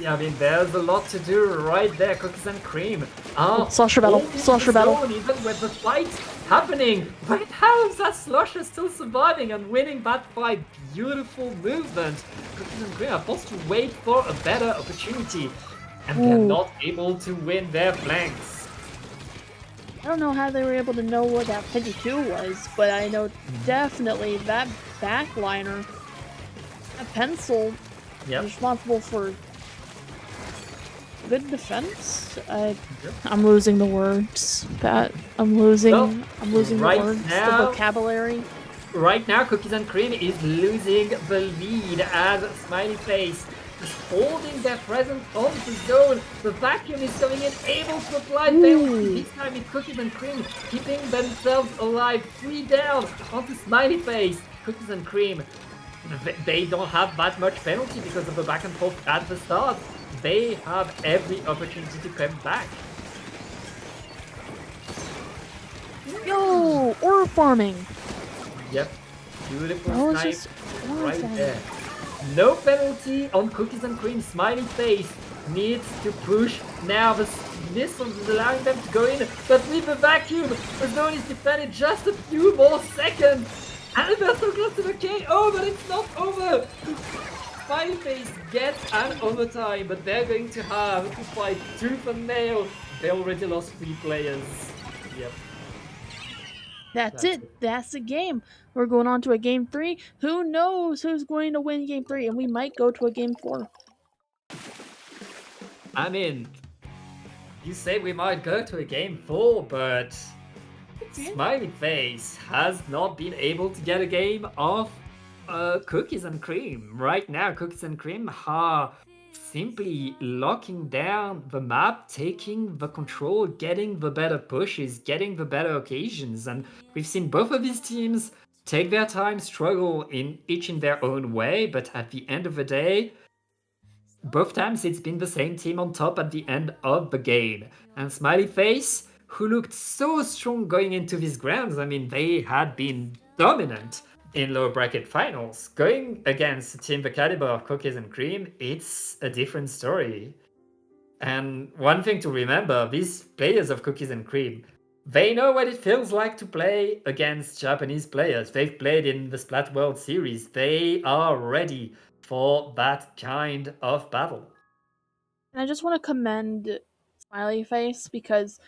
Yeah, I mean, there's a lot to do right there. Cookies and Cream. Slosher battle. Slosher battle. Even with the fight happening. Wait, how is that Slosher still surviving and winning that fight? Beautiful movement. Cookies and Cream are forced to wait for a better opportunity. And they're not able to win their flanks. I don't know how they were able to know what that 52 was, but I know definitely that backliner, that pencil, is responsible for good defense. I'm losing the words, Pat. I'm losing right the words, now, the vocabulary. Right now, Cookies and Cream is losing the lead as Smiley Face is holding their presence on the zone. The vacuum is coming in, able to apply penalty. This time it's Cookies and Cream keeping themselves alive. 3 down onto Smiley Face. Cookies and Cream, they don't have that much penalty because of the back and forth at the start. They have every opportunity to come back. Yo, ore farming. Yep, beautiful snipe right farming. there. No penalty on Cookies and Cream. Smiley Face needs to push now. The missile is allowing them to go in, but with the vacuum, the zone is defended just a few more seconds. And they're so close to the KO, but it's not over. Smiley Face gets an overtime, but they're going to have to fight tooth and nail. They already lost 3 players. Yep. That's it. That's the game. We're going on to a game 3. Who knows who's going to win game 3? And we might go to a game 4. I mean, you say we might go to a game 4, but Smiley Face has not been able to get a game of Cookies and Cream. Right now, Cookies and Cream are simply locking down the map, taking the control, getting the better pushes, getting the better occasions. And we've seen both of these teams take their time, struggle each in their own way, but at the end of the day, both times it's been the same team on top at the end of the game. And Smiley Face, who looked so strong going into these grounds, I mean, they had been dominant in lower bracket finals. Going against a team the caliber of Cookies and Cream, it's a different story. And one thing to remember, these players of Cookies and Cream, they know what it feels like to play against Japanese players. They've played in the Splat World Series. They are ready for that kind of battle. And I just want to commend Smiley Face because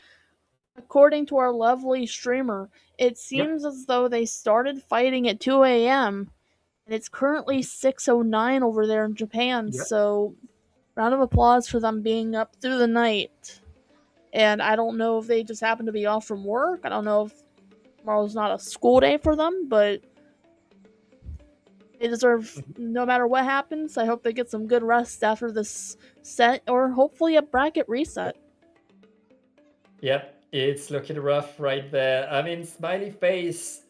according to our lovely streamer, it seems as though they started fighting at 2 a.m. and it's currently 6:09 over there in Japan. So, round of applause for them being up through the night. And I don't know if they just happen to be off from work. I don't know if tomorrow's not a school day for them, but They deserve, no matter what happens, I hope they get some good rest after this set, or hopefully a bracket reset. Yep, it's looking rough right there. I mean, Smiley Face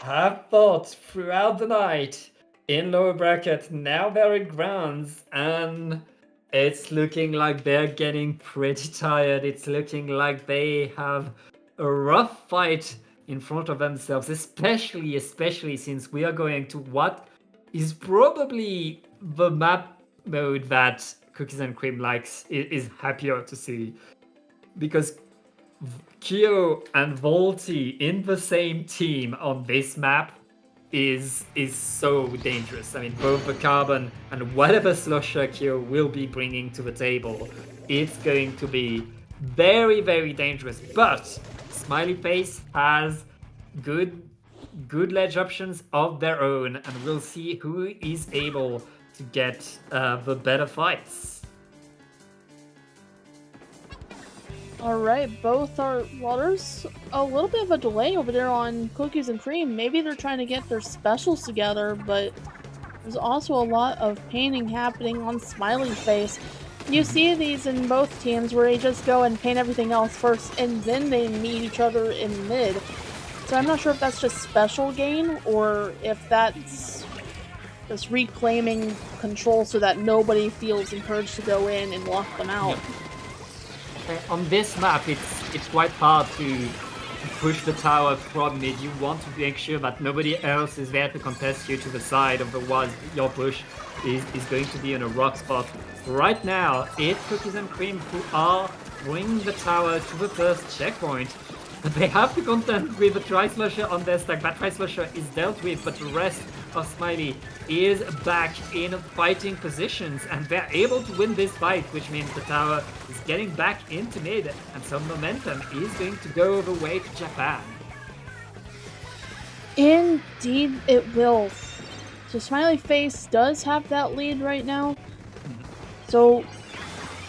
have fought throughout the night in lower bracket. Now they're in grounds, and it's looking like they're getting pretty tired. It's looking like they have a rough fight in front of themselves, especially since we are going to what is probably the map mode that Cookies and Cream likes, is happier to see. Because Kyo and Volty in the same team on this map is so dangerous. I mean, both the carbon and whatever Slusher Kyo will be bringing to the table, it's going to be very, very dangerous. But Smiley Face has good ledge options of their own, and we'll see who is able to get the better fights. Alright, both are. Well, there's a little bit of a delay over there on Cookies and Cream. Maybe they're trying to get their specials together, but there's also a lot of painting happening on Smiley Face. You see these in both teams where they just go and paint everything else first, and then they meet each other in mid. So I'm not sure if that's just special gain, or if that's just reclaiming control so that nobody feels encouraged to go in and lock them out. On this map, it's quite hard to push the tower from mid. You want to make sure that nobody else is there to contest you to the side of the wall. Your push is going to be in a rock spot. Right now, it's Cookies and Cream who are bringing the tower to the first checkpoint. But they have to contend with a Tri-Slusher on their stack. That Tri-Slusher is dealt with, but the rest of Smiley is back in fighting positions, and they're able to win this fight, which means the tower is getting back into mid, and some momentum is going to go the way to Japan. Indeed it will. So Smiley Face does have that lead right now. So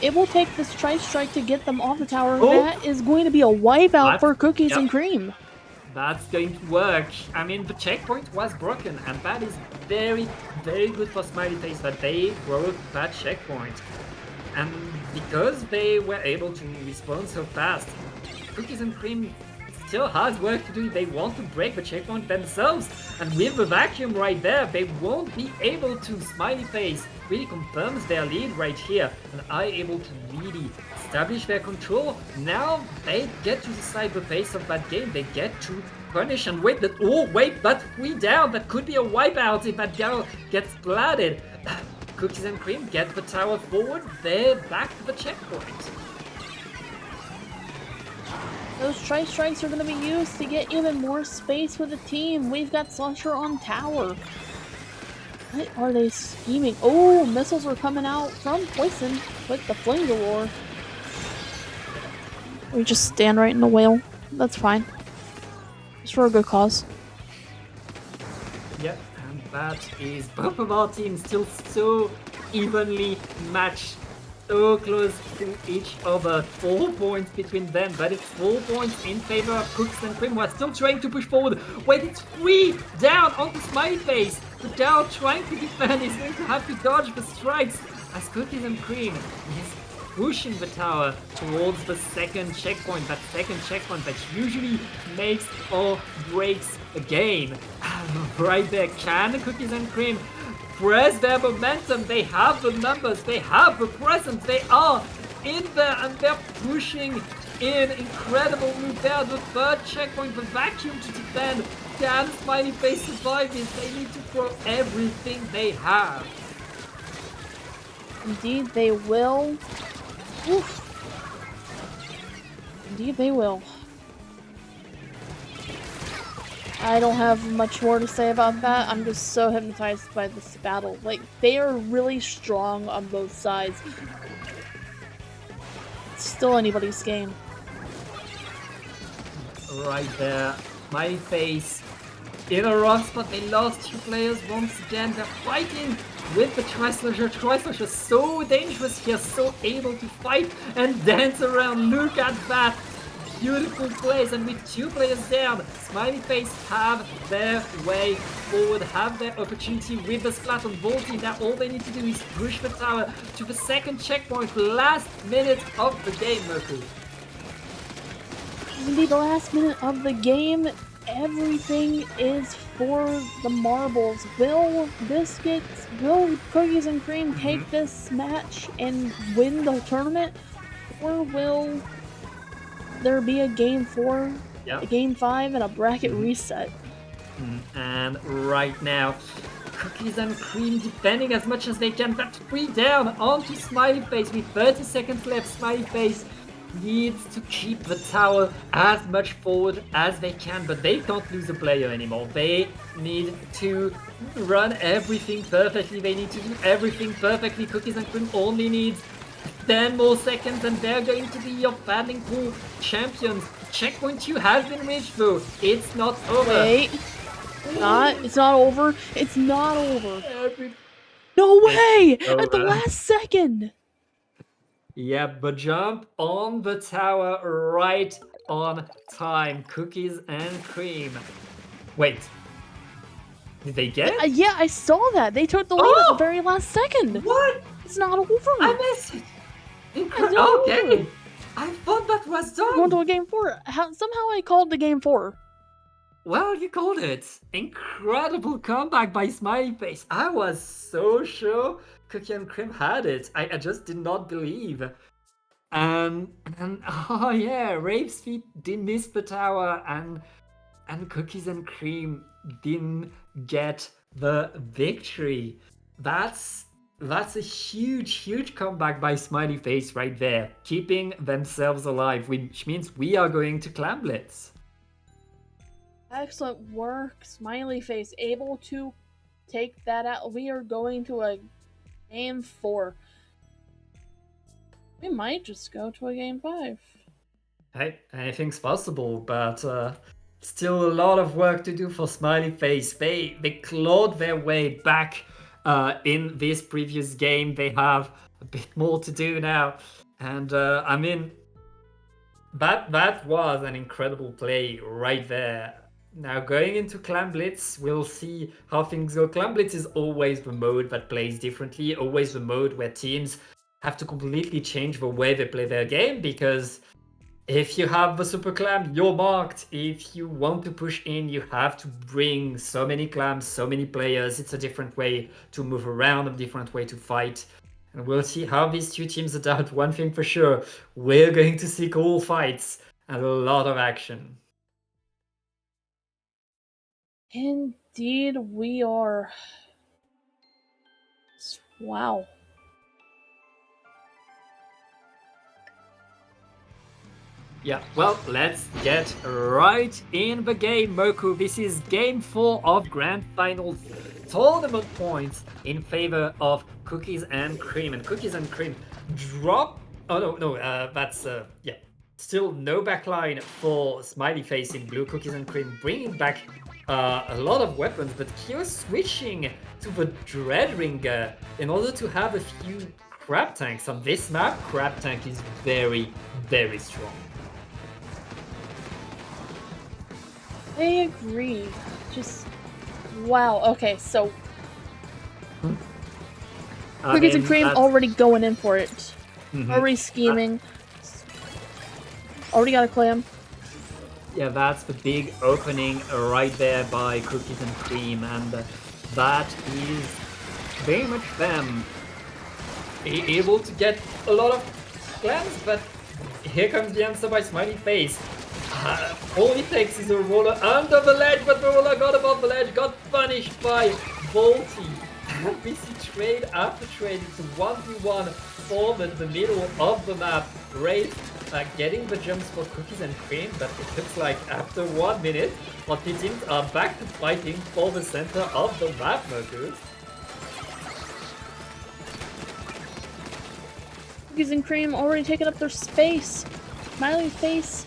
it will take this Tri-Strike to get them off the tower. Oh. That is going to be a wipeout for Cookies and Cream. That's going to work. I mean, the checkpoint was broken, and that is very, very good for Smiley Face that they broke that checkpoint. And because they were able to respond so fast, Cookies and Cream still has work to do. They want to break the checkpoint themselves, and with the vacuum right there, they won't be able to. Smiley Face really confirms their lead right here, and are able to really establish their control. Now they get to decide the pace of that game. They get to punish and wait. That's 3 down. That could be a wipeout if that girl gets splatted. Cookies and Cream get the tower forward. They're back to the checkpoint. Those Tri-Strikes are going to be used to get even more space for the team. We've got Slusher on tower. What are they scheming? Oh, missiles are coming out from Poison with the Flame Galore. We just stand right in the whale. That's fine. Just for a good cause. Yep, and that is both of our teams still so evenly matched. So close to each other. 4 points between them, but it's 4 points in favor of Cookies and Cream. We're still trying to push forward. Wait, it's 3 down onto Smiley Face. The Dow trying to defend is going to have to dodge the strikes as Cookies and Cream is pushing the tower towards the second checkpoint. That second checkpoint that usually makes or breaks a game. Right there, can Cookies and Cream press their momentum? They have the numbers, they have the presence, they are in there, and they're pushing in. Incredible move there. The third checkpoint, the vacuum to defend. Can Smiley Face survive this? They need to throw everything they have. Indeed they will. Oof. Indeed they will. I don't have much more to say about that. I'm just so hypnotized by this battle. Like, they are really strong on both sides. It's still anybody's game. Right there, Smiley Face in a rough spot. They lost 2 players once again. They're fighting with the Tri-Slusher. Tri-Slusher so dangerous here, so able to fight and dance around. Look at that. beautiful plays, and with 2 players down, Smiley Face have their way forward, have their opportunity with the splat on Volty. Now all they need to do is push the tower to the second checkpoint, last minute of the game, Moku. Indeed, the last minute of the game, everything is for the marbles. Will Cookies and Cream take this match and win the tournament? Or will there be a game 4, a game 5, and a bracket reset? And right now, Cookies and Cream defending as much as they can, but 3 down onto Smiley Face with 30 seconds left. Smiley Face needs to keep the tower as much forward as they can, but they can't lose a player anymore. They need to run everything perfectly. They need to do everything perfectly. Cookies and Cream only needs 10 more seconds and they're going to be your paddling pool champions. Checkpoint 2 has been reached though. It's not over. Wait. It's not over. It's not over. No way! At the last second! Yep, the jump on the tower right on time. Cookies and Cream. Wait. Did they get it? Yeah, I saw that. They took the lead at the very last second. What? It's not over. I missed it. Okay. I thought that was done. Going to a game 4. Somehow I called the game 4. Well, you called it. Incredible comeback by Smiley Face. I was so sure Cookie and Cream had it. I just did not believe. And oh yeah, Rave's feet did miss the tower, and Cookies and Cream didn't get the victory. That's a huge comeback by Smiley Face right there, keeping themselves alive, which means we are going to Clam Blitz. Excellent work, Smiley Face, able to take that out. We are going to a game 4. We might just go to a game 5. Hey, anything's possible, but still a lot of work to do for Smiley Face. They clawed their way back in this previous game. They have a bit more to do now, and I mean, that was an incredible play right there. Now going into Clam Blitz, we'll see how things go. Clam Blitz is always the mode that plays differently, always the mode where teams have to completely change the way they play their game, because if you have the Super Clam, you're marked. If you want to push in, you have to bring so many clams, so many players. It's a different way to move around, a different way to fight. And we'll see how these 2 teams adapt. One thing for sure, we're going to see cool fights and a lot of action. Indeed, we are. Wow. Yeah, well, let's get right in the game, Moku. This is game 4 of Grand Finals. Tournament points in favor of Cookies and Cream. And Cookies and Cream drop... Oh, no, that's... yeah. Still no backline for Smiley Face in blue. Cookies and Cream bringing back a lot of weapons, but here switching to the Dreadringer in order to have a few Crab Tanks. On this map, Crab Tank is very, very strong. I agree. Just... wow. Okay, so... Cookies and Cream already going in for it. Already scheming. Already got a clam. Yeah, that's the big opening right there by Cookies and Cream, and that is very much them able to get a lot of clams, but here comes the answer by Smiley Face. All it takes is a roller under the ledge, but the roller got above the ledge, got punished by Volty. We see trade after trade. It's a 1v1 form in the middle of the map. Wraith getting the jumps for Cookies and Cream, but it looks like after 1 minute, our two teams are back to fighting for the center of the map, Moku. Cookies and Cream already taking up their space. Smiley Face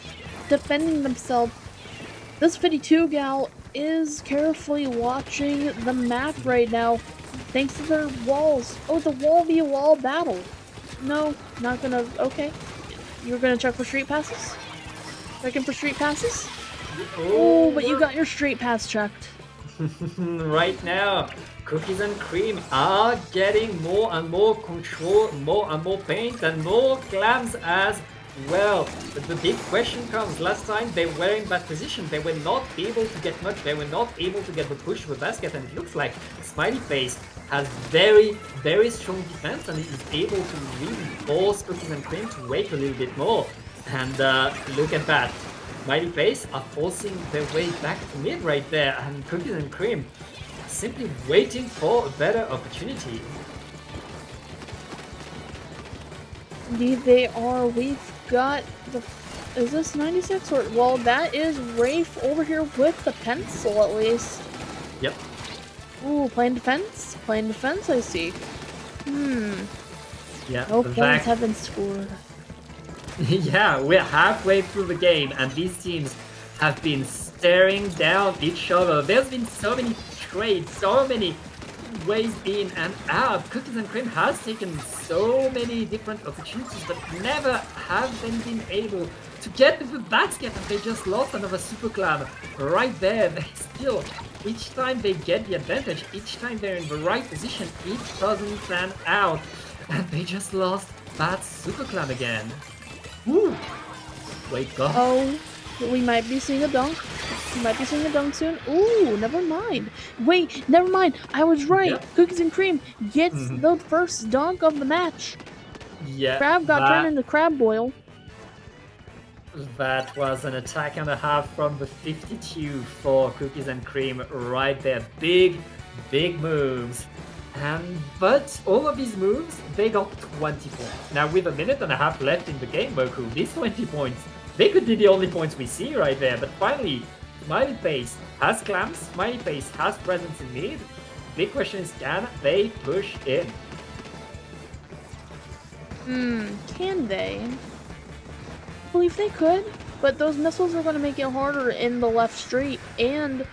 defending themselves. This 52 gal is carefully watching the map right now, thanks to their walls. Oh, the wall v wall battle. No, not gonna. Okay. You're gonna check for street passes? Checking for street passes. Oh, but you got your street pass checked. Right now, Cookies and Cream are getting more and more control, more and more paint, and more clams as well. But the big question comes, last time they were in that position, they were not able to get much, they were not able to get the push to the basket, and it looks like Smiley Face has very, very strong defense and is able to really force Cookies and Cream to wait a little bit more. And look at that. Smiley Face are forcing their way back to mid right there, and Cookies and Cream simply waiting for a better opportunity. Indeed, they are. We've got the. Is this 96 or? Well, that is Rafe over here with the pencil at least. Yep. Ooh, playing defense? Playing defense, I see. Yeah. No points have been scored. Yeah, we're halfway through the game, and these teams have been staring down each other. There's been so many trades, so many ways in and out. Cookies and Cream has taken so many different opportunities, but never have them been able to get to the basket, and they just lost another Super Clam right there. They still, each time they get the advantage, each time they're in the right position, it doesn't pan out, and they just lost that Super Clam again. Woo! Wake up. Oh, we might be seeing a dunk. We might be seeing a dunk soon. Ooh, never mind. Wait, never mind. I was right. Yep. Cookies and Cream gets the first dunk of the match. Yeah. Crab got turned into Crab Boil. That was an attack and a half from the 52 for Cookies and Cream right there. Big, big moves. But all of these moves, they got 20 points. Now with a minute and a half left in the game, Boku, these 20 points, they could be the only points we see right there. But finally, Smiley Face has clams, Smiley Face has presence in mid. Big question is, can they push in? Can they? I believe they could, but those missiles are going to make it harder in the left street, and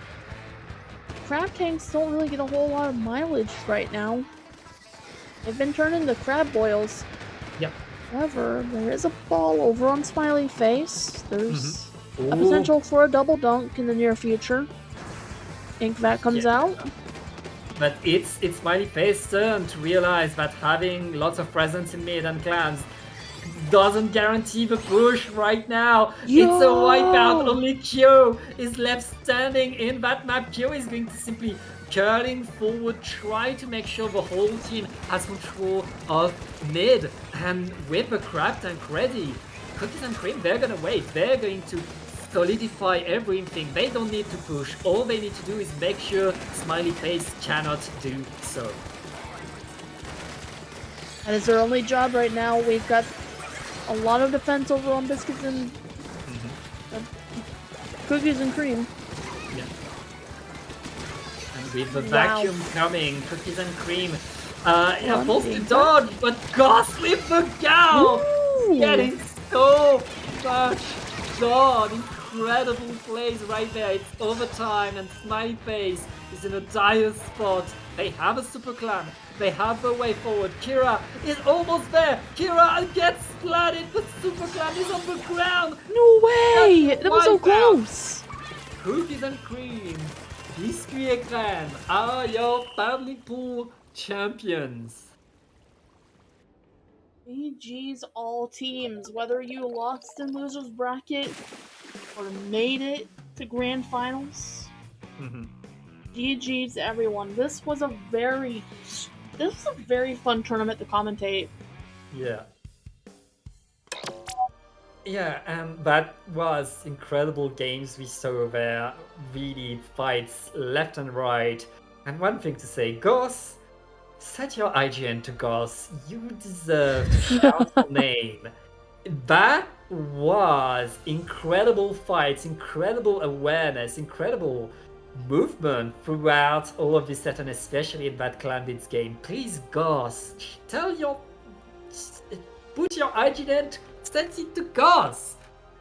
crab tanks don't really get a whole lot of mileage right now. They've been turned into crab boils. Yep. However, there is a ball over on Smiley Face. There's Ooh. a potential for a double dunk in the near future. Think that comes out. But it's Smiley Face's turn to realize that having lots of presence in mid and clams doesn't guarantee the push right now. Yo! It's a wipeout. Only Kyo is left standing in that map. Kyo is going to simply curling forward, try to make sure the whole team has control of mid. And with the crab tank ready, Cookies and Cream, they're gonna wait. They're going to solidify everything. They don't need to push. All they need to do is make sure Smiley Face cannot do so. That is their only job right now. We've got a lot of defense over on Biscuits and Cookies and Cream. Yeah. And with the vacuum coming, Cookies and Cream forced to dodge, but Goss with the gal! Getting so much done. Incredible plays right there. It's overtime and Smiley Face is in a dire spot. They have a Super Clan. They have the way forward. Kira is almost there. Kira gets splatted. The Super Clan is on the ground. No way! That was so close! Cookies and Cream, Biscuit et Crème are your family pool champions. GG's all teams, whether you lost in losers bracket or made it to grand finals. GG's everyone. This was a very fun tournament to commentate. Yeah. Yeah, and that was incredible games we saw there. Really fights left and right. And one thing to say, Goss, set your IGN to Goss. You deserve to shout your name. That was incredible fights, incredible awareness, incredible movement throughout all of this set, and especially in that Clandids game. Please, Goss, put your IGN, send it to Goss.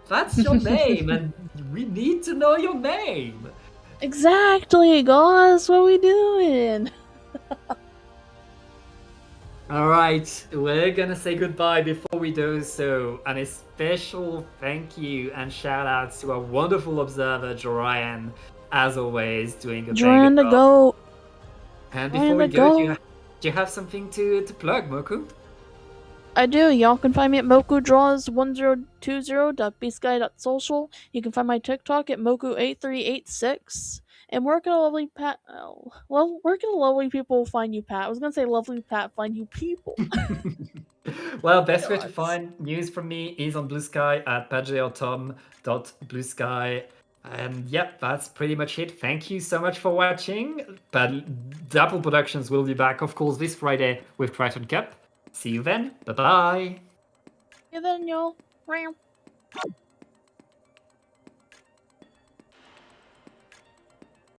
That's your name, and we need to know your name. Exactly, Goss, what are we doing? All right, we're gonna say goodbye before we do so, and a special thank you and shout out to our wonderful observer, Jorian, as always, doing a bang Joanne the job. goat. And Joanne before we the go, goat. do you have something to plug, Moku? I do. Y'all can find me at mokudraws1020.bsky.social. You can find my TikTok at moku8386. And where can a lovely Pat? Oh, well, where can a lovely people find you, Pat? I was gonna say lovely Pat find you people. Well, best way to God. find news from me is on Blue Sky at padgeotom.bluesky. And yep, that's pretty much it. Thank you so much for watching. But Dapple Productions will be back, of course, this Friday with Triton Cup. See you then. Bye bye. And then y'all. Meow.